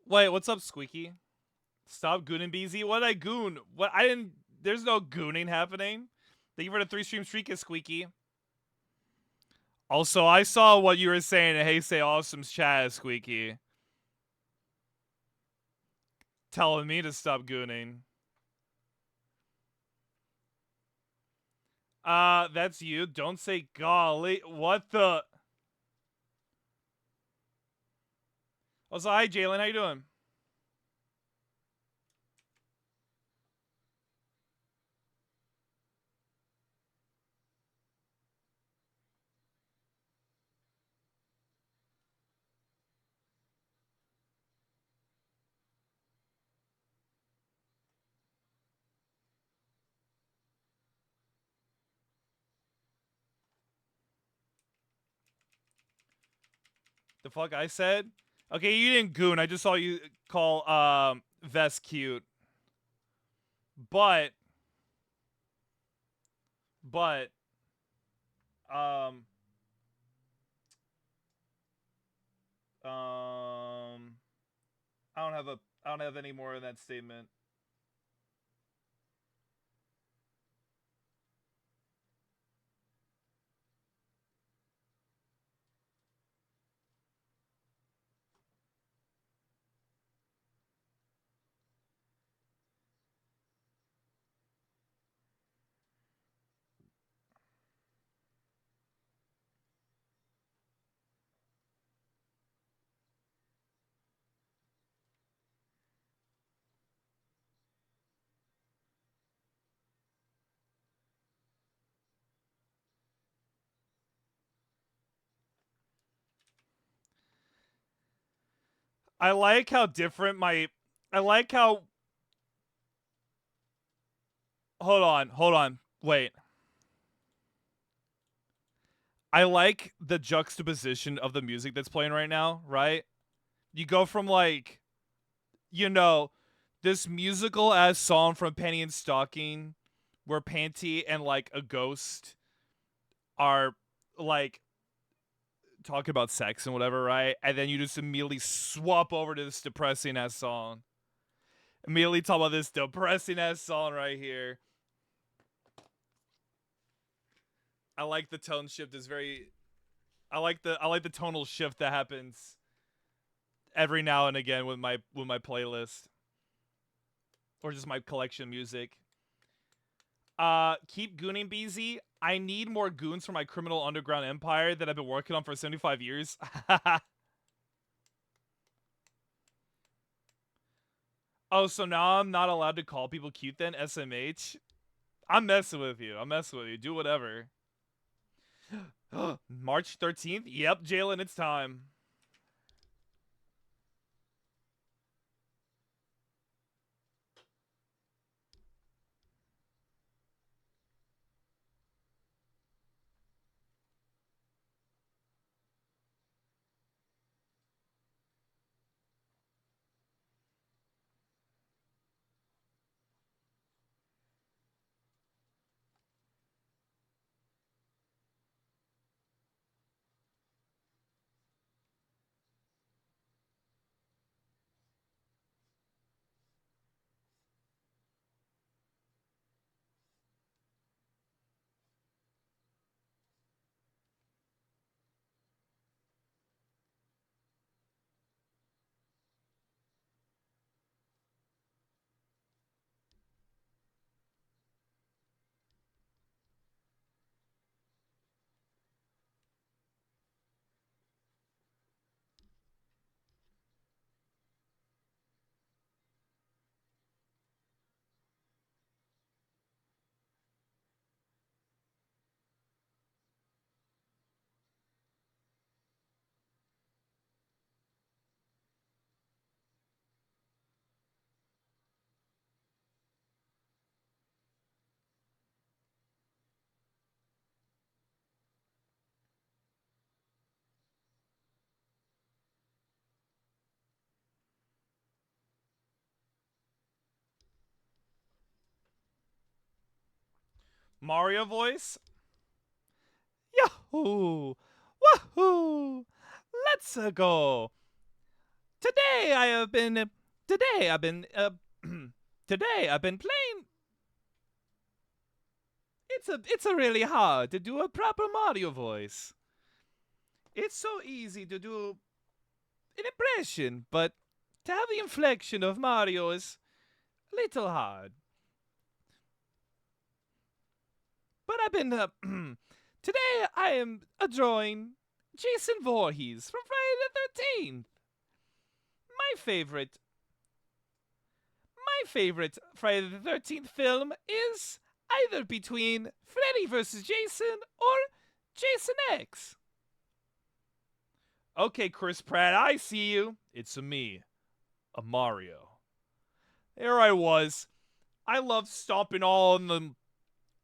Wait, what's up, Squeaky? Stop gooning, BZ. What did I goon? What? I didn't. There's no gooning happening. Thank you for the 3-stream streak, Squeaky. Also, I saw what you were saying in Hey Say Awesome's chat, Squeaky. Telling me to stop gooning. That's you. Don't say golly. What the? Also, hi, Jalen. How you doing? The fuck I said? Okay, you didn't goon. I just saw you call Vest cute. But um I don't have any more in that statement. I like how different my I like how hold on. Wait. I like the juxtaposition of the music that's playing right now, right? You go from like, you know, this musical ass song from Penny and Stocking where Panty and like a ghost are like talking about sex and whatever, right? And then you just immediately swap over to this depressing ass song. Immediately talk about this depressing ass song right here. I like the tone shift is very I like the tonal shift that happens every now and again with my playlist or just my collection music. Keep gooning, BZ. I need more goons for my criminal underground empire that I've been working on for 75 years. Oh, so now I'm not allowed to call people cute then? SMH? I'm messing with you. Do whatever. March 13th? Yep, Jalen, it's time. Mario voice? Yahoo! Wahoo! Let's go! today I have been today I've been today I've been playing. It's a really hard to do a proper Mario voice. It's so easy to do an impression, but to have the inflection of Mario is a little hard. But I've been today I am drawing Jason Voorhees from Friday the 13th. My favorite My favorite Friday the 13th film is either between Freddy vs. Jason or Jason X. Okay, Chris Pratt, I see you. It's me, a Mario. There I was. I love stomping all on the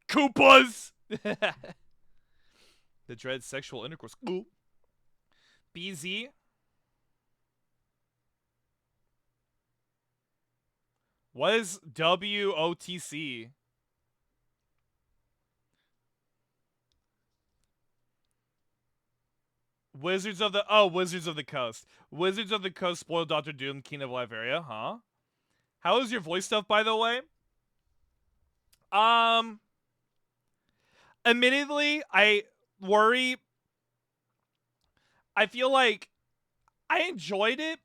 Koopas. The dread sexual intercourse. Ooh. BZ. What is WOTC? Wizards of the Coast. Wizards of the Coast spoiled Doctor Doom, King of Liberia, huh? How is your voice stuff, by the way? Admittedly, I worry. I feel like I enjoyed it.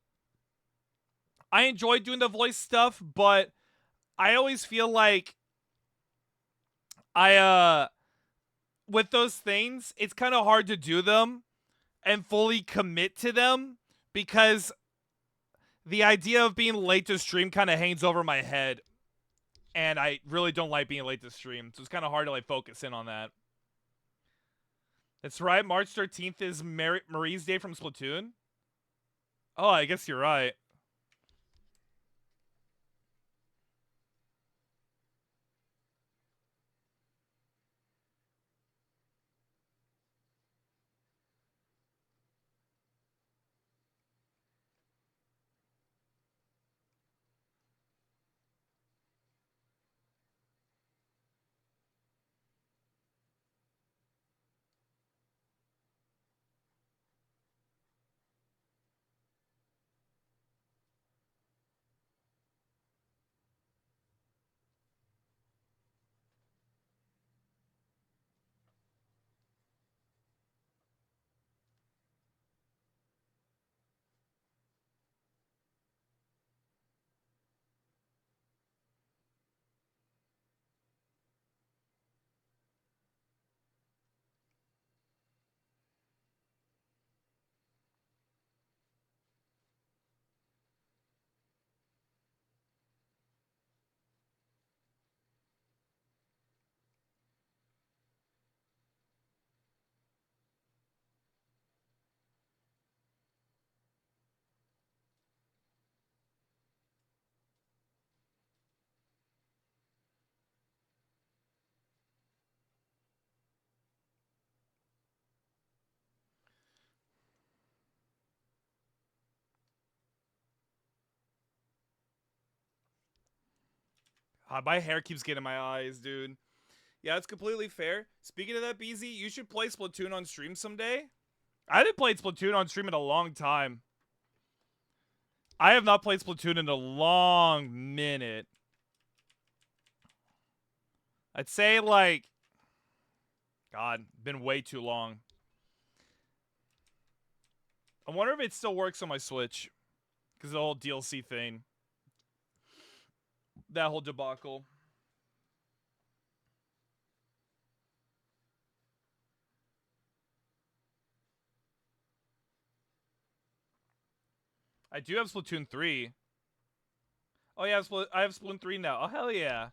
I enjoyed doing the voice stuff, but I always feel like with those things, it's kind of hard to do them and fully commit to them because the idea of being late to stream kind of hangs over my head, and I really don't like being late to stream, so it's kind of hard to like focus in on that. That's right, March 13th is Marie's Day from Splatoon. Oh, I guess you're right. My hair keeps getting in my eyes, dude. Yeah, it's completely fair. Speaking of that, BZ, you should play Splatoon on stream someday. I haven't played Splatoon on stream in a long time. I have not played Splatoon in a long minute. I'd say, like, God, been way too long. I wonder if it still works on my Switch. Because the whole DLC thing. That whole debacle. I do have Splatoon 3. Oh yeah, I have Splatoon 3 now. Oh hell yeah.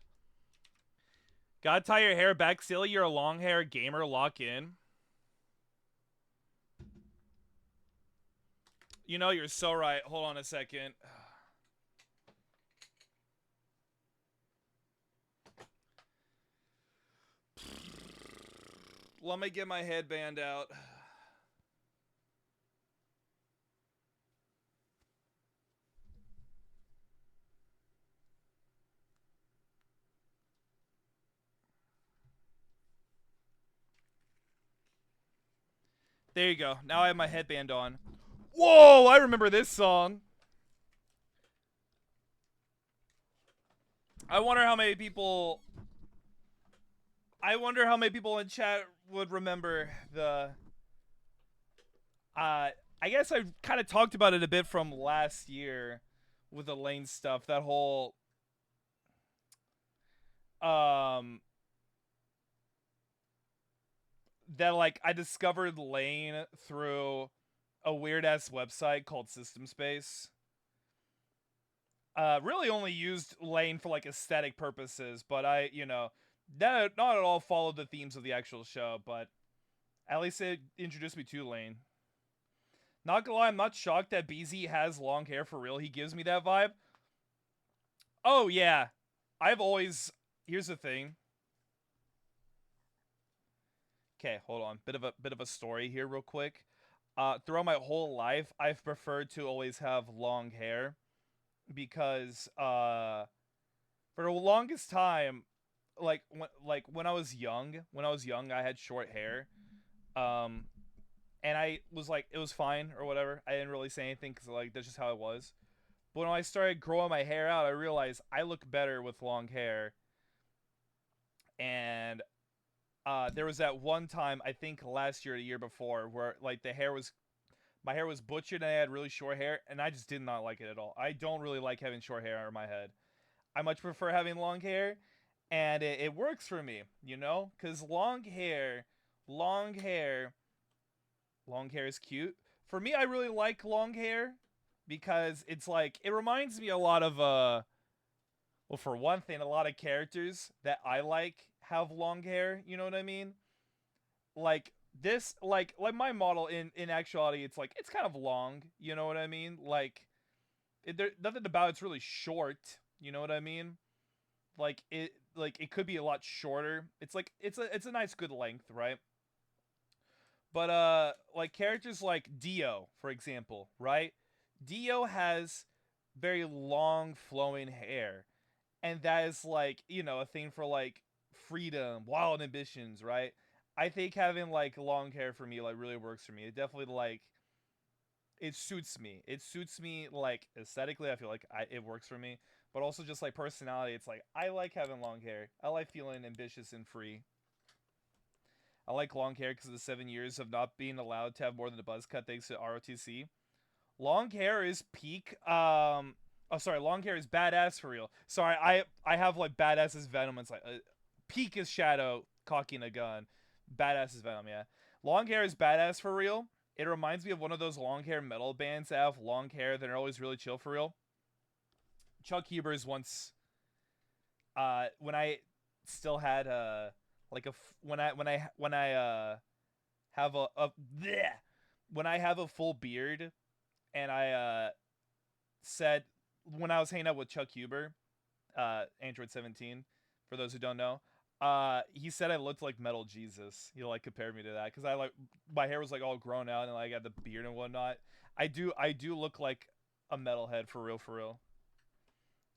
Gotta tie your hair back. Silly, you're a long hair gamer. Lock in. You know, you're so right. Hold on a second. Let me get my headband out. There you go. Now I have my headband on. Whoa, I remember this song. I wonder how many people. I wonder how many people in chat would remember the. I guess I kind of talked about it a bit from last year with the Lane stuff. That whole um that like I discovered Lane through a weird ass website called System Space. Really only used Lane for like aesthetic purposes, but I, that not at all followed the themes of the actual show, but at least it introduced me to Lane. Not gonna lie, I'm not shocked that BZ has long hair for real. He gives me that vibe. Oh yeah, I've always. Here's the thing. Okay, hold on. Bit of a story here, real quick. Throughout my whole life, I've preferred to always have long hair because for the longest time, when I was young, I had short hair. Um, and I was like, it was fine or whatever. I didn't really say anything because like that's just how it was. But when I started growing my hair out, I realized I look better with long hair. And there was that one time, I think last year or the year before, where like my hair was butchered and I had really short hair, and I just did not like it at all. I don't really like having short hair on my head. I much prefer having long hair, and it works for me, because long hair, long hair is cute. For me, I really like long hair because it's like it reminds me a lot of well, for one thing, a lot of characters that I like have long hair. You know what I mean? Like this, like my model in actuality, it's kind of long. You know what I mean? Like there nothing about it's really short. You know what I mean? Like it could be a lot shorter. It's a nice good length, right? But like characters like Dio, for example, right? Dio has very long flowing hair, and that is like a thing for like freedom, wild ambitions, right? I think having like long hair for me like really works for me. It definitely like it suits me. It suits me like aesthetically. I feel like it works for me, but also just like personality. It's like I like having long hair. I like feeling ambitious and free. I like long hair because of the 7 years of not being allowed to have more than a buzz cut thanks to ROTC. Long hair is peak. Oh, sorry. Long hair is badass for real. Sorry, I have like badass is Venom. It's like peak is Shadow cocking a gun. Badass is Venom. Yeah. Long hair is badass for real. It reminds me of one of those long hair metal bands that have long hair that are always really chill for real. Chuck Huber's once, when I still had like a when I have a bleh, when I have a full beard and I said when I was hanging out with Chuck Huber, Android 17, for those who don't know, he said I looked like Metal Jesus. He like compared me to that because I like my hair was like all grown out and like, I got the beard and whatnot. I do look like a metalhead for real, for real.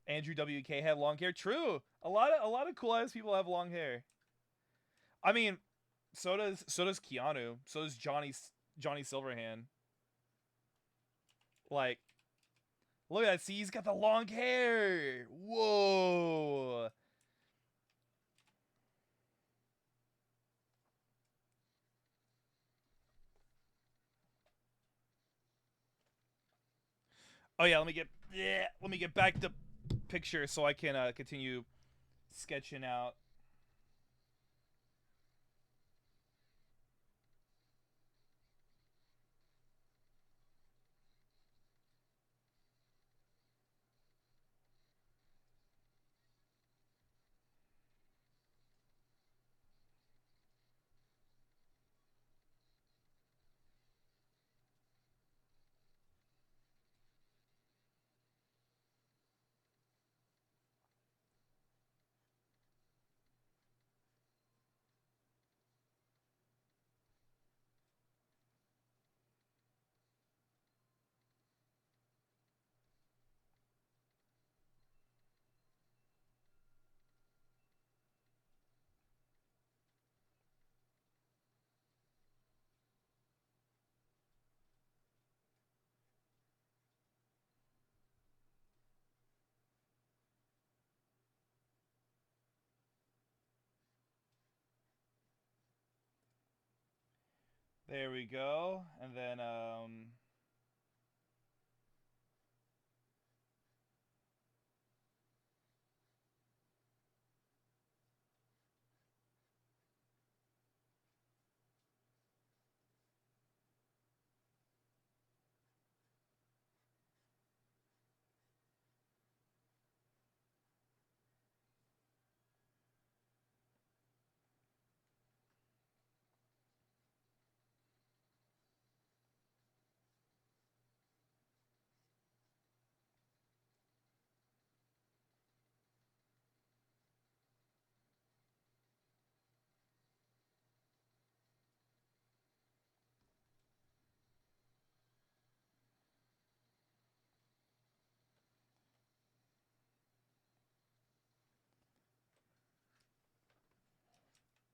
Andrew WK had long hair. True. A lot of cool ass people have long hair. I mean, so does Keanu. So does Johnny Silverhand. Like, look at that. See, he's got the long hair. Whoa. Oh yeah, let me get back to picture so I can continue sketching out. There we go. And then,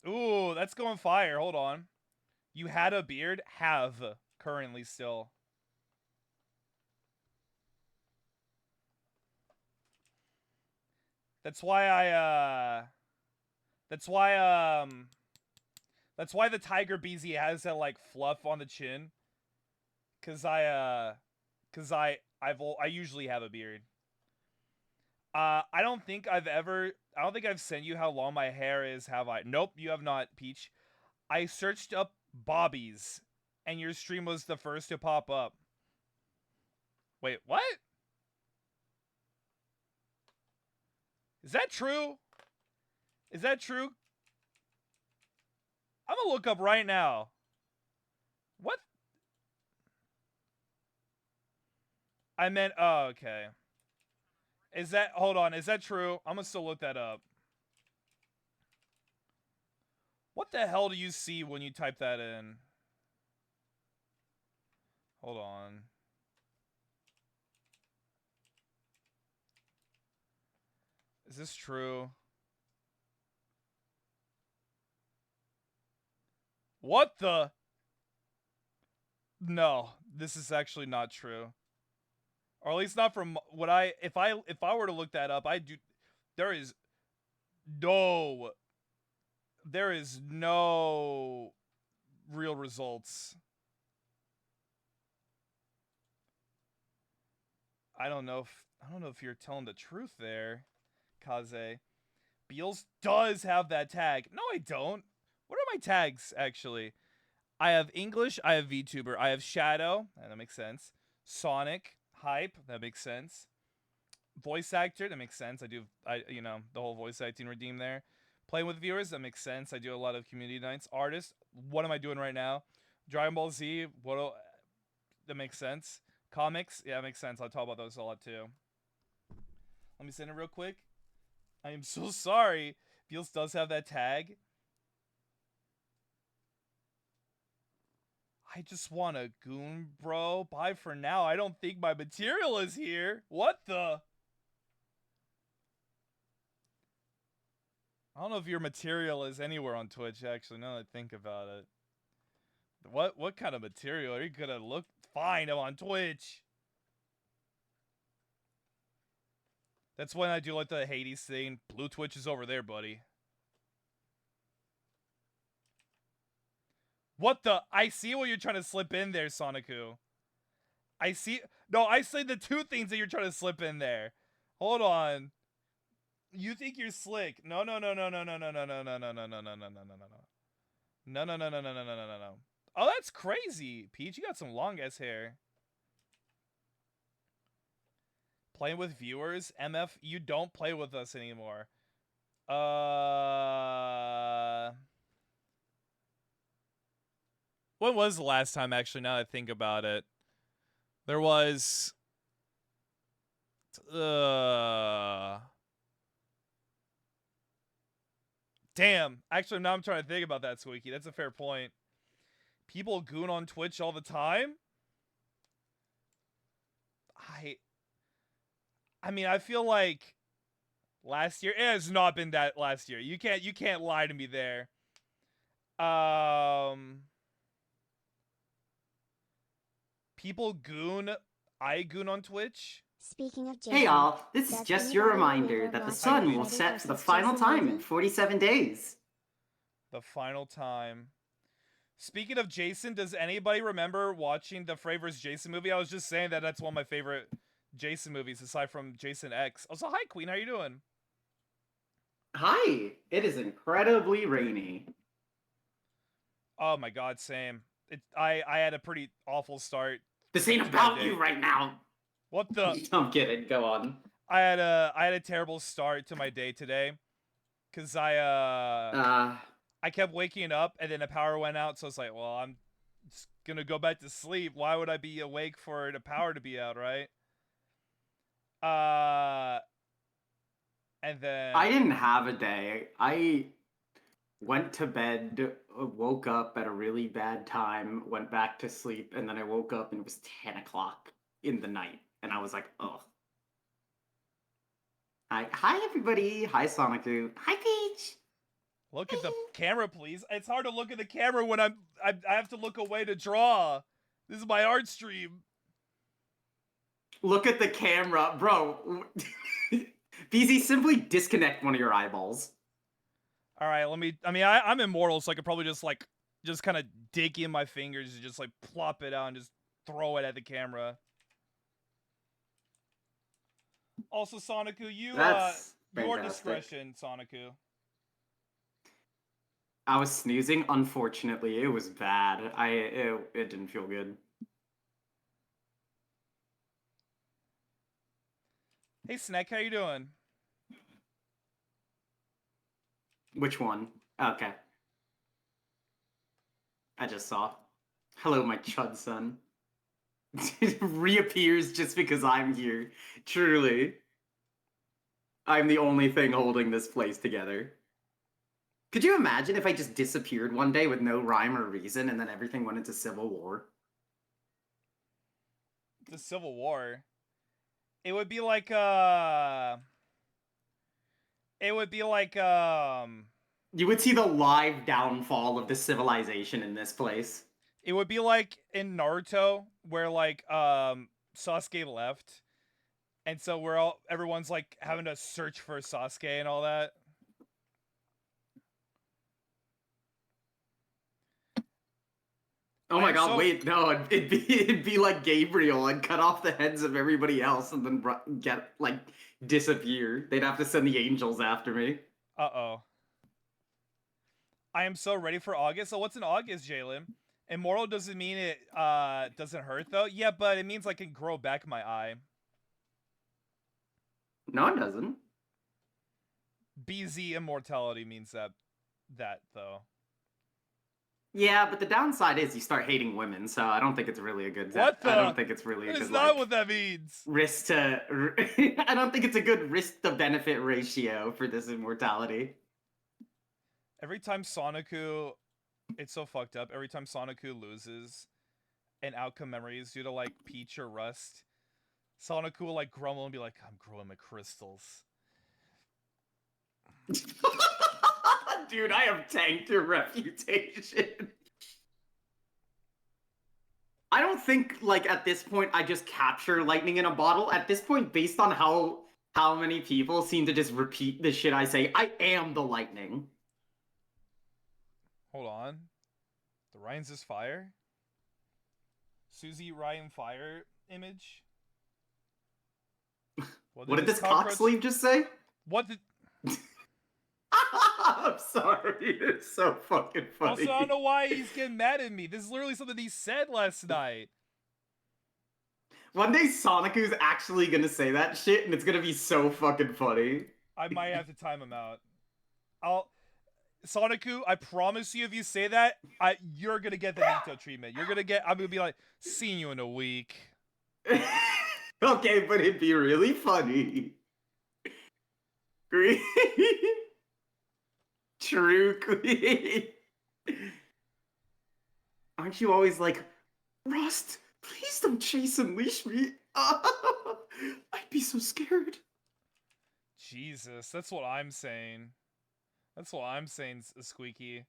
ooh, that's going fire. Hold on. You had a beard? Have currently still. That's why that's why the Tiger BZ has that like fluff on the chin. I usually have a beard. I don't think I've sent you how long my hair is, have I? Nope, you have not, Peach. I searched up Bobby's, and your stream was the first to pop up. Wait, what? Is that true? Is that true? I'm gonna look up right now. What? I meant, oh, okay. Is that, hold on, is that true? I'm gonna still look that up. What the hell do you see when you type that in? Hold on. Is this true? What the? No, this is actually not true. Or at least not from what if I were to look that up, there is no real results. I don't know if you're telling the truth there, Kaze. Beals does have that tag. No, I don't. What are my tags actually? I have English, I have VTuber, I have Shadow, and that makes sense. Sonic, Hype, that makes sense. Voice actor, that makes sense. The whole voice acting redeem there. Playing with viewers, that makes sense. I do a lot of community nights. Artist, what am I doing right now? Dragon Ball Z, that makes sense. Comics, yeah, that makes sense. I'll talk about those a lot too. Let me send it real quick. I am so sorry. Beals does have that tag. I just want a goon, bro. Bye for now. I don't think my material is here. What the? I don't know if your material is anywhere on Twitch, actually, now that I think about it. What kind of material? Are you gonna look fine on Twitch? That's when I do like the Hades thing. Blue Twitch is over there, buddy. What the? I see what you're trying to slip in there, Soniku. I see. No, I see the two things that you're trying to slip in there. Hold on. You think you're slick? No, no, no, no, no, no, no, no, no, no, no, no, no, no, no, no, no, no, no. No, no, no, no, no, no, no, no, no, no. Oh, that's crazy. Peach, you got some long ass hair. Playing with viewers? MF, you don't play with us anymore. When was the last time, actually, now that I think about it? There was... Damn. Actually, now I'm trying to think about that, Squeaky. That's a fair point. People goon on Twitch all the time? I mean, I feel like last year, it has not been that last year. You can't lie to me there. People goon. I goon on Twitch. Speaking of Jason, Hey all, this is does just your anybody reminder remember that the watching sun will Freddy set for the versus final Jason time in movie? 47 days. The final time. Speaking of Jason, does anybody remember watching the Frey vs. Jason movie? I was just saying that that's one of my favorite Jason movies, aside from Jason X. Also, hi Queen, how you doing? Hi, it is incredibly rainy. Oh my god, same. I had a pretty awful start This ain't to my about day. you right now. What the? I'm kidding. Go on. I had a terrible start to my day today, cause I kept waking up and then the power went out, so it's like, well, I'm just gonna go back to sleep. Why would I be awake for the power to be out, right? And then I didn't have a day. I went to bed, woke up at a really bad time, went back to sleep, and then I woke up and it was 10 o'clock in the night. And I was like, ugh. Hi, everybody. Hi, Sonicu. Hi, Peach. look at the camera, please. It's hard to look at the camera when I have to look away to draw. This is my art stream. Look at the camera. Bro. BZ, simply disconnect one of your eyeballs. All right, let me. I mean, I'm immortal, so I could probably just kind of dig in my fingers and just like plop it out and just throw it at the camera. Also, Sonicu, That's your fantastic. discretion, Sonicu. I was sneezing. Unfortunately, it was bad. It didn't feel good. Hey, Snack, how you doing? Which one? Okay. I just saw. Hello, my chud son. It reappears just because I'm here. Truly. I'm the only thing holding this place together. Could you imagine if I just disappeared one day with no rhyme or reason and then everything went into civil war? The Civil War. It would be like It would be like You would see the live downfall of the civilization in this place. It would be like in Naruto where like Sasuke left. And so everyone's like having to search for Sasuke and all that. Oh my god, wait, no, it'd be like Gabriel and cut off the heads of everybody else and then disappear. They'd have to send the angels after me. Uh-oh. I am so ready for August. So what's in August, Jalen? Immortal doesn't mean it doesn't hurt though. Yeah, but it means I can grow back my eye. No, it doesn't. BZ immortality means that though. Yeah, but the downside is you start hating women, so I don't think it's really a good. What the? I don't think it's really a that good. Is not what that means. Risk to. I don't think it's a good risk to benefit ratio for this immortality. Every time Sonicu, it's so fucked up. Every time Sonicu loses an outcome memories due to like Peach or Rust, Sonicu will like grumble and be like, "I'm growing my crystals." Dude, I have tanked your reputation. I don't think, like, at this point, I just capture lightning in a bottle. At this point, based on how many people seem to just repeat the shit I say, I am the lightning. Hold on. The Ryan's is fire? Susie Ryan fire image? What did this cock sleeve just say? What did... I'm sorry, it's so fucking funny. Also, I don't know why he's getting mad at me. This is literally something he said last night. One day Sonicu's actually gonna say that shit, and it's gonna be so fucking funny. I might have to time him out. Sonicu, I promise you, if you say that, you're gonna get the Nito treatment. I'm gonna be like, seeing you in a week. Okay, but it'd be really funny. Green. True Queen. Aren't you always like, Rust, please don't chase and leash me. I'd be so scared. Jesus, that's what I'm saying. That's what I'm saying, Squeaky.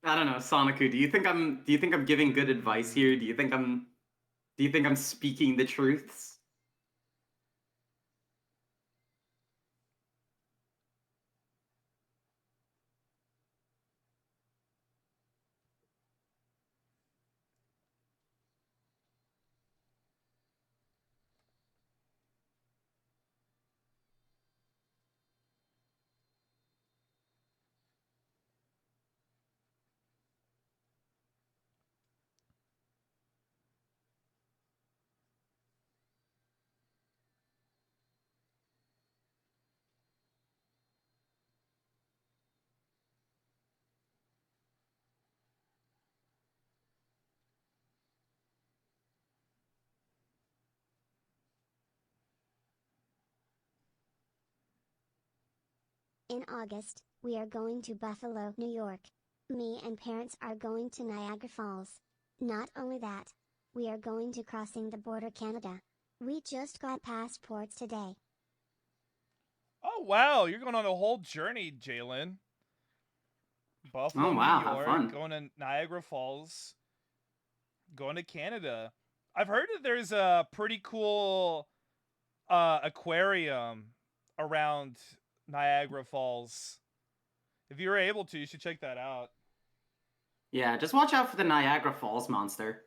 I don't know, Soniku, do you think I'm giving good advice here? Do you think I'm speaking the truths? In August, we are going to Buffalo, New York. Me and parents are going to Niagara Falls. Not only that, we are going to crossing the border Canada. We just got passports today. Oh wow, you're going on a whole journey, Jalen. Buffalo, Oh New wow, have York, fun. going to Niagara Falls, going to Canada. I've heard that there's a pretty cool aquarium around Niagara Falls. If you were able to, you should check that out. Yeah, just watch out for the Niagara Falls monster.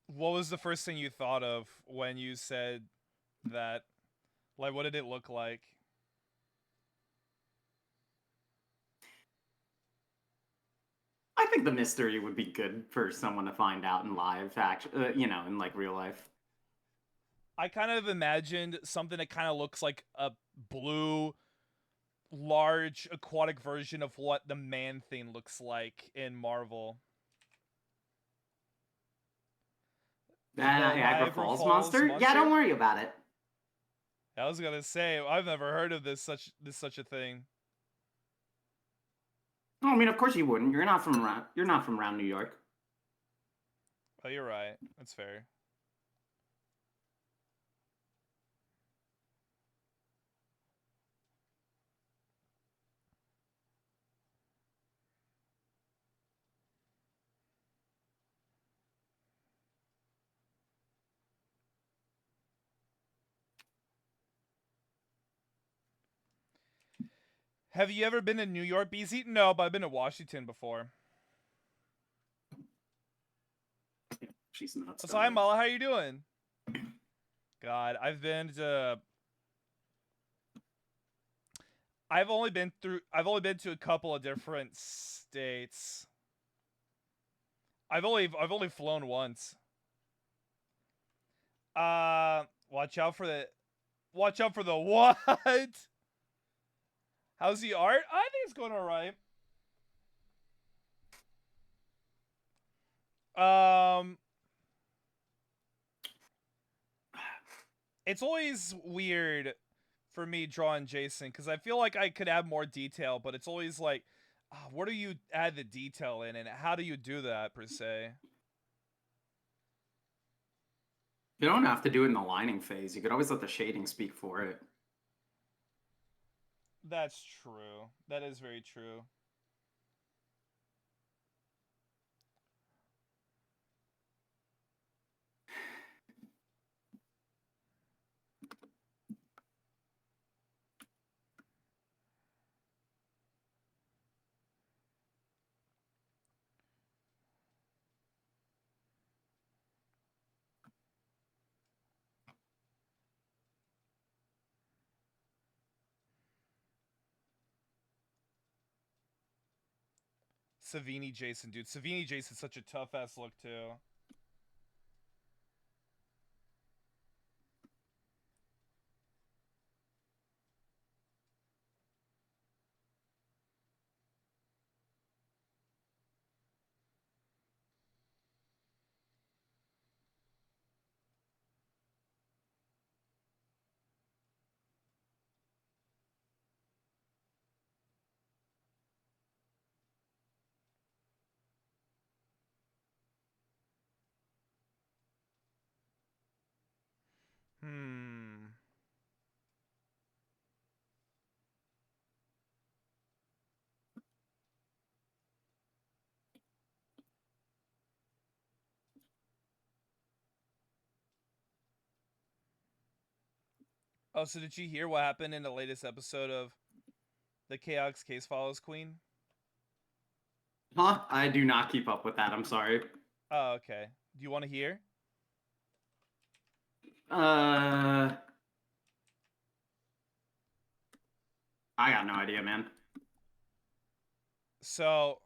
What was the first thing you thought of when you said that? Like, what did it look like? I think the mystery would be good for someone to find out in live, you know, in like real life. I kind of imagined something that kind of looks like a blue, large aquatic version of what the Man Thing looks like in Marvel. The The Niagara Niagara Falls Falls monster? Yeah, don't monster. worry about it. I was gonna say I've never heard of such a thing. Oh, I mean, of course you wouldn't. You're not from around New York. Oh, you're right. That's fair. Have you ever been to New York, BZ? No, but I've been to Washington before. She's nuts. So hi, Mala. How you doing? God, I've only been to a couple of different states. I've only flown once. Watch out for the what? How's the art? I think it's going alright. It's always weird for me drawing Jason because I feel like I could add more detail, but it's always like, where do you add the detail in, and how do you do that per se? You don't have to do it in the lining phase. You could always let the shading speak for it. That's true. That is very true. Savini Jason, dude. Savini Jason's such a tough ass look too. Oh, so did you hear what happened in the latest episode of the Chaos Case Files Queen? Huh? I do not keep up with that. I'm sorry. Oh, okay. Do you want to hear? I got no idea, man. So,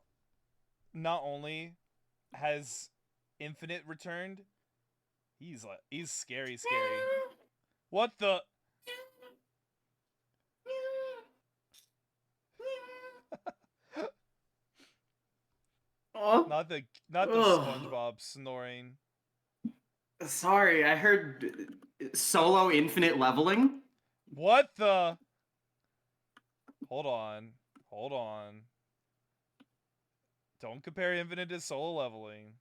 not only has Infinite returned, he's scary. What the? Oh, Not the SpongeBob snoring. sorry, I heard solo infinite leveling. What the? Hold on. Don't compare Infinite to solo leveling.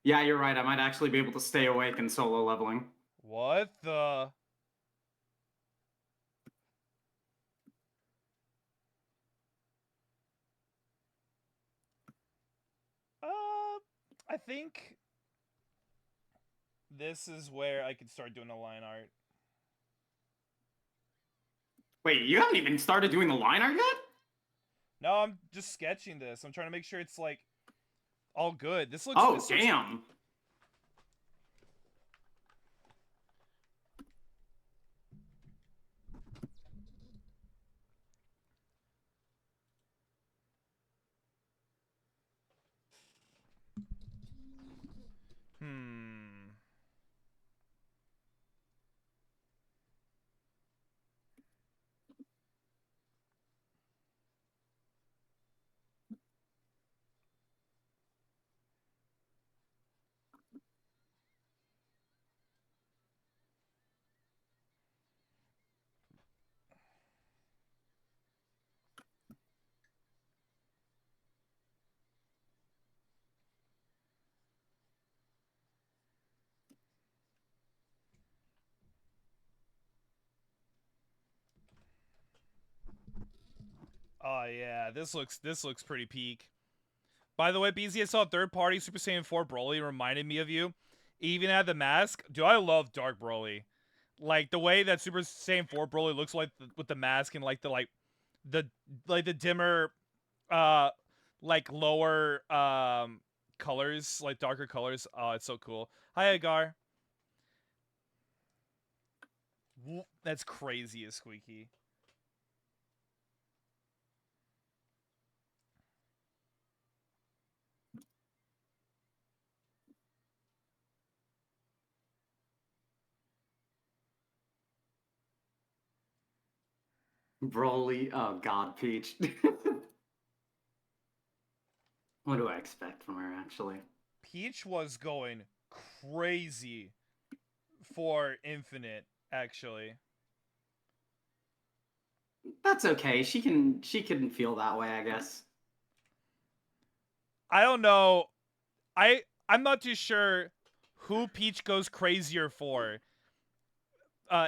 Yeah, you're right. I might actually be able to stay awake in solo leveling. What the? I think this is where I could start doing the line art. Wait, you haven't even started doing the line art yet? No, I'm just sketching this. I'm trying to make sure it's like all good. This looks. Oh, this damn. Looks... Oh yeah, this looks pretty peak. By the way, BZ, I saw third party Super Saiyan 4 Broly reminded me of you. Even had the mask. Dude, I love Dark Broly. Like the way that Super Saiyan 4 Broly looks like with the mask and like the the dimmer like lower colors, like darker colors. Oh, it's so cool. Hi Agar. That's crazy as Squeaky. Broly. Oh, God, Peach. What do I expect from her, actually? Peach was going crazy for Infinite, actually. That's okay. She can feel that way, I guess. I don't know. I'm not too sure who Peach goes crazier for.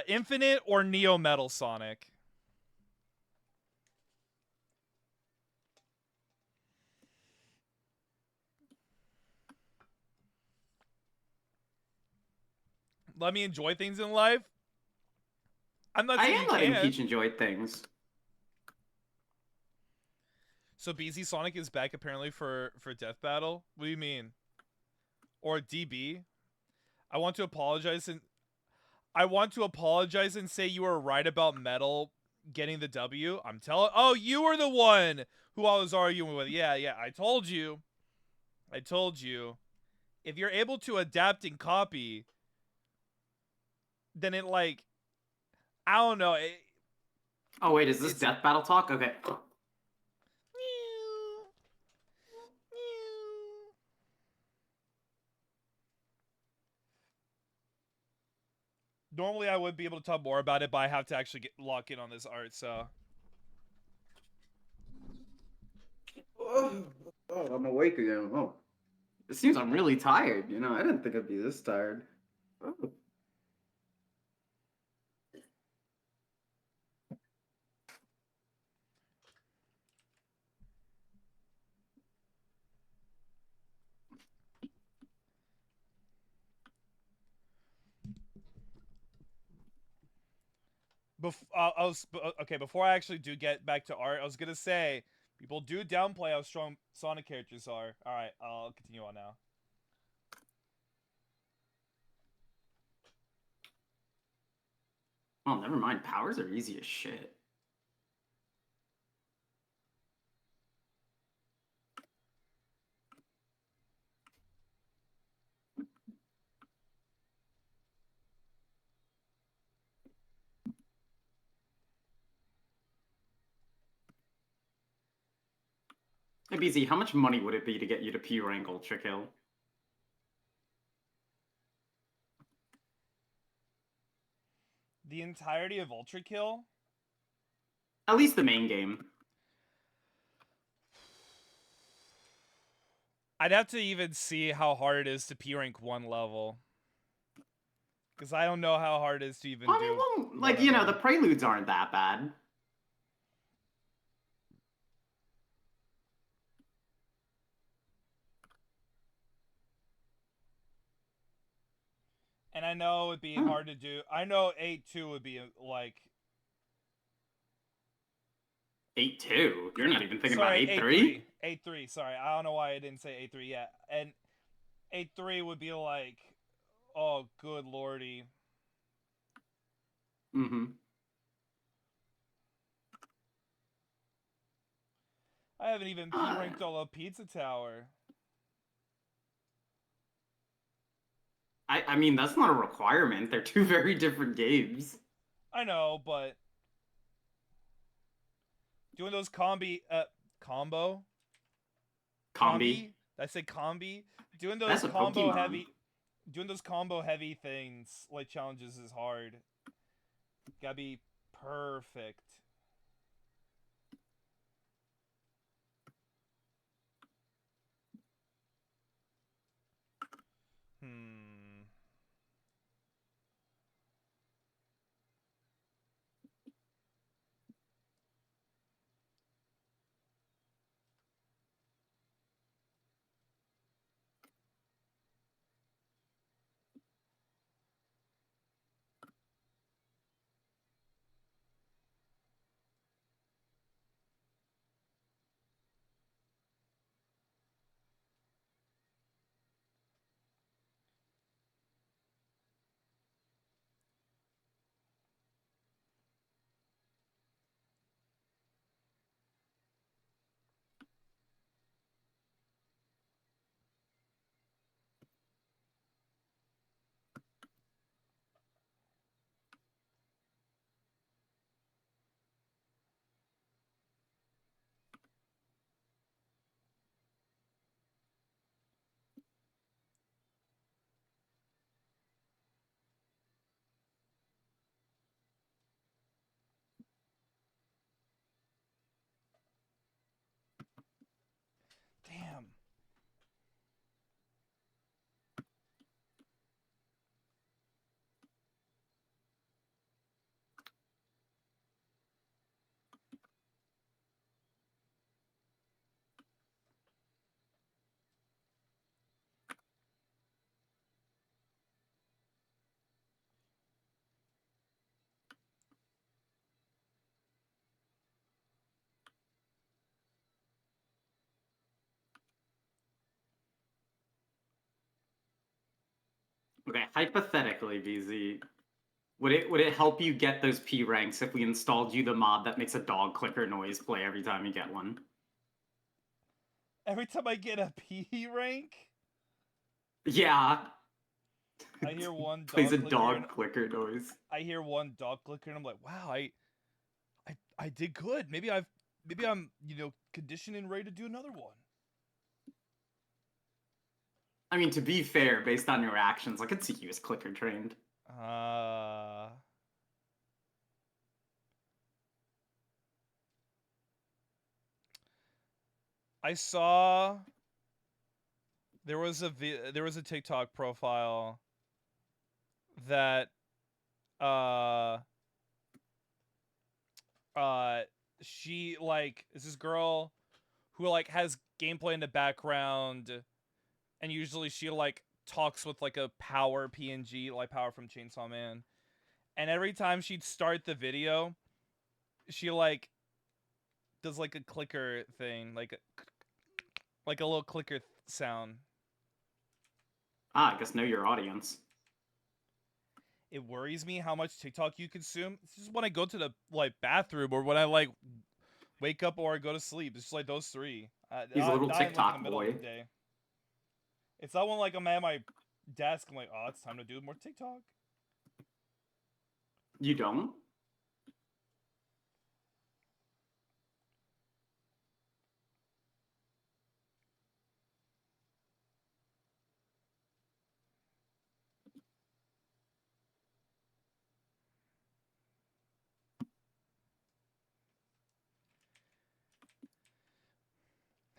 Infinite or Neo Metal Sonic? Let me enjoy things in life. I'm not I saying am you letting can't. Peach enjoy things. So BZ Sonic is back apparently for Death Battle. What do you mean? Or DB? I want to apologize and say you were right about Metal getting the W. I'm telling. Oh, you were the one who I was arguing with. Yeah. I told you. If you're able to adapt and copy, then it like I don't know. Oh, wait, is this Death Battle talk? Okay. Normally I would be able to talk more about it, but I have to actually lock in on this art. So. Oh, I'm awake again. Oh. It seems I'm really tired. You know, I didn't think I'd be this tired. Oh. Okay, before I actually do get back to art, I was gonna say people do downplay how strong Sonic characters are. All right, I'll continue on now. Oh, never mind. Powers are easy as shit. Hey, BZ, how much money would it be to get you to P rank Ultra Kill? The entirety of Ultra Kill? At least the main game. I'd have to even see how hard it is to P rank 1 level. Because I don't know how hard it is to even do. Well, like, you know, the preludes aren't that bad. And I know it'd be hard to do. I know 8-2 would be like 8-2? You're not even thinking sorry, about 8-3? 8-3, sorry. I don't know why I didn't say 8-3 yet. And 8-3 would be like, oh, good lordy. Mm-hmm. I haven't even P-ranked all of Pizza Tower. I mean, that's not a requirement. They're two very different games. I know, but doing those combo? Combi? Did I say combi? Doing That's those a Pokemon. doing those combo heavy things like challenges is hard. Gotta be perfect. Damn. Okay, hypothetically, BZ, would it help you get those P ranks if we installed you the mod that makes a dog clicker noise play every time you get one? Every time I get a P rank? Yeah. I hear one dog plays a clicker dog clicker noise. I hear one dog clicker and I'm like, wow, I did good. Maybe I'm, conditioned and ready to do another one. I mean, to be fair, based on your actions, I could see you as clicker trained. I saw there was a TikTok profile that she like is this girl who like has gameplay in the background, and usually she like talks with like a power PNG, like Power from Chainsaw Man, and every time she'd start the video, she like does like a clicker thing, like a little clicker sound. Ah, I guess know your audience. It worries me how much TikTok you consume. It's just when I go to the like bathroom or when I like wake up or I go to sleep. It's just like those three. He's a little Not in like in the TikTok middle boy. of the day. It's not when like I'm at my desk. I'm like, oh, it's time to do more TikTok. You don't?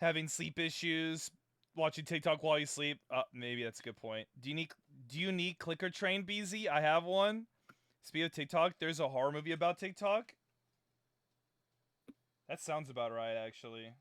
Having sleep issues, watching TikTok while you sleep. Maybe that's a good point. Do you need clicker train, BZ? I have one. Speaking of TikTok, there's a horror movie about TikTok. That sounds about right, actually.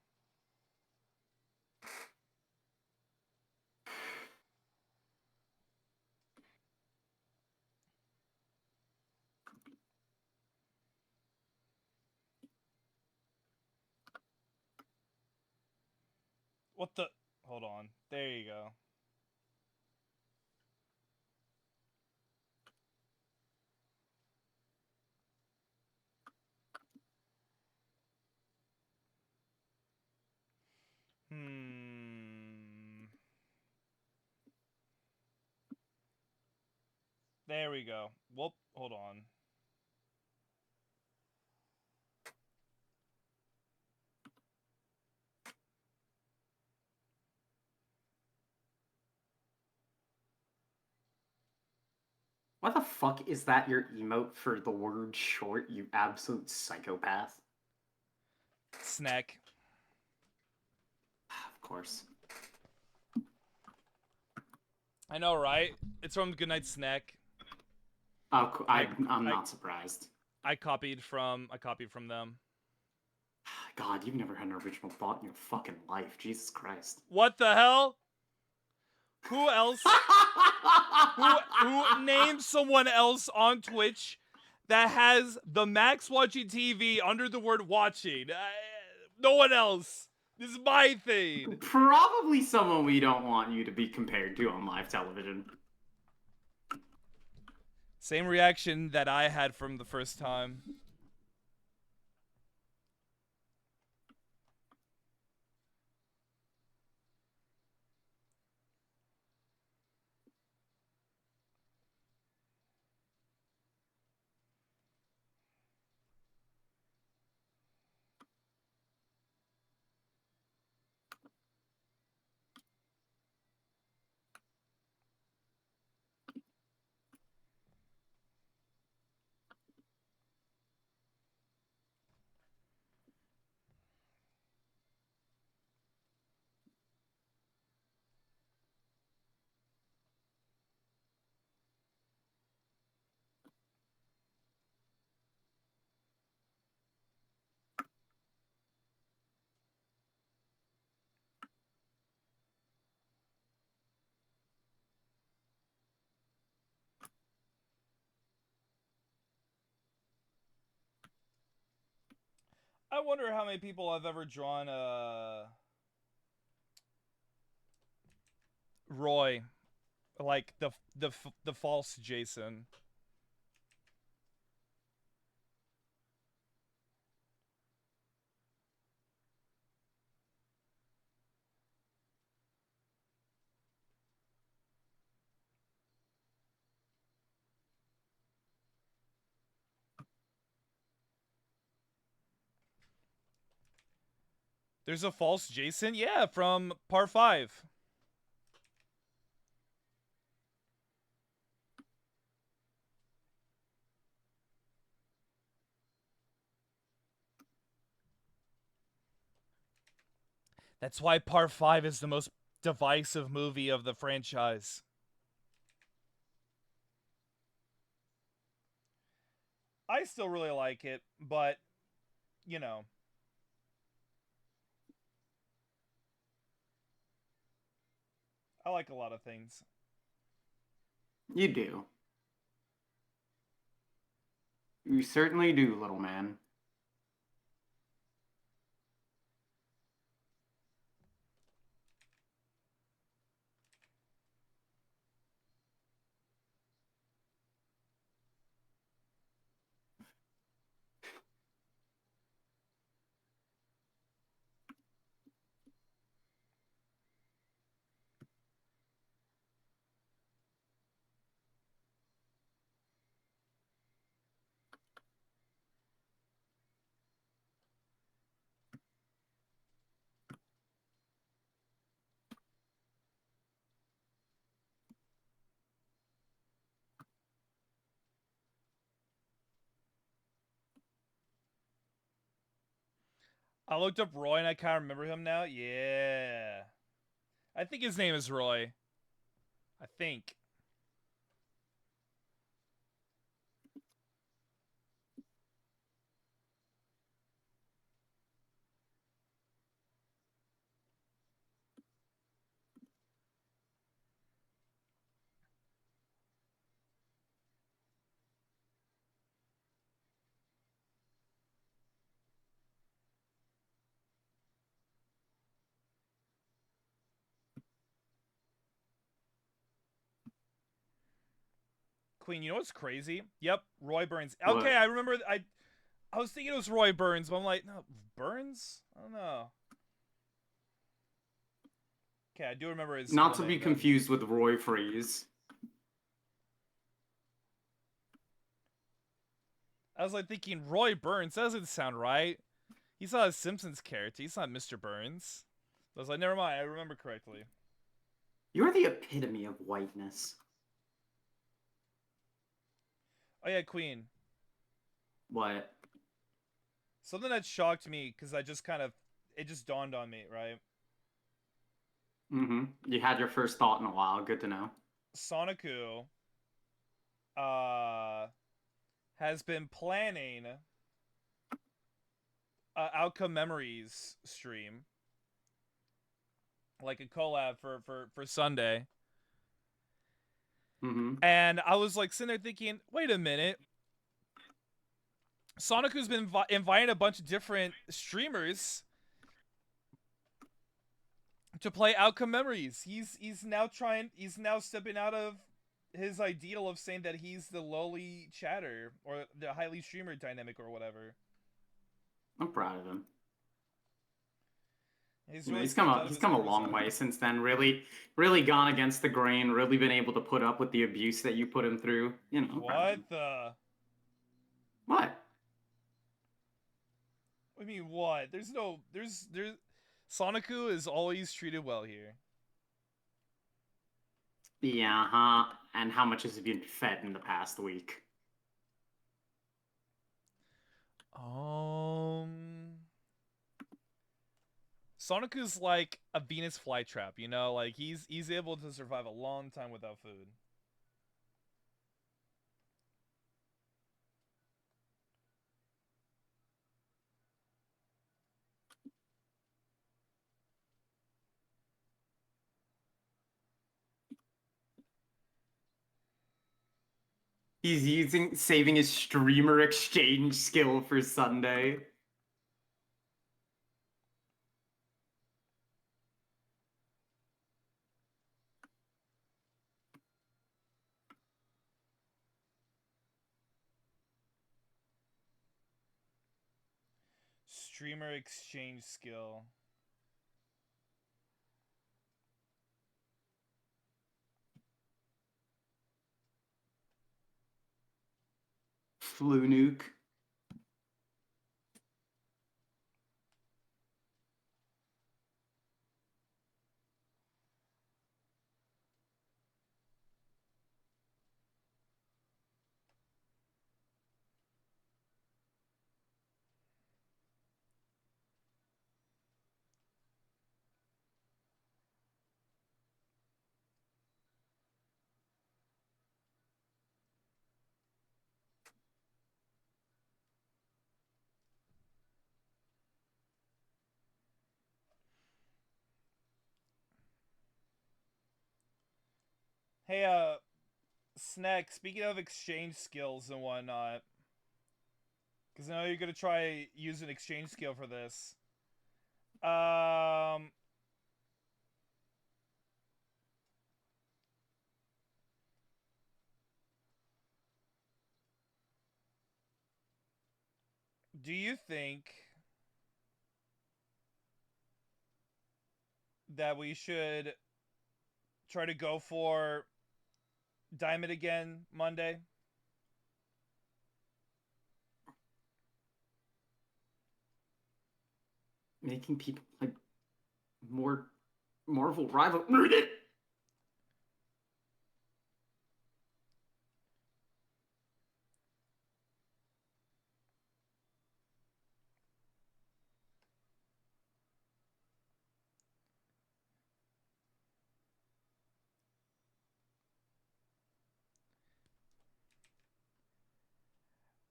What the? Hold on. There you go. There we go. Whoop. Hold on. Why the fuck is that your emote for the word short, you absolute psychopath? Snack. Of course. I know, right? It's from Goodnight Snack. Oh, I'm not surprised. I copied from them. God, you've never had an original thought in your fucking life. Jesus Christ. What the hell? Who else? who named someone else on Twitch that has the Max watching TV under the word watching? No one else. This is my thing. Probably someone we don't want you to be compared to on live television. Same reaction that I had from the first time. I wonder how many people I've ever drawn Roy, like the false Jason. There's a false Jason? Yeah, from Part 5. That's why Part 5 is the most divisive movie of the franchise. I still really like it, but, you know. I like a lot of things. You do. You certainly do, little man. I looked up Roy and I kind of remember him now. Yeah. I think his name is Roy. I think. Queen, you know what's crazy? Yep, Roy Burns. Okay, What? I remember. I was thinking it was Roy Burns, but I'm like, no, Burns? I don't know. Okay, I do remember his Not full to be name then. confused with Roy Freeze. I was like thinking Roy Burns. That doesn't sound right. He's not a Simpsons character. He's not Mr. Burns. I was like, never mind. I remember correctly. You're the epitome of whiteness. Oh yeah, Queen. What? Something that shocked me because it just dawned on me, right? Mm-hmm. You had your first thought in a while. Good to know. Sonicu, uh, has been planning Outcome Memories stream, like a collab for Sunday. Mm-hmm. And I was like sitting there thinking, wait a minute. Sonicu's been inviting a bunch of different streamers to play Outcome Memories. He's now stepping out of his ideal of saying that he's the lowly chatter or the highly streamer dynamic or whatever. I'm proud of him. He's You know, really stepped out of he's his come a comfort long zone. way since then. Really gone against the grain. Really been able to put up with the abuse that you put him through. You know, I'm proud of What him. the? What? I mean, what? There's Sonicu is always treated well here. Yeah, huh? And how much has he been fed in the past week? Sonicu's like a Venus flytrap, you know? Like he's able to survive a long time without food. He's saving his streamer exchange skill for Sunday. Streamer exchange skill. Flu nuke. Hey, Snack, speaking of exchange skills and whatnot, Because I know you're gonna try use an exchange skill for this. Um. Do you think that we should try to go for Diamond again Monday? Making people like more Marvel rival.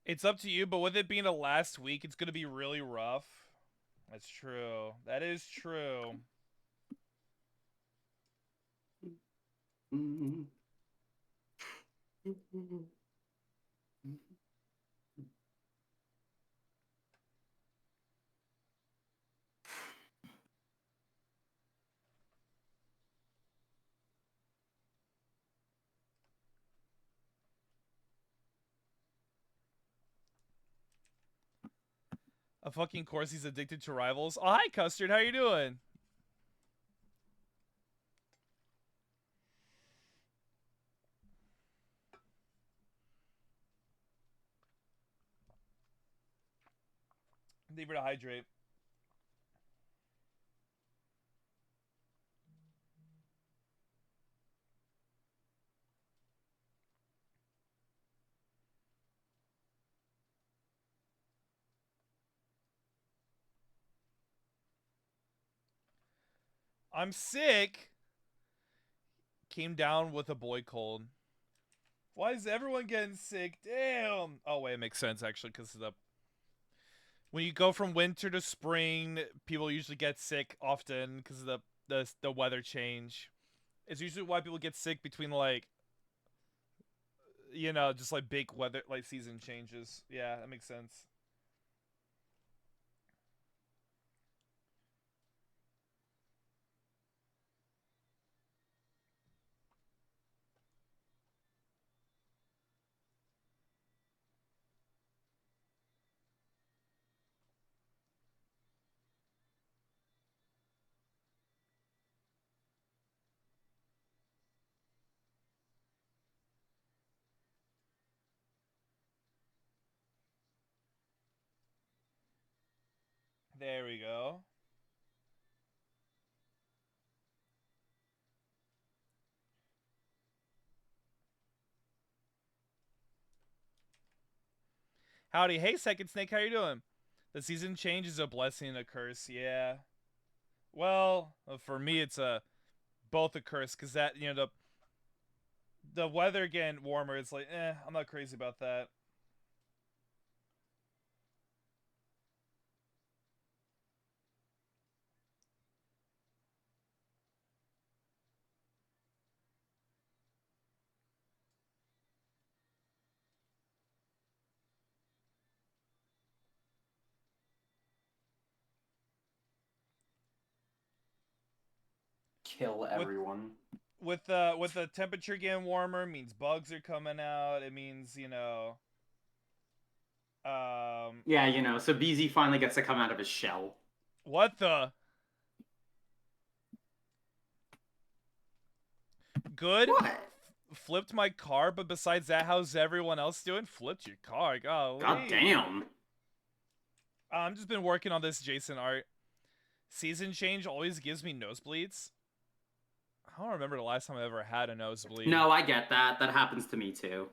It's up to you, but with it being the last week, it's gonna be really rough. That's true. That is true. A fucking course he's addicted to rivals. Oh, hi, Custard. How you doing? Leave her to hydrate. I'm sick. Came down with a boy cold. Why is everyone getting sick? Damn. Oh wait, it makes sense actually because the when you go from winter to spring, people usually get sick often because of the weather change. It's usually why people get sick between like just like big weather like season changes. Yeah, that makes sense. There we go. Howdy, hey Second Snake, how you doing? The season change is a blessing and a curse, yeah. Well, for me it's a both a curse because that the weather getting warmer. It's like, I'm not crazy about that. Kill With everyone. with the temperature getting warmer means bugs are coming out. It means Yeah, so BZ finally gets to come out of his shell. what the good. What? Flipped my car, but besides that, how's everyone else doing? Flipped your car, golly. God damn. I'm just been working on this Jason art. Season change always gives me nosebleeds. I don't remember the last time I ever had a nosebleed. No, I get that. That happens to me too.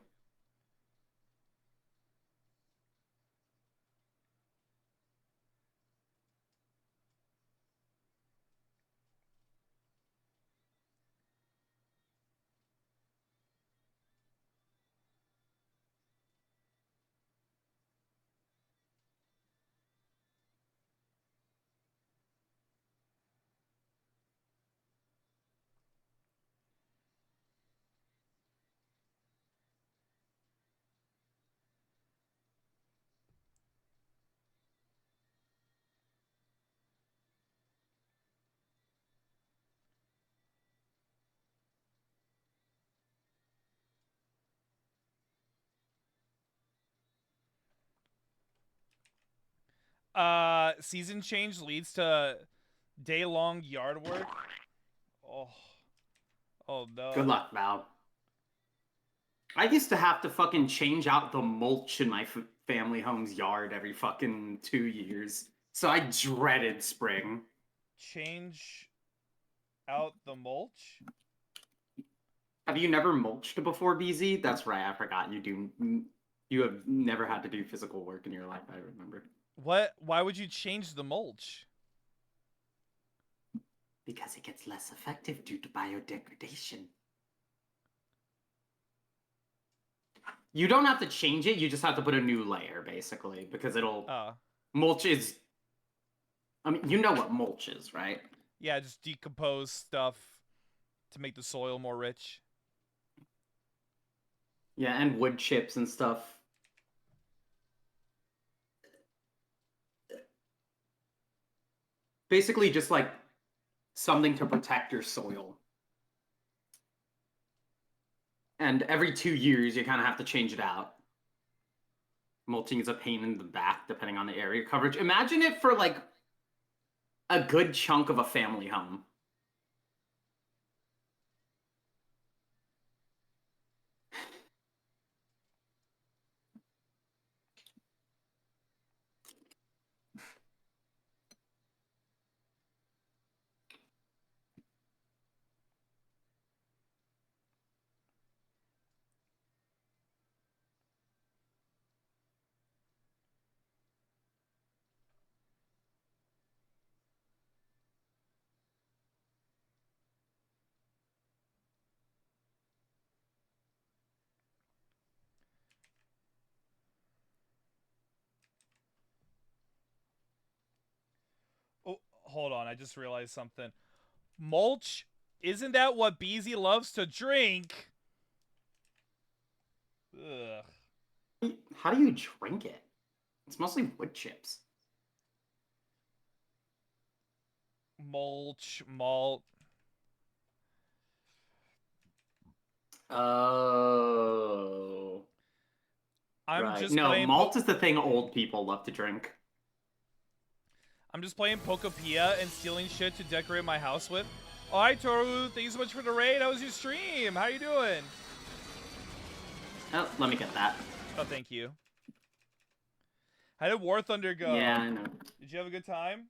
Season change leads to day-long yard work. Oh no. Good luck, Val. I used to have to fucking change out the mulch in my family home's yard every fucking 2 years. So I dreaded spring. Change out the mulch? Have you never mulched before, BZ? That's right, I forgot you do. You have never had to do physical work in your life, I remember. What? Why would you change the mulch? Because it gets less effective due to biodegradation. You don't have to change it, you just have to put a new layer, basically, because it'll... Mulch is... I mean, you know what mulch is, right? Yeah, just decompose stuff to make the soil more rich. Yeah, and wood chips and stuff. Basically just like something to protect your soil. And every 2 years, you kind of have to change it out. Mulching is a pain in the back, depending on the area coverage. Imagine it for, like, a good chunk of a family home. Oh, hold on. I just realized something. Mulch? Isn't that what Beezy loves to drink? Ugh. How do you drink it? It's mostly wood chips. Mulch, malt. Oh. Just no, playing malt is the thing old people love to drink. I'm just playing Pokopia and stealing shit to decorate my house with. Oh, hi, Toru. Thank you so much for the raid. How was your stream? How you doing? Oh, let me get that. Oh, thank you. How did War Thunder go? Yeah, I know. Did you have a good time?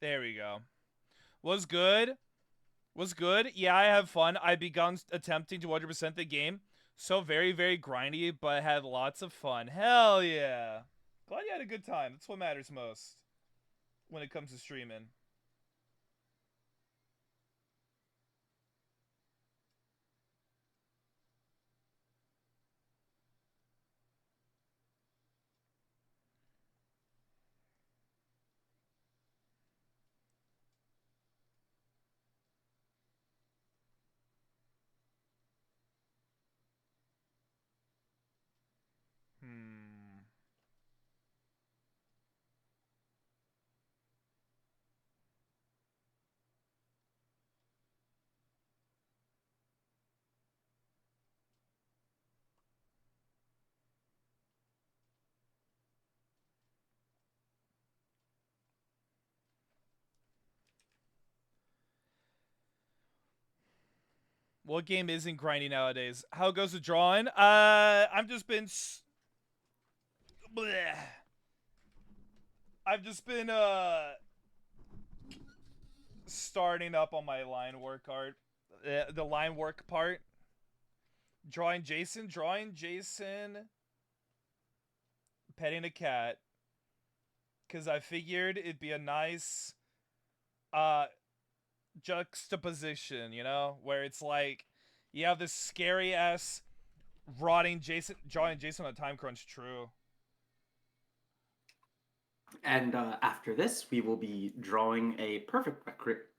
There we go. Was good. Was good. Yeah, I have fun. I begun attempting to 100% the game. So very, very grindy, but had lots of fun. Hell yeah. Glad you had a good time. That's what matters most when it comes to streaming. What game isn't grindy nowadays? How goes the drawing? I've just been... Bleh. I've just been, starting up on my line work art. The line work part. Drawing Jason. Petting a cat. Because I figured it'd be a nice, juxtaposition, you know? Where it's like, you have this scary-ass drawing Jason on a time crunch. True. And after this, we will be drawing a perfect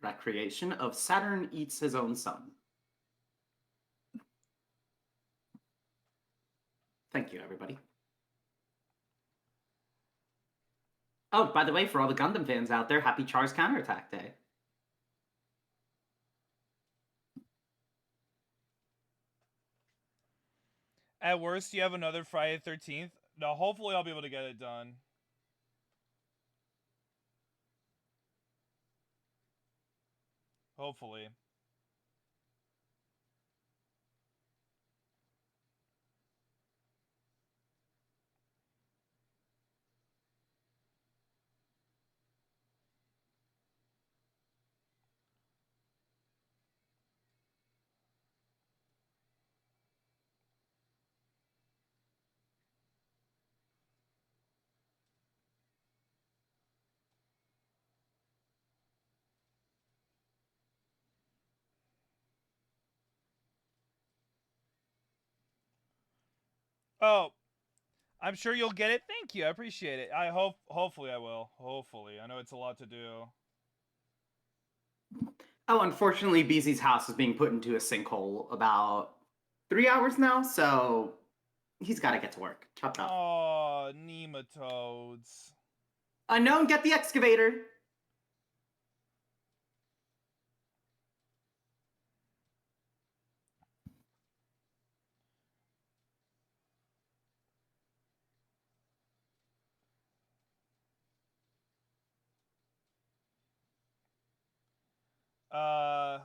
recreation of Saturn eats his own son. Thank you, everybody. Oh, by the way, for all the Gundam fans out there, happy Char's Counterattack Day. At worst, you have another Friday the 13th. No, hopefully I'll be able to get it done. Hopefully. Oh, I'm sure you'll get it. Thank you. I appreciate it. Hopefully I will. Hopefully. I know it's a lot to do. Oh, unfortunately, BZ's house is being put into a sinkhole about 3 hours now, so he's got to get to work. Chop chop. Oh, nematodes. Unknown, get the excavator.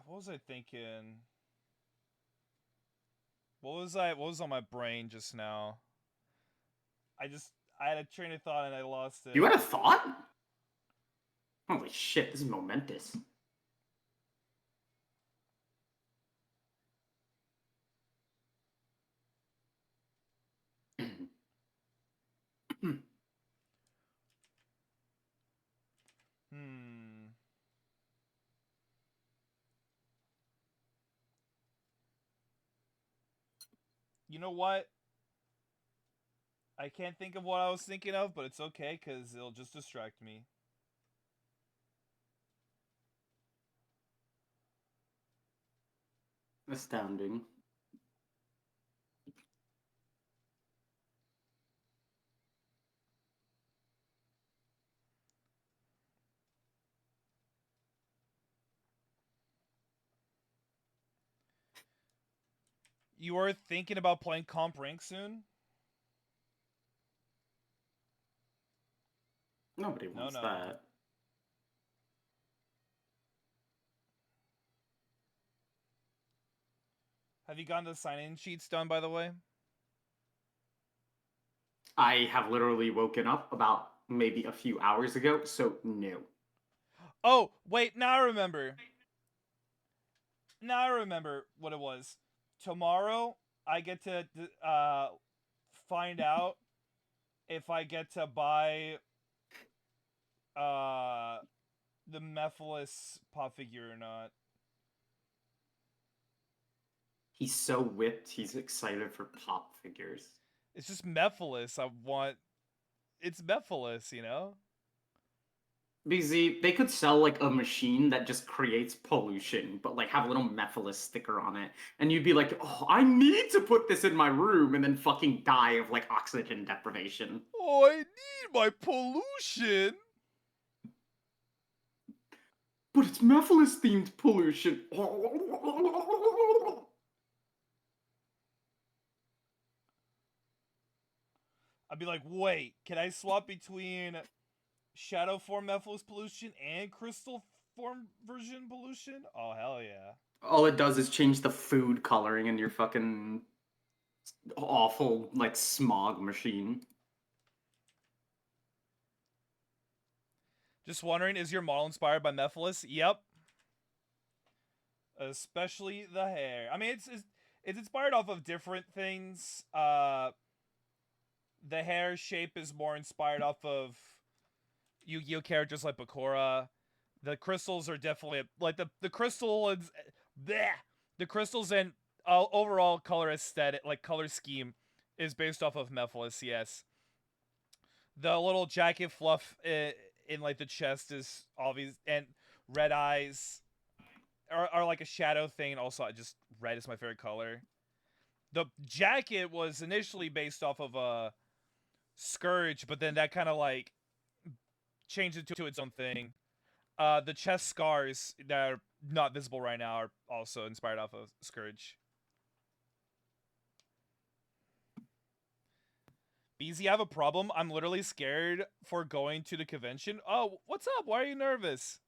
What was I thinking? What was on my brain just now? I had a train of thought and I lost it. You had a thought? Holy shit, this is momentous. You know what? I can't think of what I was thinking of, but it's okay because it'll just distract me. Astounding. You are thinking about playing Comp Rank soon? Nobody wants No. that. Have you gotten the sign-in sheets done, by the way? I have literally woken up about maybe a few hours ago, so no. Oh, wait, now I remember. Now I remember what it was. Tomorrow, I get to find out if I get to buy the Mephiles pop figure or not. He's so whipped, he's excited for pop figures. It's just Mephiles. It's Mephiles, you know? BZ, they could sell like a machine that just creates pollution, but like have a little Mephiles sticker on it. And you'd be like, oh, I need to put this in my room, and then fucking die of like oxygen deprivation. Oh, I need my pollution. But it's Mephiles themed pollution. I'd be like, wait, can I swap between Shadow form Mephiles pollution and Crystal form version pollution? Oh, hell yeah. All it does is change the food coloring in your fucking awful, like, smog machine. Just wondering, is your model inspired by Mephiles? Yep. Especially the hair. I mean, it's inspired off of different things. The hair shape is more inspired off of Yu-Gi-Oh characters like Bakura. The crystals are definitely like the crystal is bleh, the crystals and overall color aesthetic, like color scheme, is based off of Mephiles. Yes, The little jacket fluff in like the chest is obvious, and red eyes are like a shadow thing. Also, just red is my favorite color. The jacket was initially based off of a Scourge, but then that kind of like changed it to its own thing. The chest scars that are not visible right now are also inspired off of Scourge. BZ, I have a problem. I'm literally scared for going to the convention. Oh, what's up? Why are you nervous?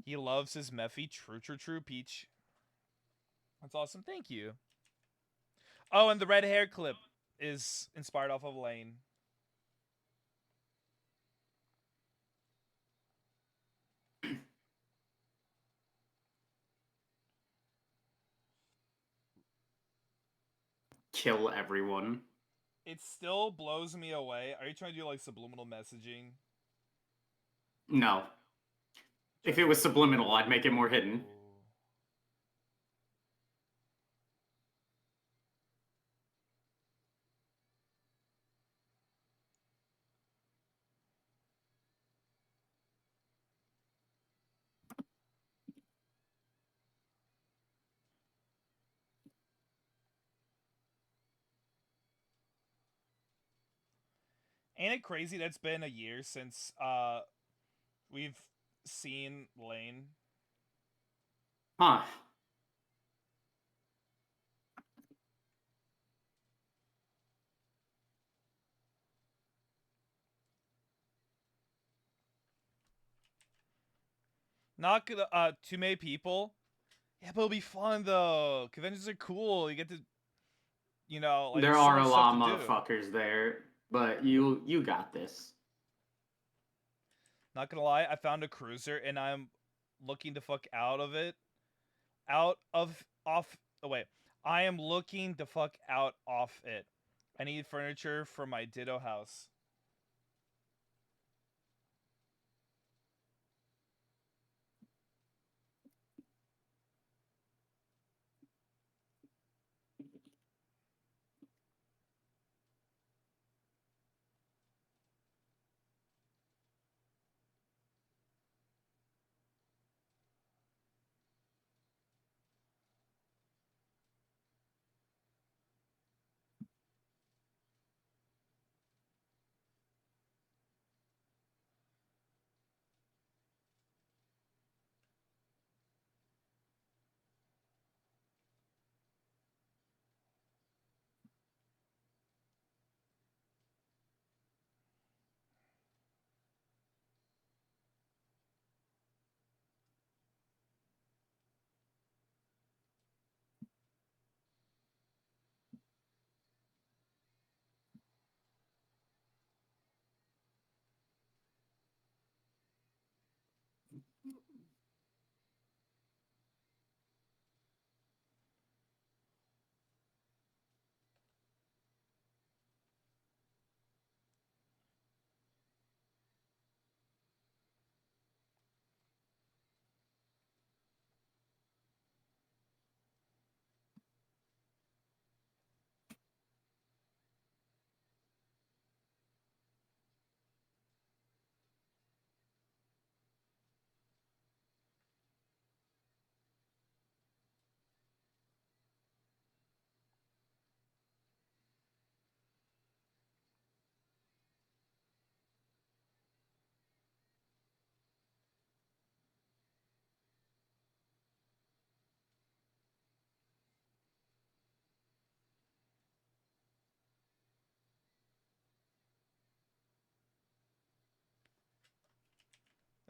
He loves his Mephi. True, true, true, Peach. That's awesome. Thank you. Oh, and the red hair clip is inspired off of Lane. Kill everyone. It still blows me away. Are you trying to do like subliminal messaging? No. If it was subliminal, I'd make it more hidden. Ain't it crazy that's been a year since we've seen Lane? Huh. Not gonna too many people. Yeah, but it'll be fun though. Conventions are cool. You get to, like There there's so are much a stuff lot to of do. motherfuckers there, but you got this. Not gonna lie, I found a cruiser and I'm looking to fuck out of it. Out of off. Oh wait, I am looking to fuck out off it. I need furniture for my Ditto house.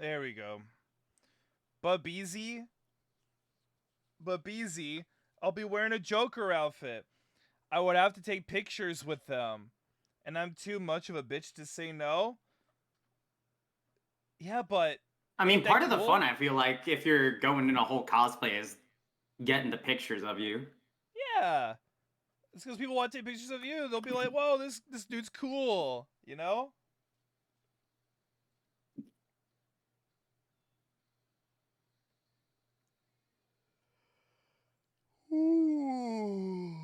There we go. But BZ, I'll be wearing a Joker outfit. I would have to take pictures with them. And I'm too much of a bitch to say no. Yeah, but I mean, ain't that part of the cool? fun, I feel like, if you're going in a whole cosplay, is getting the pictures of you. Yeah. It's because people want to take pictures of you. They'll be like, whoa, this dude's cool. You know? Ooh.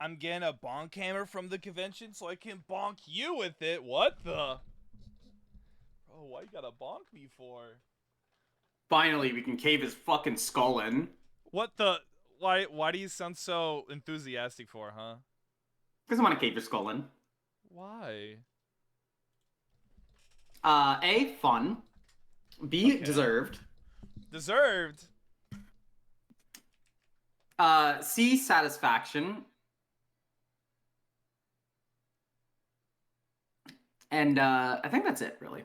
I'm getting a bonk hammer from the convention so I can bonk you with it. What the? Bro, why you gotta bonk me for? Finally, we can cave his fucking skull in. What the? Why do you sound so enthusiastic for, huh? Because I want to cave your skull in. Why? A, fun. B, Okay. deserved. Deserved? C, satisfaction. And I think that's it, really.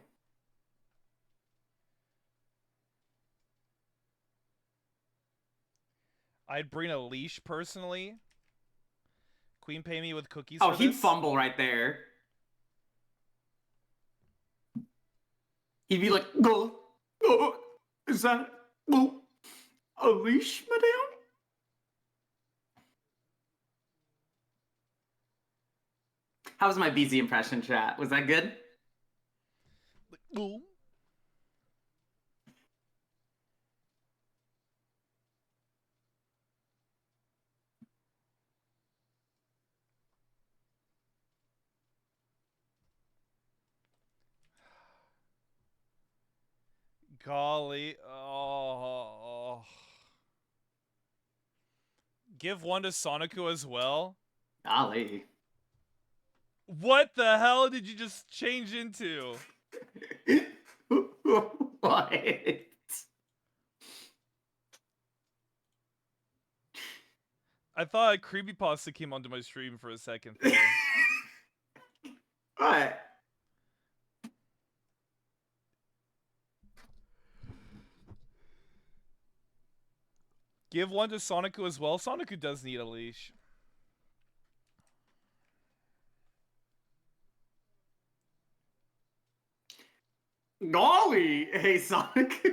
I'd bring a leash personally. Queen pay me with cookies Oh, for he'd this. fumble right there. He'd be like, is that a leash, madame? How was my BZ impression, chat? Was that good? Ooh. Golly. Oh. Give one to Sonicu as well? Golly. What the hell did you just change into? What? I thought a creepypasta came onto my stream for a second there. What? Give one to Sonicu as well. Sonicu does need a leash. Golly! Hey, Sonic.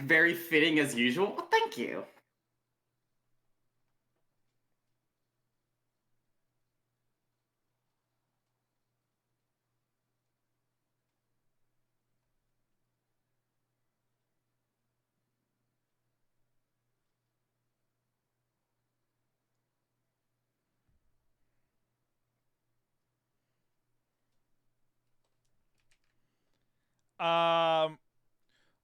Very fitting as usual. Well, thank you.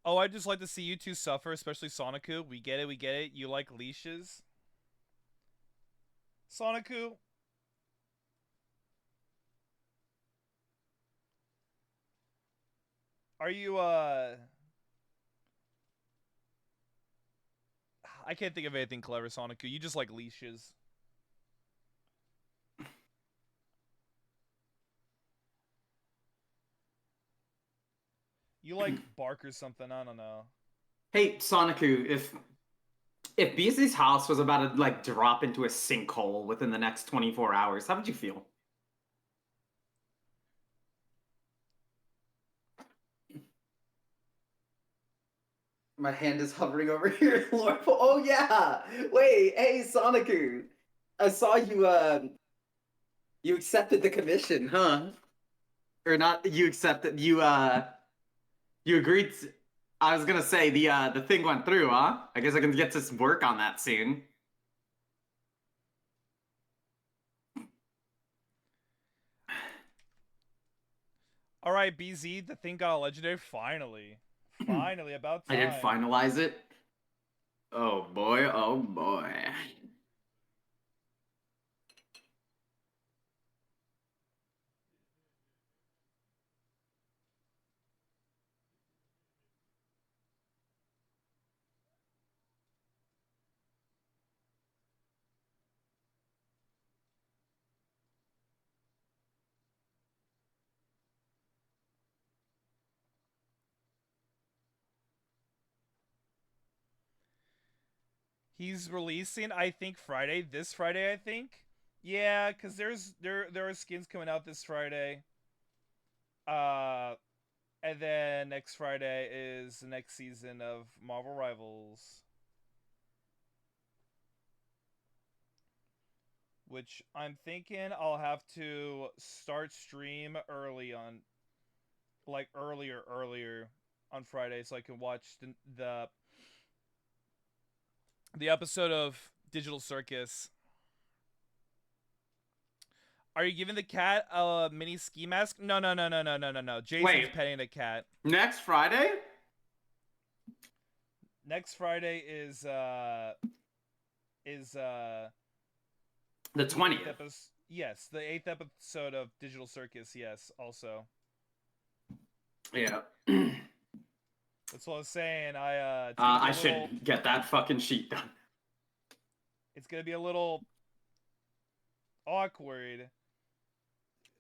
Oh, I just like to see you two suffer, especially Sonicu. We get it, we get it. You like leashes. Sonicu. Are you, I can't think of anything clever, Sonicu. You just like leashes. You like bark or something, I don't know. Hey, Sonicu, if Beasley's house was about to like drop into a sinkhole within the next 24 hours, how would you feel? My hand is hovering over here, Lord. Oh yeah. Wait, hey Sonicu. I saw you you accepted the commission, huh? Or not you accepted you agreed to, I was gonna say the thing went through, huh? I guess I can get to work on that soon. Alright, BZ, the thing got a legendary. Finally. Finally, about time. I did finalize it. Oh boy, oh boy. He's releasing, I think, Friday. This Friday, I think. Yeah, because there are skins coming out this Friday. And then next Friday is the next season of Marvel Rivals. Which I'm thinking I'll have to start stream early on, like earlier on Friday, so I can watch the The episode of Digital Circus. Are you giving the cat a mini ski mask? No. Jason's Wait. petting the cat. Next Friday? Next Friday is The 20th. Yes, the 8th episode of Digital Circus. Yes, also. Yeah. That's what I was saying. I should get that fucking sheet done. It's gonna be a little awkward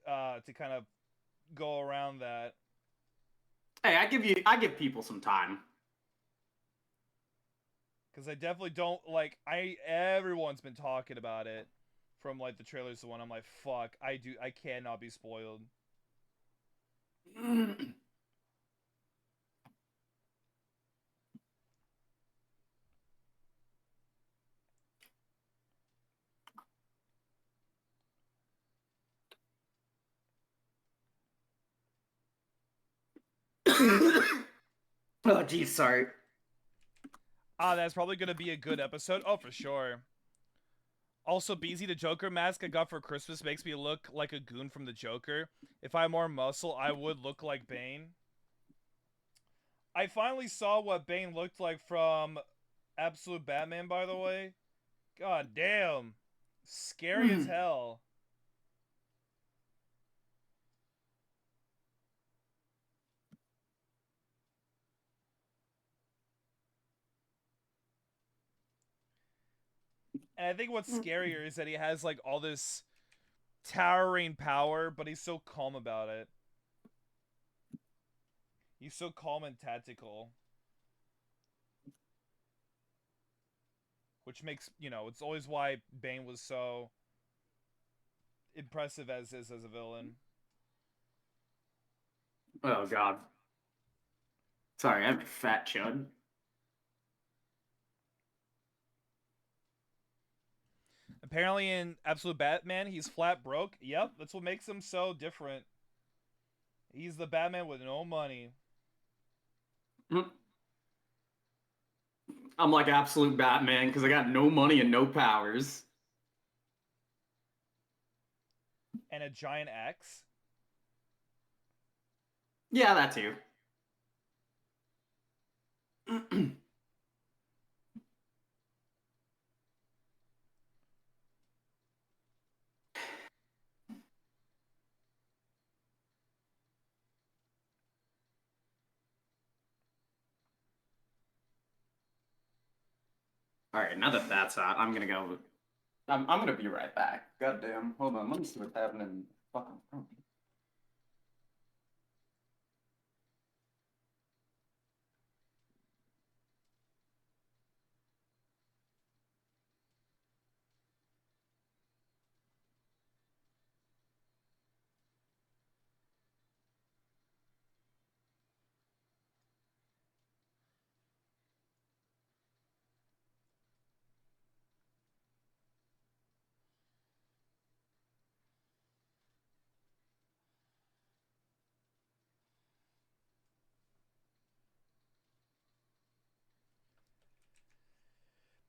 to kind of go around that. Hey, I give people some time. Because I definitely don't like. Everyone's been talking about it, from like the trailers. The one I'm like, fuck. I cannot be spoiled. Oh, geez, sorry. That's probably gonna be a good episode. Oh, for sure. Also, Beezy, the Joker mask I got for Christmas makes me look like a goon from the Joker. If I had more muscle, I would look like Bane. I finally saw what Bane looked like from Absolute Batman, by the way. God damn. Scary as hell. And I think what's scarier is that he has like all this towering power, but he's so calm about it. He's so calm and tactical. Which makes, it's always why Bane was so impressive as a villain. Oh, God. Sorry, I'm a fat chud. Apparently in Absolute Batman, he's flat broke. Yep, that's what makes him so different. He's the Batman with no money. I'm like Absolute Batman because I got no money and no powers. And a giant axe. Yeah, that too. All right, now that that's out, I'm gonna go. I'm gonna be right back. Goddamn. Hold on. Let me see what's happening in fucking front.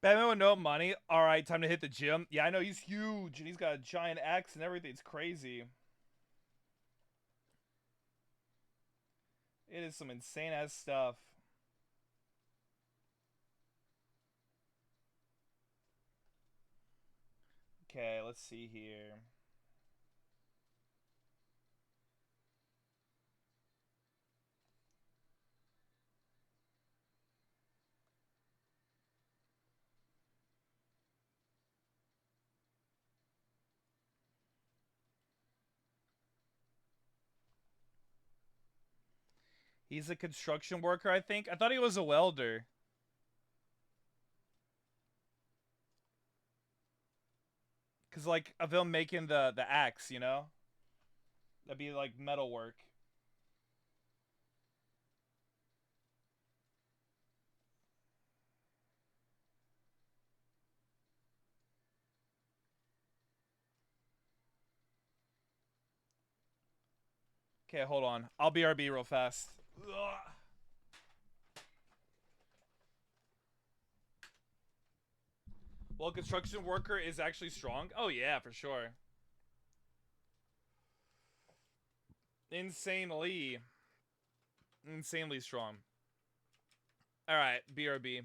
Batman with no money. Alright, time to hit the gym. Yeah, I know, he's huge, and he's got a giant axe and everything. It's crazy. It is some insane-ass stuff. Okay, let's see here. He's a construction worker, I think. I thought he was a welder. Cause like of him making the axe, that'd be like metal work. Okay, hold on. I'll BRB real fast. Ugh. Well, construction worker is actually strong. Oh yeah, for sure. Insanely strong. All right, BRB.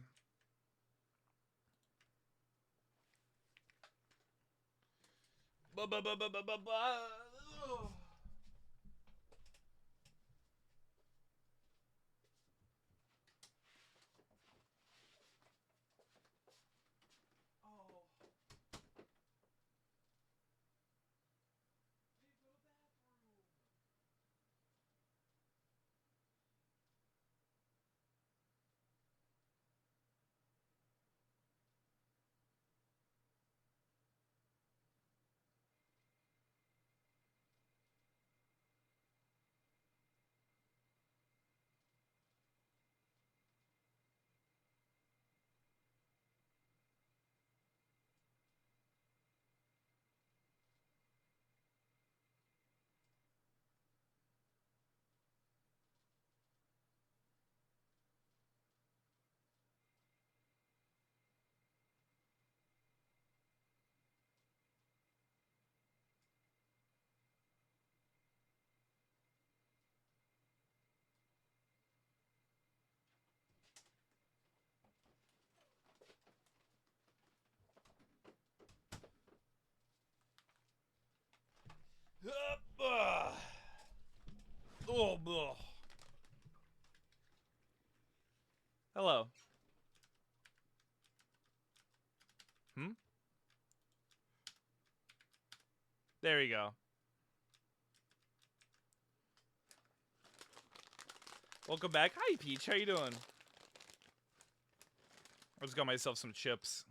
Oh, hello. There we go. Welcome back. Hi, Peach. How you doing? I just got myself some chips.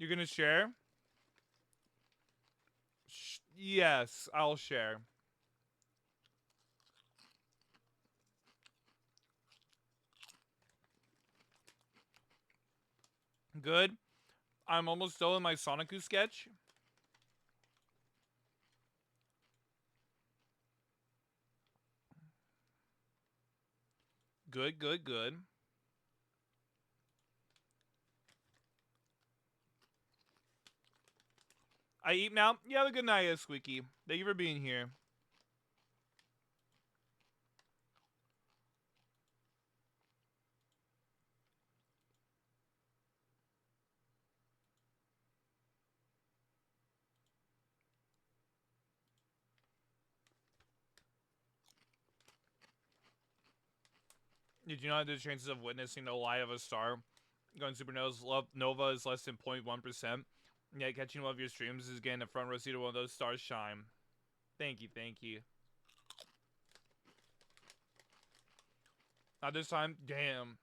You're gonna share? Yes, I'll share. Good. I'm almost done with my Sonicu sketch. Good, good, good. I eat now? You have a good night, Squeaky. Thank you for being here. Did you know that the chances of witnessing the light of a star going supernova is less than 0.1%? Yet catching one of your streams is getting a front row seat to one of those stars shine. Thank you, thank you. Not this time? Damn.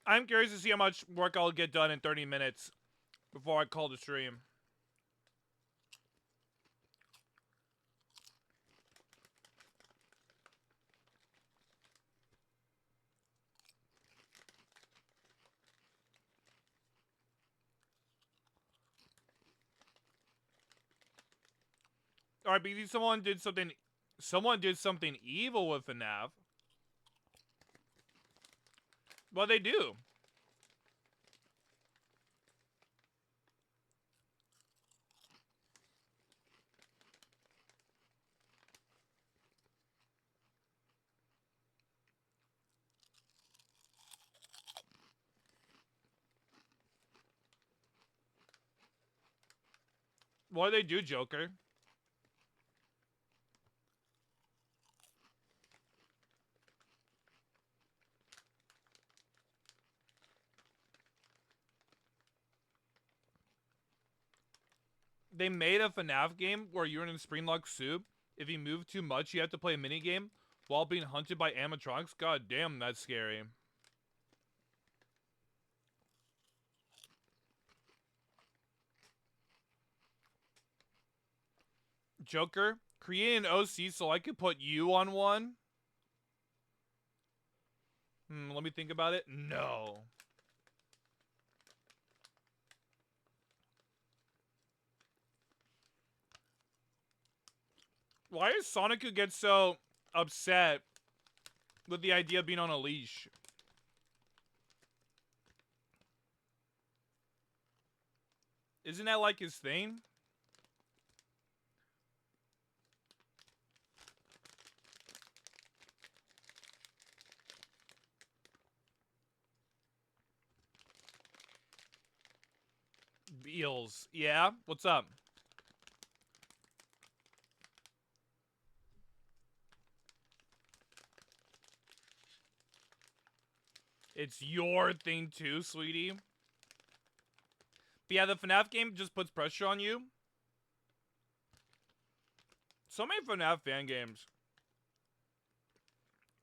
I'm curious to see how much work I'll get done in 30 minutes before I call the stream. Alright, BZ, someone did something evil with FNAF. Well, they do. What do they do, Joker? They made a FNAF game where you're in a Springlock soup. If you move too much, you have to play a minigame while being hunted by animatronics. God damn, that's scary. Joker, create an OC so I could put you on one. Let me think about it. No. Why does Sonic get so upset with the idea of being on a leash? Isn't that like his thing? Beals. Yeah? What's up? It's your thing too, sweetie. But yeah, the FNAF game just puts pressure on you. So many FNAF fan games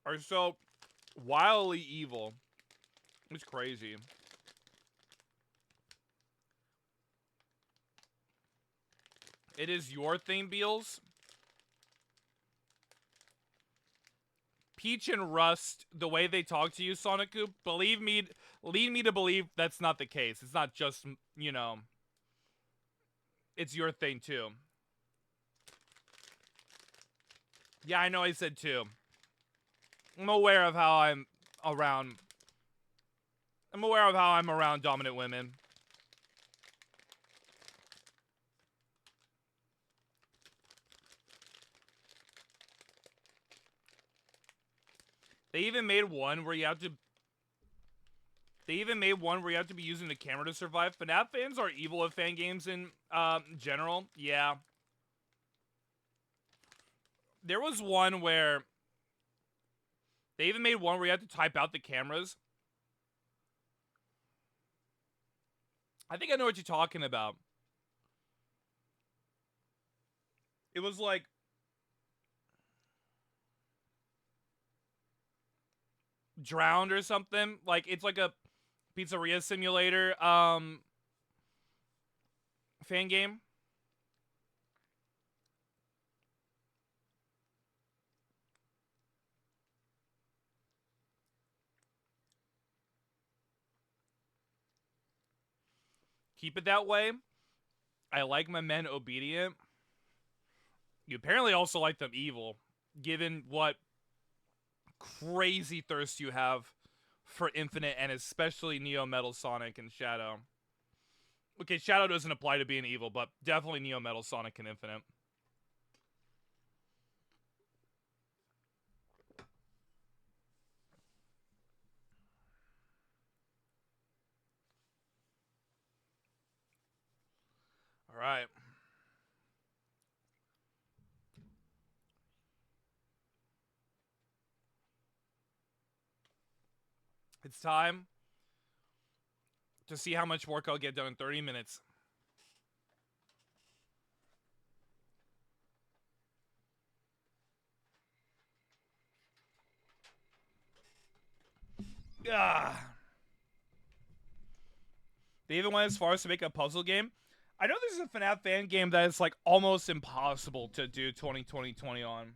are so wildly evil. It's crazy. It is your thing, Beals. Peach and Rust, the way they talk to you, Sonic Goop, lead me to believe that's not the case. It's not just, you know, it's your thing too. Yeah, I know I said too. I'm aware of how I'm around dominant women. They even made one where you have to be using the camera to survive. FNAF fans are evil at fan games in general. Yeah. There was one where they even made one where you have to type out the cameras. I think I know what you're talking about. It was like Drowned or something. Like it's like a pizzeria simulator fan game. Keep it that way. I like my men obedient. You apparently also like them evil, given what crazy thirst you have for Infinite and especially Neo Metal Sonic and Shadow. Okay, Shadow doesn't apply to being evil, but definitely Neo Metal Sonic and Infinite. All right. It's time to see how much work I'll get done in 30 minutes. Ah. They even went as far as to make a puzzle game. I know this is a FNAF fan game that is like almost impossible to do 2020 on.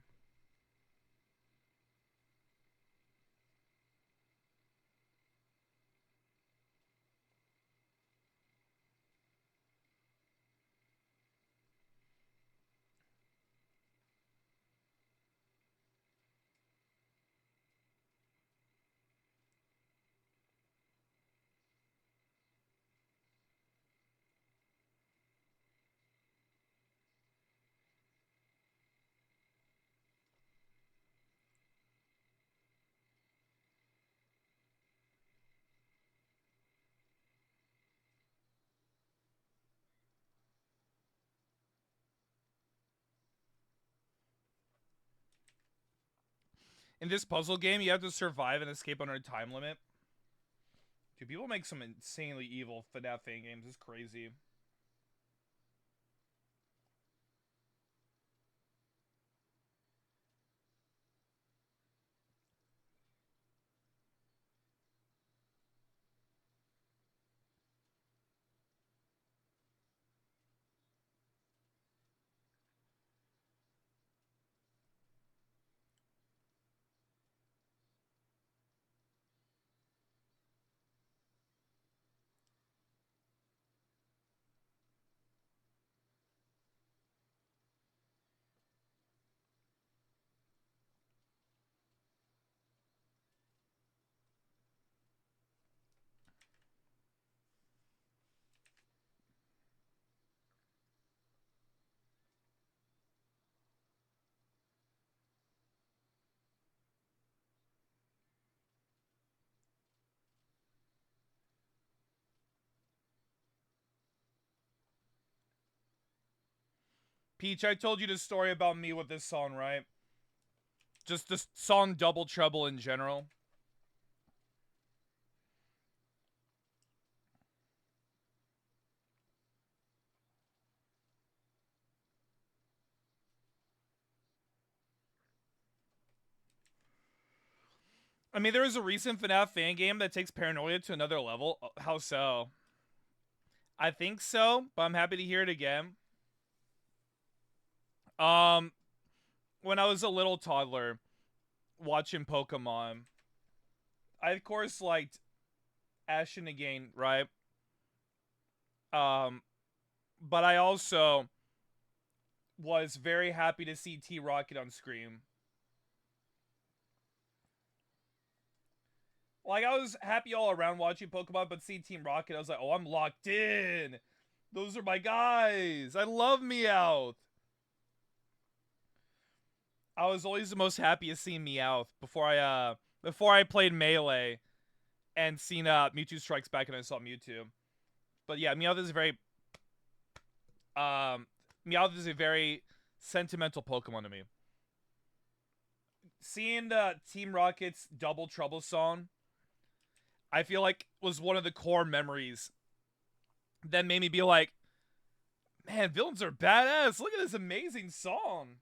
In this puzzle game, you have to survive and escape under a time limit. Dude, people make some insanely evil FNAF fan games. It's crazy. Peach, I told you the story about me with this song, right? Just the song Double Trouble in general. I mean, there is a recent FNAF fan game that takes paranoia to another level. How so? I think so, but I'm happy to hear it again. Um, when I was a little toddler watching Pokemon, I of course liked Ash and Nagain, right? Um, but I also was very happy to see T-Rocket on screen. Like, I was happy all around watching Pokemon, but seeing Team Rocket, I was like, oh, I'm locked in. Those are my guys. I love Meowth. I was always the most happiest seeing Meowth before I played Melee and seen Mewtwo Strikes Back and I saw Mewtwo. But yeah, Meowth is a very sentimental Pokemon to me. Seeing Team Rocket's Double Trouble song, I feel like was one of the core memories that made me be like, man, villains are badass. Look at this amazing song.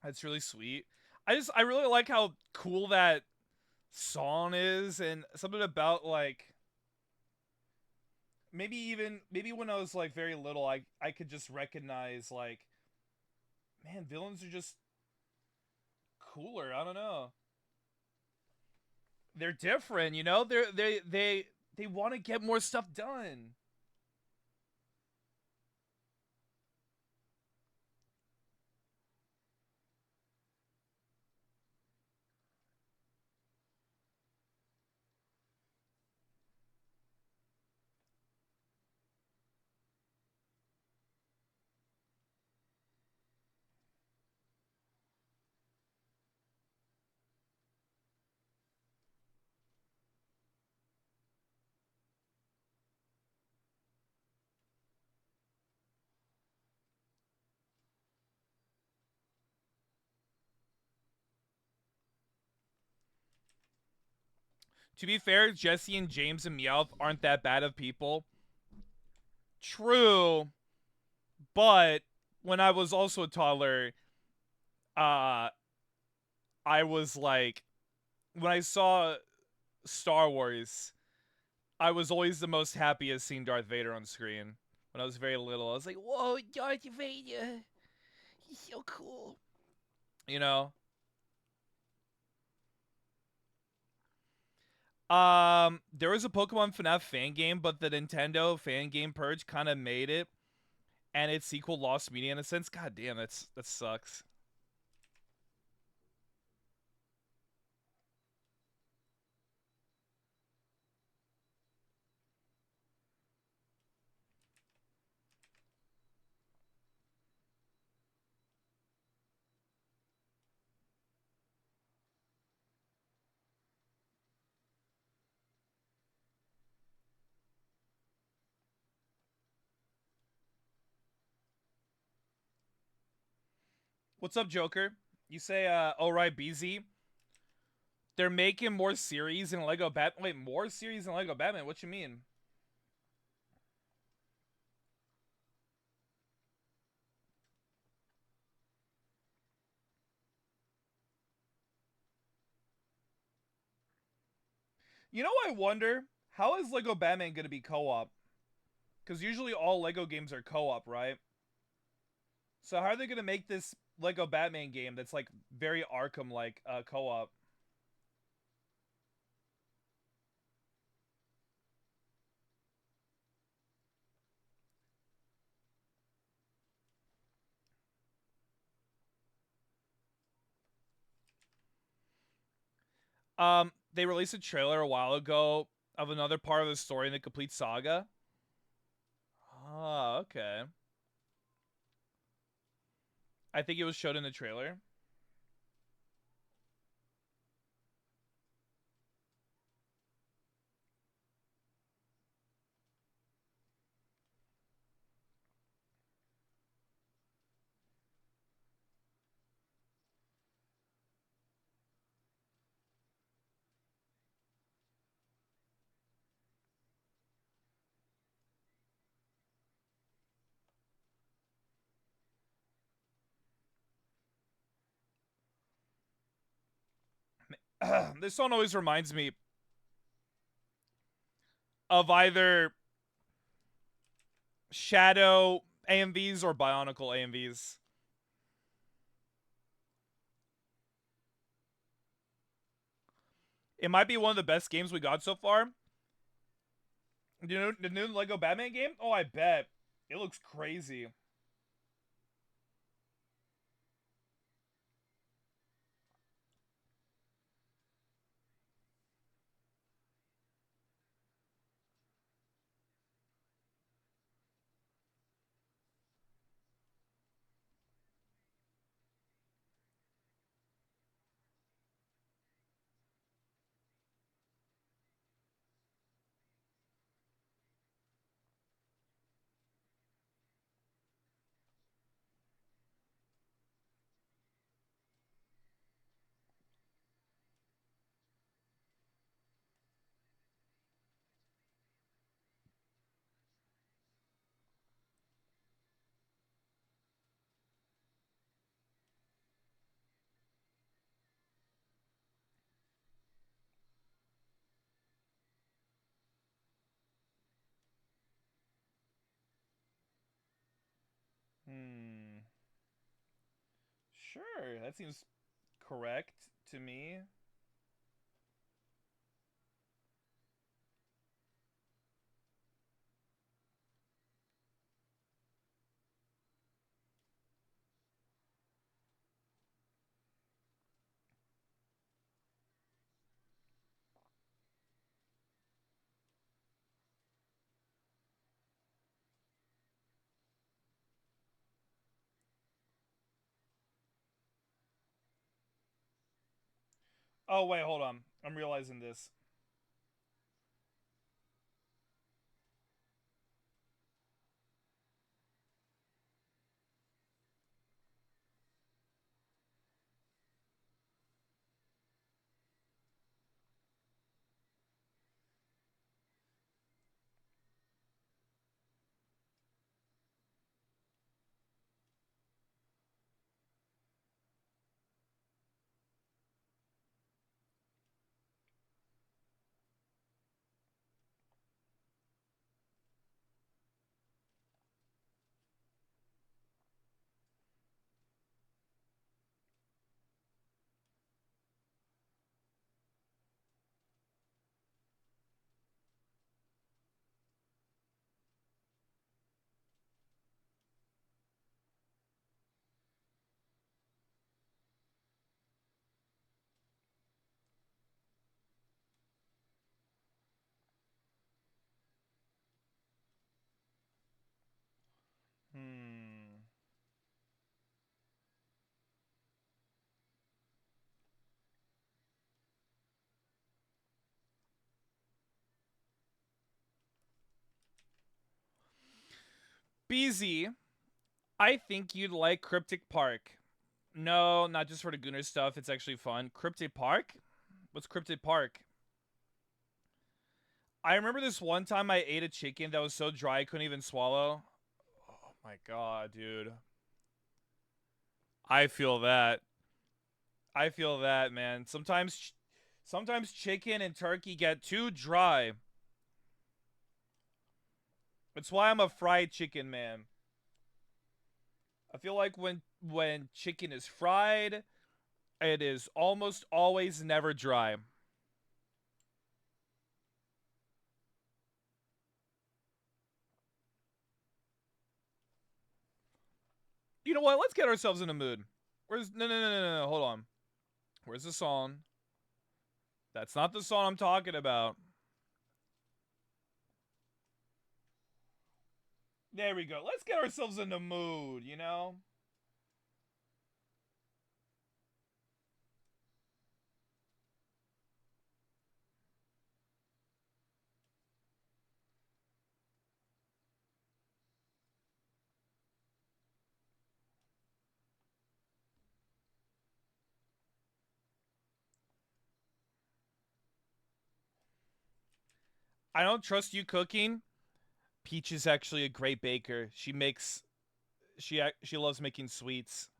That's really sweet. I really like how cool that song is, and something about like maybe when I was like very little, I could just recognize like, man, villains are just cooler. I don't know. They're different, you know. They want to get more stuff done. To be fair, Jesse and James and Meowth aren't that bad of people. True, but when I was also a toddler, uh, I was like, when I saw Star Wars, I was always the most happiest seeing Darth Vader on screen. When I was very little, I was like, "Whoa, Darth Vader, he's so cool," you know. There was a Pokemon FNAF fan game, but the Nintendo fan game purge kind of made it, and its sequel lost media in a sense. God damn, that sucks. What's up, Joker? You say, "Oh right, BZ." They're making more series in Lego Batman. Wait, more series in Lego Batman? What you mean? You know, I wonder, how is Lego Batman gonna be co-op? Because usually all Lego games are co-op, right? So how are they gonna make this Lego Batman game that's like very Arkham like co-op? They released a trailer a while ago of another part of the story in the complete saga. Oh, okay. I think it was showed in the trailer. This song always reminds me of either Shadow AMVs or Bionicle AMVs. It might be one of the best games we got so far. You know, the new Lego Batman game? Oh, I bet. It looks crazy. Hmm. Sure, that seems correct to me. Oh, wait, hold on. I'm realizing this. Hmm. BZ, I think you'd like Cryptic Park. No, not just for the Gunner stuff. It's actually fun. Cryptic Park? What's Cryptic Park? I remember this one time I ate a chicken that was so dry I couldn't even swallow. Oh my god, dude. I feel that. I feel that, man. Sometimes chicken and turkey get too dry. That's why I'm a fried chicken man. I feel like when chicken is fried, it is almost always never dry. You know what? Let's get ourselves in a mood. Where's no, hold on. Where's the song That's not the song I'm talking about. There we go. Let's get ourselves in the mood, you know? I don't trust you cooking. Peach is actually a great baker. She loves making sweets.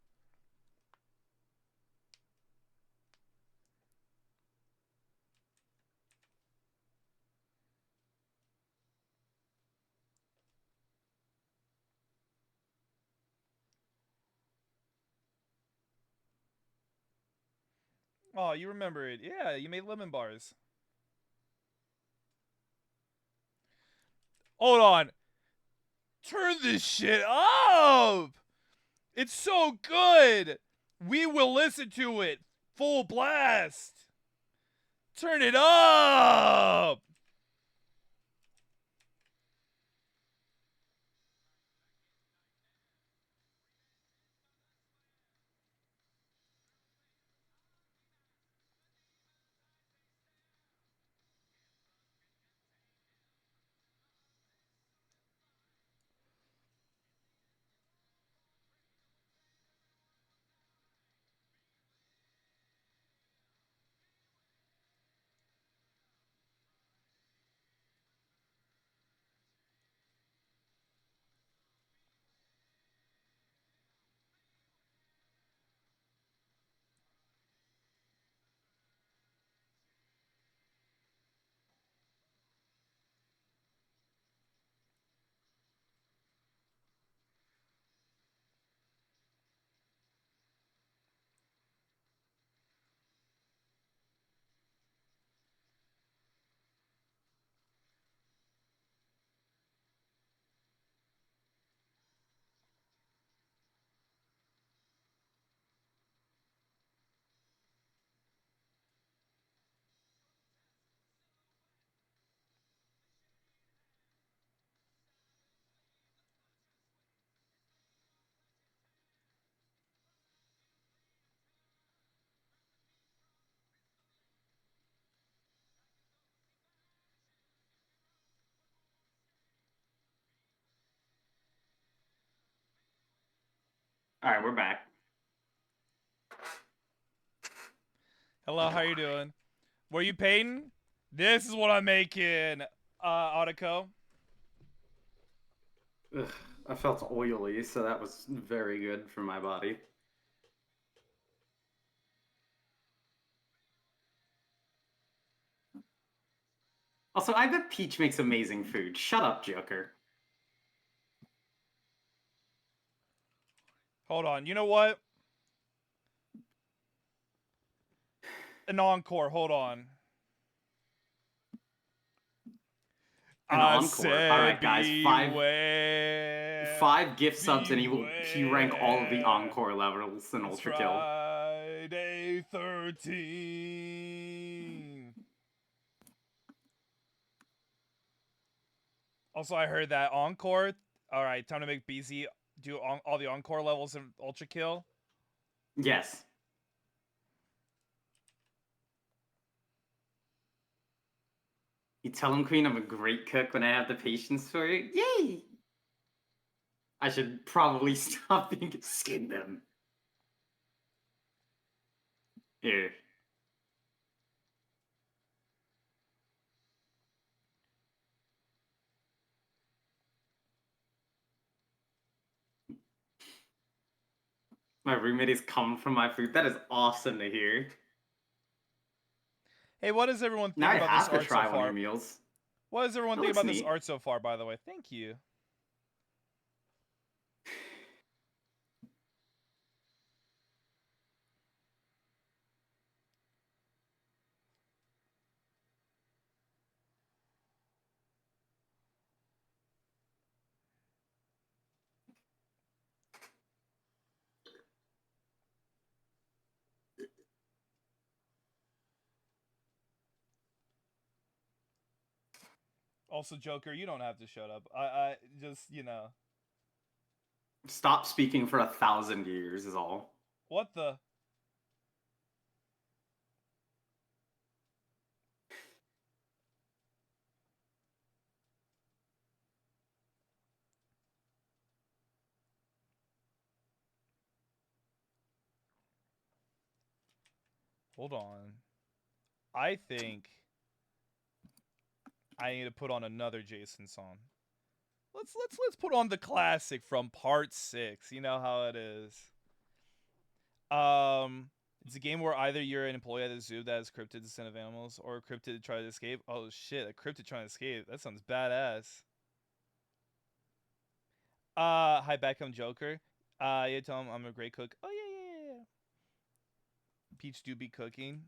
Oh, you remember it. Yeah, you made lemon bars. Hold on. Turn this shit up. It's so good. We will listen to it full blast. Turn it up. All right, we're back. Hello, how you doing? Were you painting? This is what I'm making, Audiko. Ugh, I felt oily, so that was very good for my body. Also, I bet Peach makes amazing food. Shut up, Joker. Hold on. You know what? An encore. Hold on. An I encore. All said right, guys, beware. five gift subs, and Beware. he rank all of the encore levels in It's Ultra Kill. Friday 13. Also, I heard that encore. All right, time to make BZ do all the encore levels in Ultra Kill. Yes. You tell him, Queen, I'm a great cook when I have the patience for it. Yay! I should probably stop being skin them. Here. My roommate is come from my food. That is awesome to hear. Hey, what does everyone Now think I about this have to art so try one of far? your meals. What does everyone That think looks about this neat. art so far, by the way? Thank you. Also, Joker, you don't have to shut up. I just, Stop speaking for 1,000 years is all. What the? Hold on. I think I need to put on another Jason song. Let's put on the classic from Part 6. You know how it is. It's a game where either you're an employee at a zoo that has cryptid descent of animals, or a cryptid try to escape. Oh shit, a cryptid trying to escape. That sounds badass. Hi, back, I'm Joker. Yeah, tell him I'm a great cook. Oh yeah. Peach do be cooking.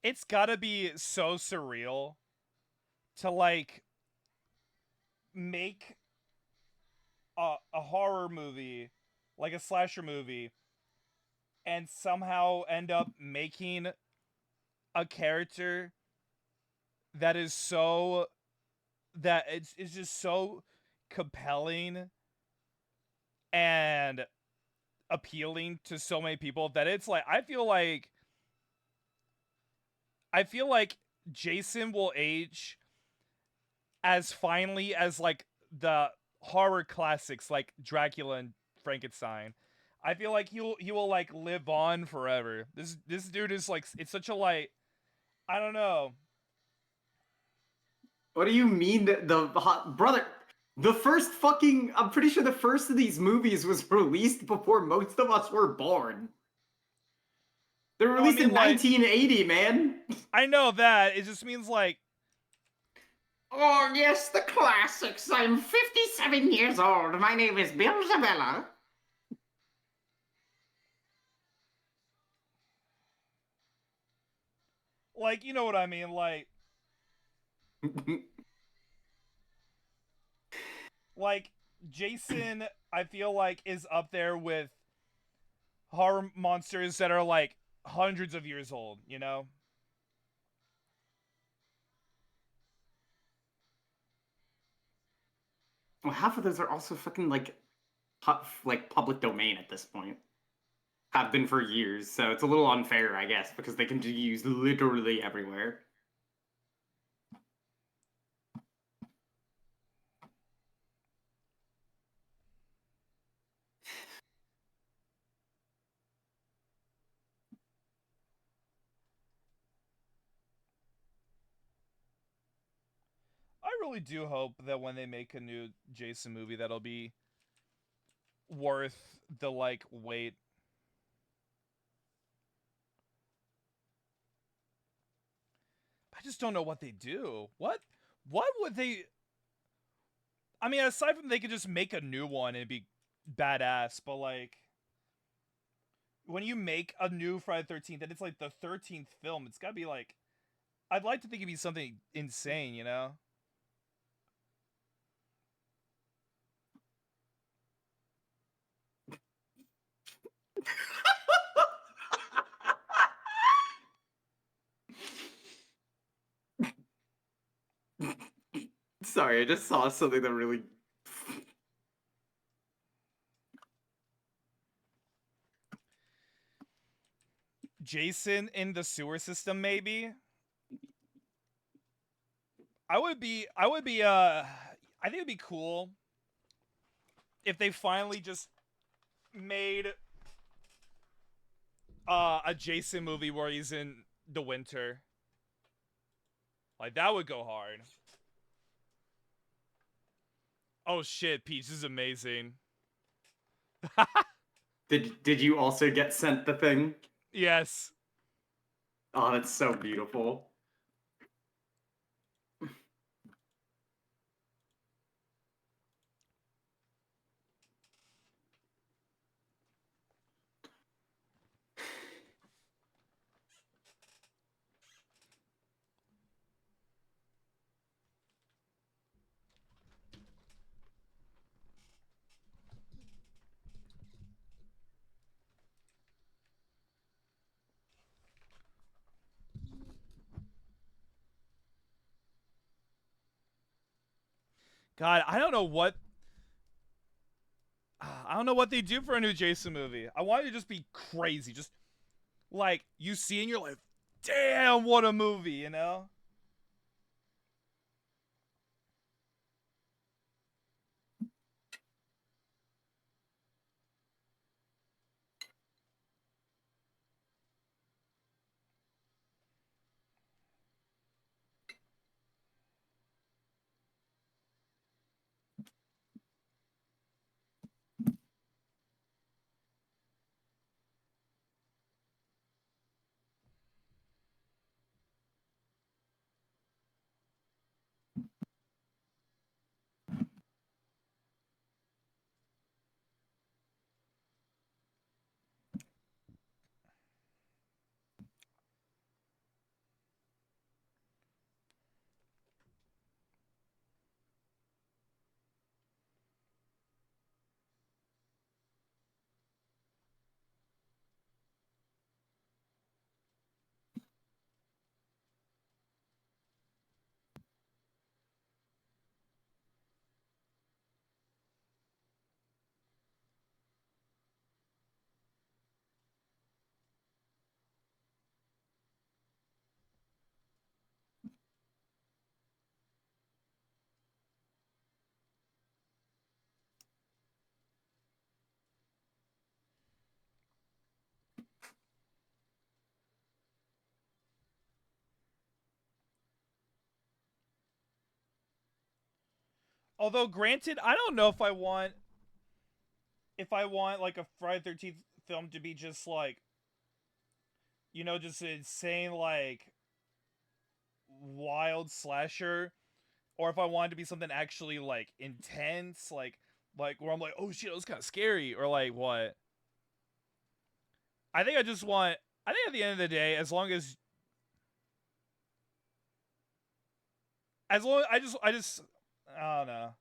It's gotta be so surreal to like make a horror movie, like a slasher movie, and somehow end up making a character that is so that it's just so compelling and appealing to so many people that it's like I feel like Jason will age as finely as like the horror classics like Dracula and Frankenstein. I feel like he will like live on forever. This dude is like it's such a like I don't know. What do you mean brother? The first fucking I'm pretty sure the first of these movies was released before most of us were born. They were No, I released mean in like 1980, man. I know that. It just means like Oh, yes, the classics. I'm 57 years old. My name is Bill Zabella. you know what I mean, like Jason I feel like is up there with horror monsters that are like hundreds of years old, you know? Well, half of those are also fucking like public domain at this point. Have been for years, so it's a little unfair, I guess, because they can be used literally everywhere. I really do hope that when they make a new Jason movie that'll be worth the like wait. I just don't know what they do. What What would they? I mean, aside from they could just make a new one and be badass, but like when you make a new Friday the 13th and it's like the 13th film, it's gotta be like I'd like to think it'd be something insane, you know? Sorry, I just saw something that really. Jason in the sewer system, maybe. I think it'd be cool if they finally just made a Jason movie where he's in the winter. Like that would go hard. Oh shit, Peach, this is amazing. Did you also get sent the thing? Yes. Oh, that's so beautiful. God, I don't know what they do for a new Jason movie. I want it to just be crazy. Just like you see and you're like, damn, what a movie, you know? Although granted, I don't know if I want like a Friday the 13th film to be just like, you know, just an insane like wild slasher, or if I want it to be something actually like intense, like where I'm like, oh shit, it was kind of scary, or like what? I think I just want. I think at the end of the day, as long I don't know.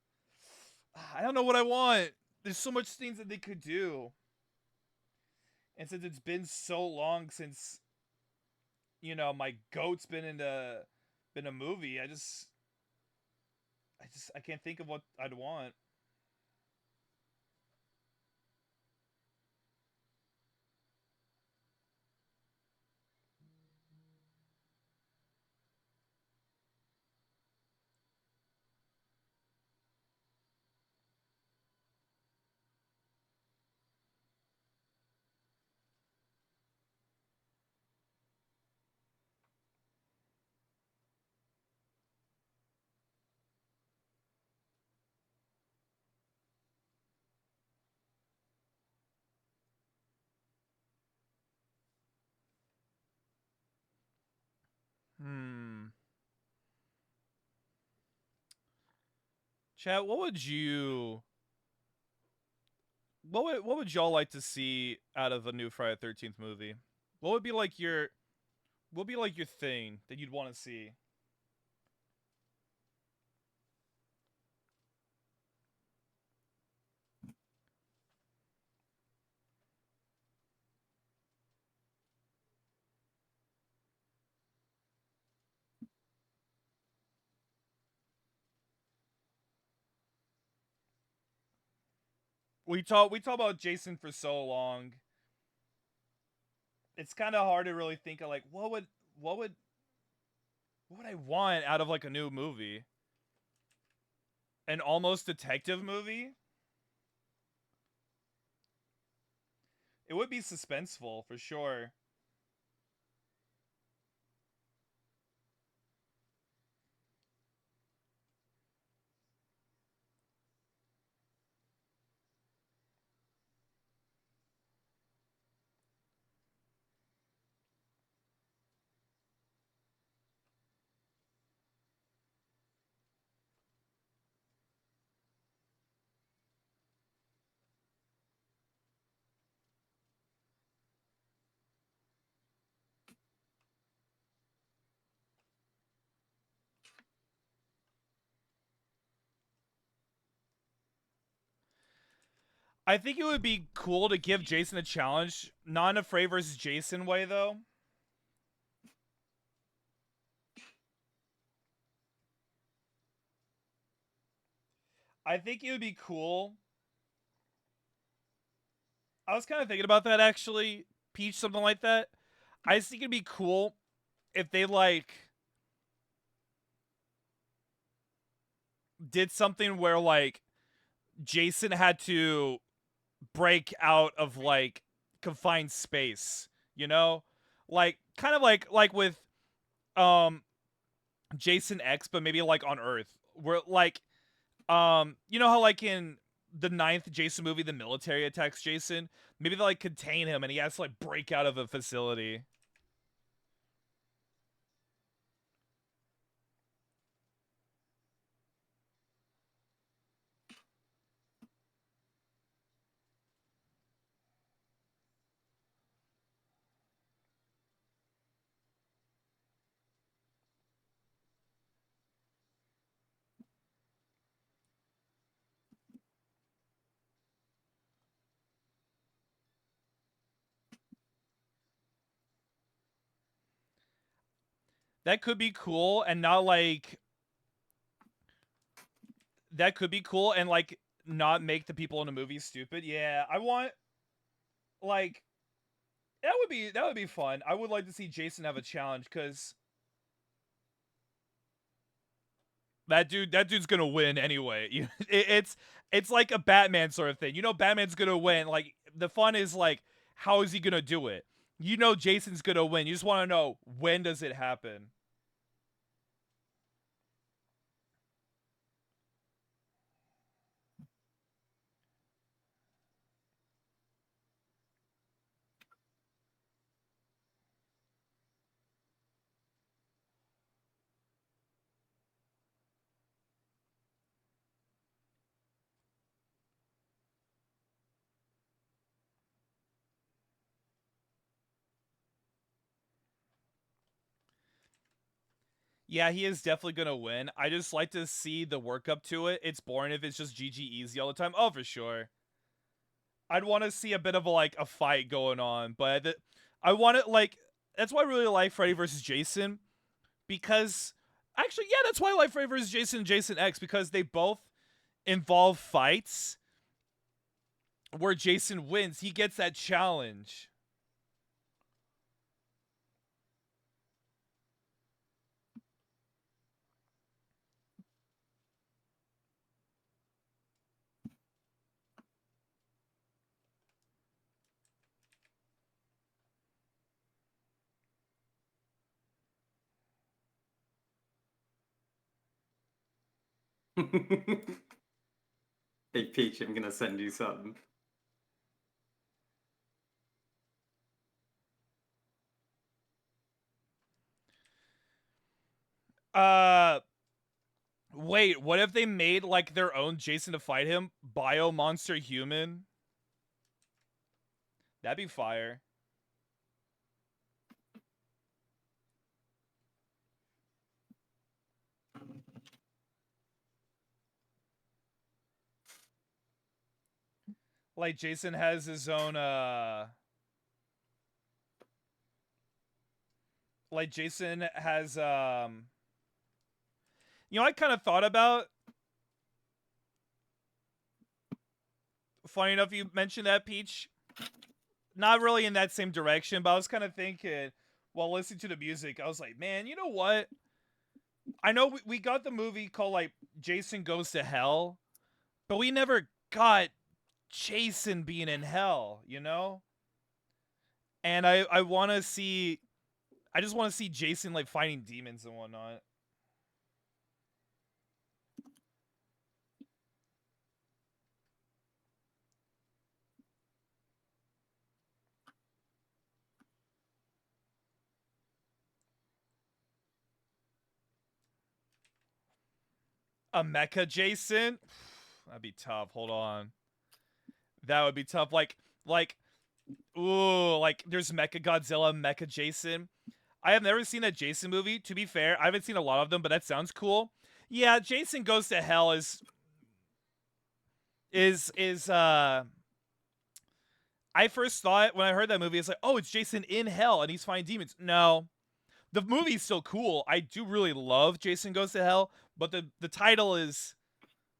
I don't know what I want. There's so much things that they could do, and since it's been so long since my goat's been a movie, I can't think of what I'd want. Chat, what would y'all like to see out of a new Friday the 13th movie? What would be like your thing that you'd want to see? We talk about Jason for so long. It's kind of hard to really think of like what would what would I want out of like a new movie? An almost detective movie? It would be suspenseful for sure. I think it would be cool to give Jason a challenge, not in a Frey versus Jason way though. I think it would be cool. I was kind of thinking about that actually, Peach, something like that. I just think it'd be cool if they like did something where like Jason had to break out of like confined space, you know? Like kind of like with um Jason X, but maybe like on Earth. Where like you know how like in the ninth Jason movie the military attacks Jason? Maybe they like contain him and he has to like break out of a facility. That could be cool and not like that could be cool and like not make the people in the movie stupid. Yeah, I want like that would be fun. I would like to see Jason have a challenge cuz that dude's going to win anyway. It's like a Batman sort of thing. You know Batman's going to win. Like the fun is like how is he going to do it? You know Jason's going to win. You just want to know when does it happen? Yeah, he is definitely gonna win. I just like to see the work up to it. It's boring if it's just GG easy all the time. Oh, for sure. I'd want to see a bit of like a fight going on, but I want it like that's why I really like Freddy versus Jason because actually, yeah, that's why I like Freddy versus Jason and Jason X because they both involve fights where Jason wins. He gets that challenge. Hey Peach, I'm gonna send you something. Uh Wait, what if they made like their own Jason to fight him? Bio monster human? That'd be fire. Like Jason has his own like Jason has you know, I kind of thought about, funny enough you mentioned that, Peach. Not really in that same direction, but I was kind of thinking while listening to the music, I was like, man, you know what? I know we got the movie called like Jason Goes to Hell, but we never got Jason being in hell, you know? And I want to see, I just want to see Jason like fighting demons and whatnot. A mecha Jason? That'd be tough. Hold on. That would be tough. Ooh, like there's Mecha Godzilla, Mecha Jason. I have never seen that Jason movie. To be fair, I haven't seen a lot of them, but that sounds cool. Yeah, Jason Goes to Hell is I first thought when I heard that movie, it's like, oh, it's Jason in hell and he's fighting demons. No. The movie's still cool. I do really love Jason Goes to Hell, but the title is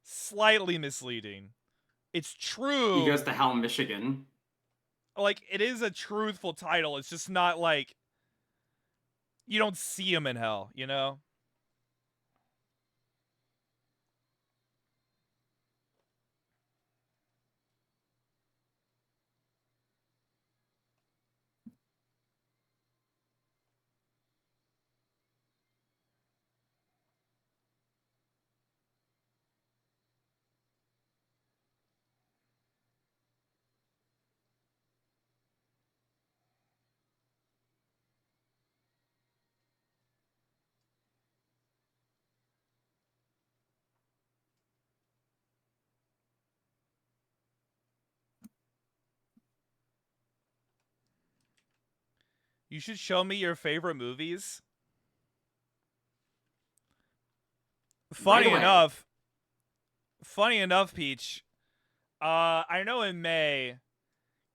slightly misleading. It's He true. goes to hell, Michigan. Like, it is a truthful title. It's just not like you don't see him in hell, you know? You should show me your favorite movies. Right Funny away. enough, Peach. I know in May,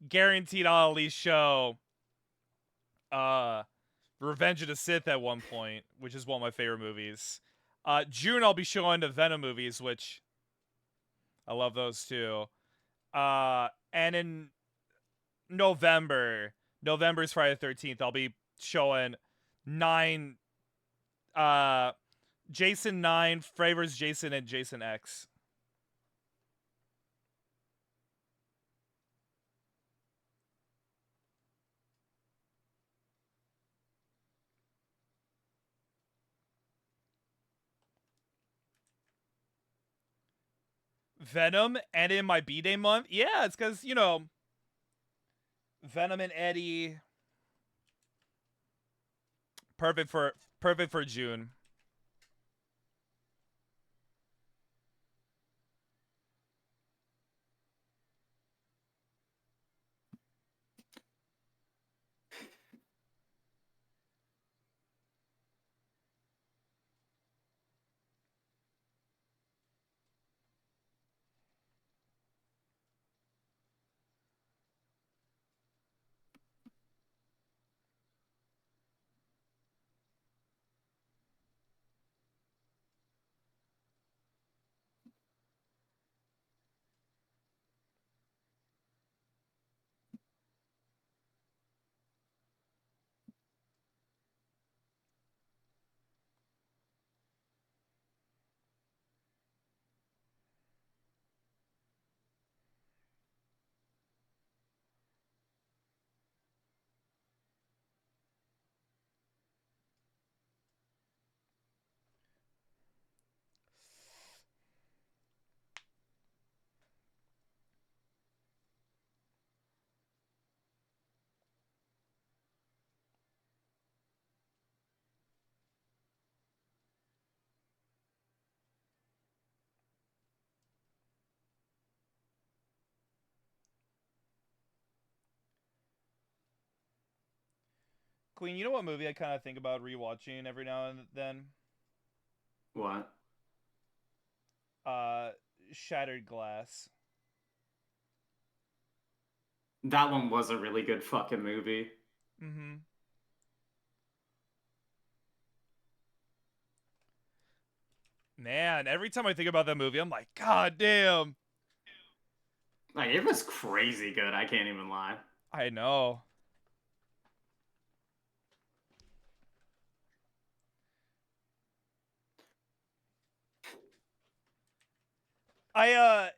guaranteed I'll at least show uh Revenge of the Sith at one point, which is one of my favorite movies. June I'll be showing the Venom movies, which I love those too. And in November's Friday the 13th, I'll be showing 9 uh Jason 9, Favors Jason, and Jason X. Venom and in my B-Day month? Yeah, it's because, you know, Venom and Eddie. Perfect for June. Queen, you know what movie I kind of think about rewatching every now and then? What? Uh, Shattered Glass. That one was a really good fucking movie. Mm-hmm. Man, every time I think about that movie, I'm like, God damn. Like, it was crazy good, I can't even lie. I know.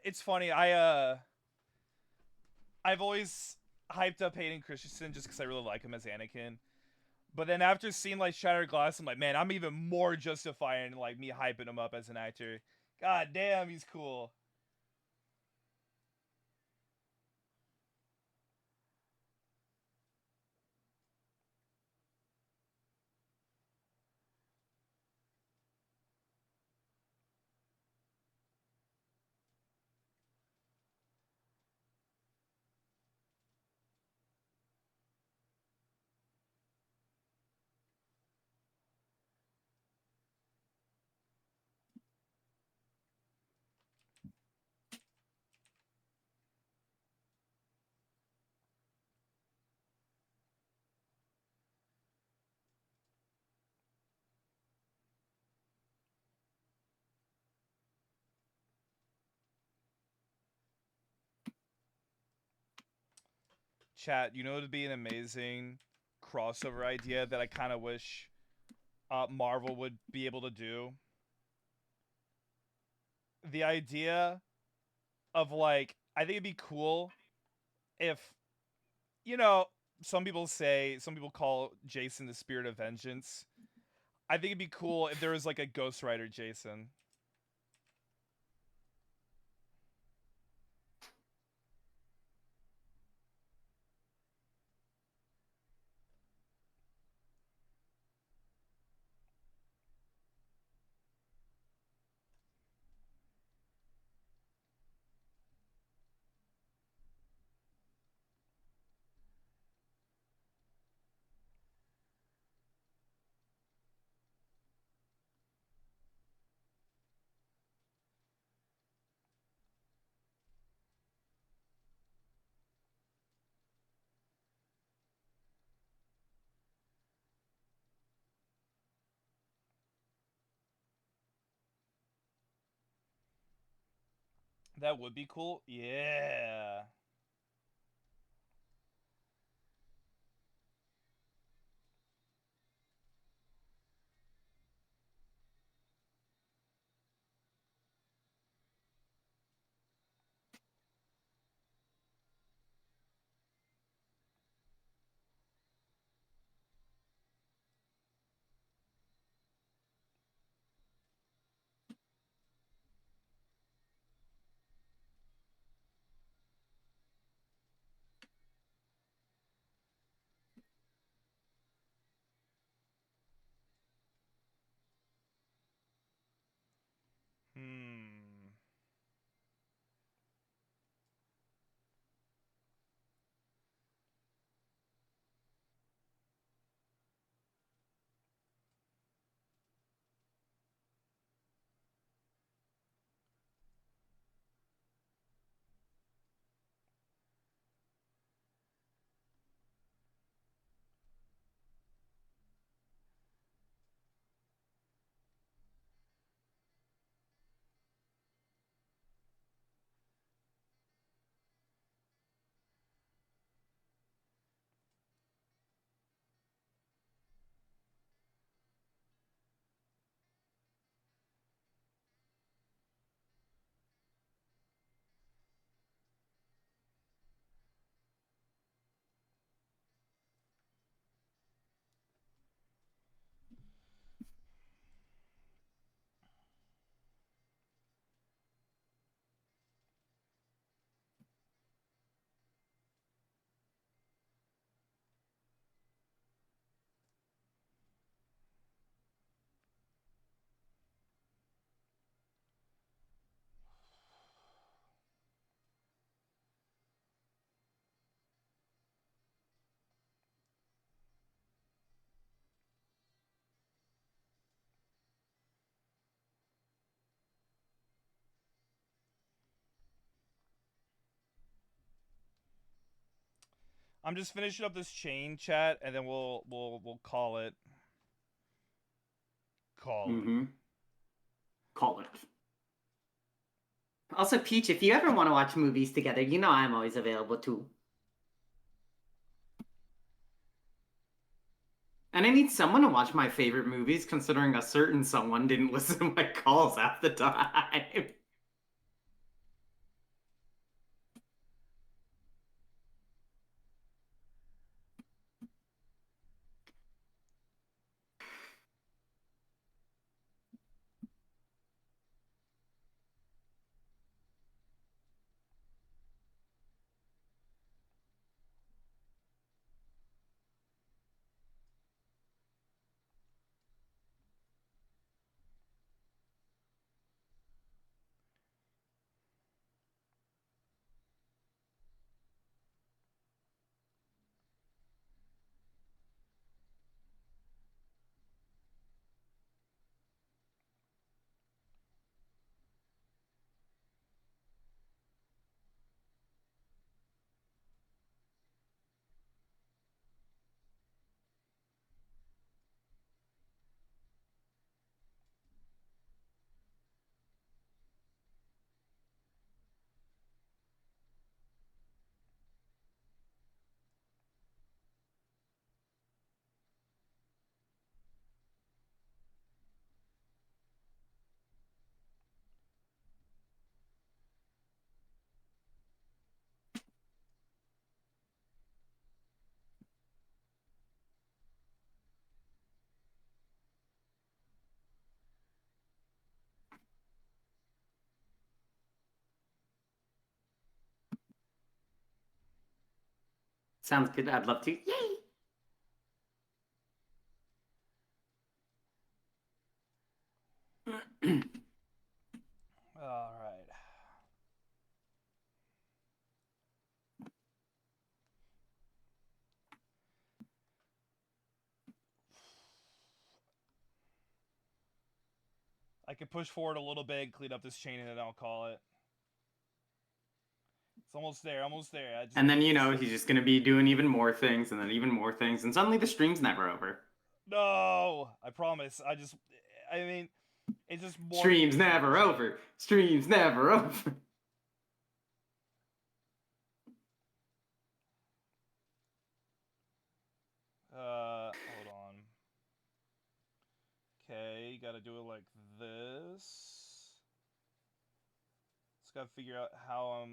It's funny. I've always hyped up Hayden Christensen just because I really like him as Anakin. But then after seeing like Shattered Glass, I'm like, man, I'm even more justifying like me hyping him up as an actor. God damn, he's cool. Chat, you know, it'd be an amazing crossover idea that I kind of wish Marvel would be able to do. The idea of like, I think it'd be cool if, you know, some people call Jason the Spirit of Vengeance. I think it'd be cool if there was like a Ghost Rider Jason. That would be cool. Yeah. I'm just finishing up this chain, chat, and then we'll call it. Mm-hmm. Call it. Also, Peach, if you ever want to watch movies together, you know I'm always available too. And I need someone to watch my favorite movies, considering a certain someone didn't listen to my calls half the time. Sounds good. I'd love to. Yay! All right. I could push forward a little bit, clean up this chain, and then I'll call it. It's almost there, almost there. And then, you know, he's just gonna be doing even more things, and then even more things, and suddenly the stream's never over. No! I promise. I mean, it's just more... Stream's never over! Stream's never over! Hold on. Okay, you gotta do it like this. Just gotta figure out how,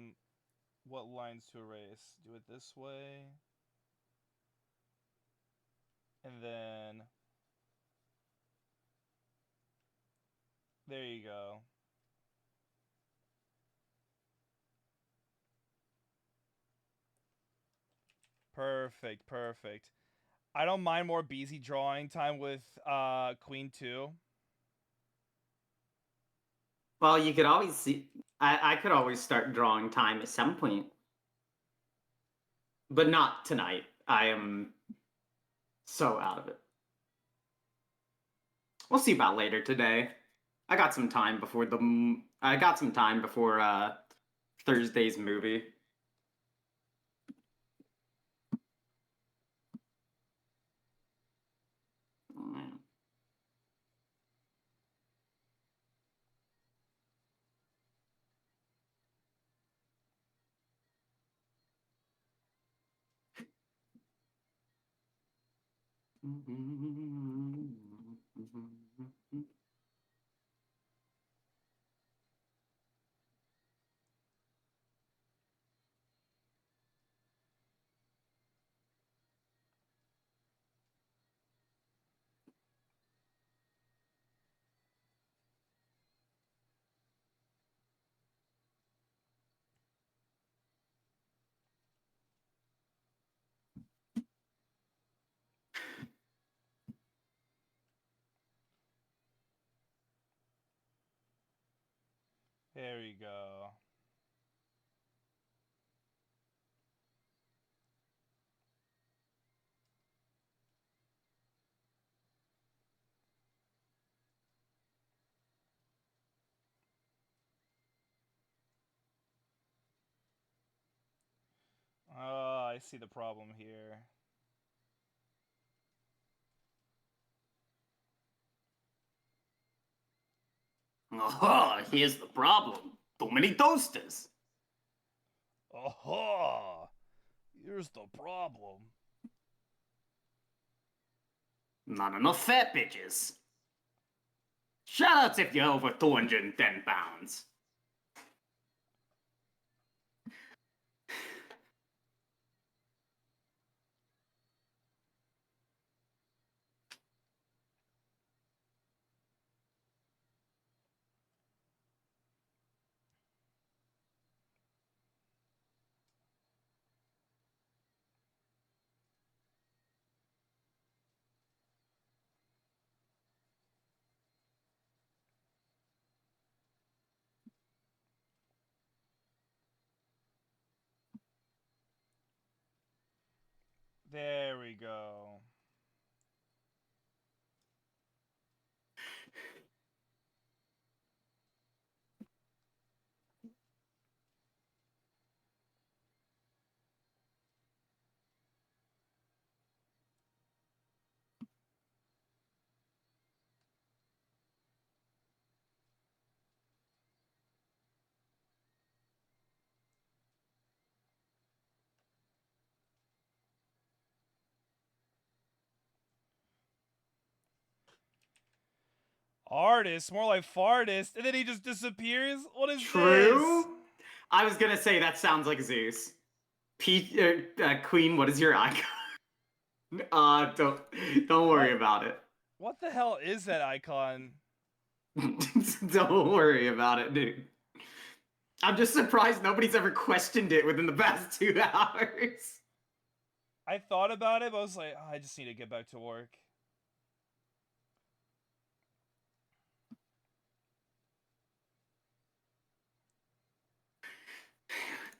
what lines to erase. Do it this way. And then... There you go. Perfect, perfect. I don't mind more busy drawing time with Queen 2. Well, you could always see... I could always start drawing time at some point. But not tonight. I am so out of it. We'll see about later today. I got some time before Thursday's movie. There you go. I see the problem here. Aha, here's the problem. Too many toasters. Aha! Here's the problem. Not enough fat bitches. Shoutouts if you're over 210 pounds. There we go. Artist, more like fartist, and then he just disappears? What is True? this? I was gonna say that sounds like Zeus. Queen, what is your icon? Don't worry about it. What the hell is that icon? Don't worry about it, dude. I'm just surprised nobody's ever questioned it within the past 2 hours. I thought about it, but I was like, oh, I just need to get back to work.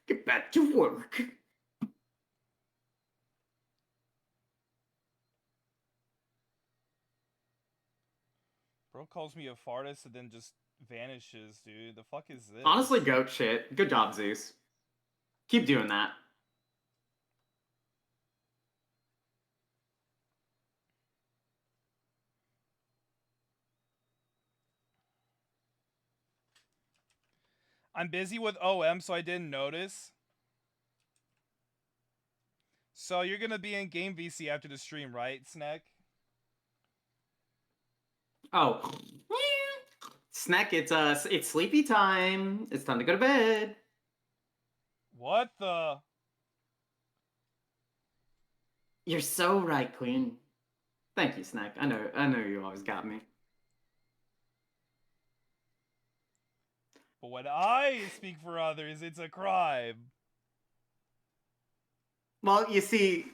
Get back to work. Bro calls me a fartist and then just vanishes, dude. The fuck is this? Honestly, goat shit. Good job, Zeus. Keep doing that. I'm busy with OM, so I didn't notice. So you're gonna be in game VC after the stream, right, Snack? Oh. Snack, it's sleepy time. It's time to go to bed. What the? You're so right, Queen. Thank you, Snack. I know you always got me. But when I speak for others, it's a crime. Well, you see,